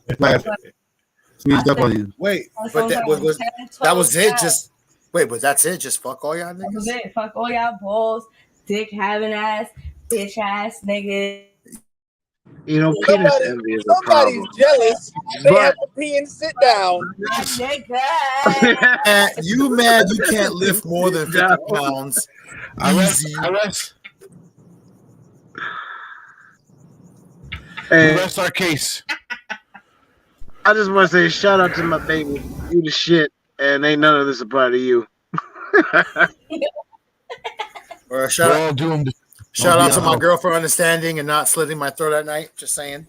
Wait, but that was it. Just wait, but that's it. Just fuck all y'all niggas. That was it. Fuck all y'all balls, dick having ass, bitch ass niggas. You know, penis envy is a problem. Somebody's jealous. They have to pee and sit down. You mad you can't lift more than 50 pounds. Easy. We rest our case. I just want to say shout out to my baby. You the shit, and ain't none of this apply to you. Or shout out to my girl for understanding and not slitting my throat at night. Just saying.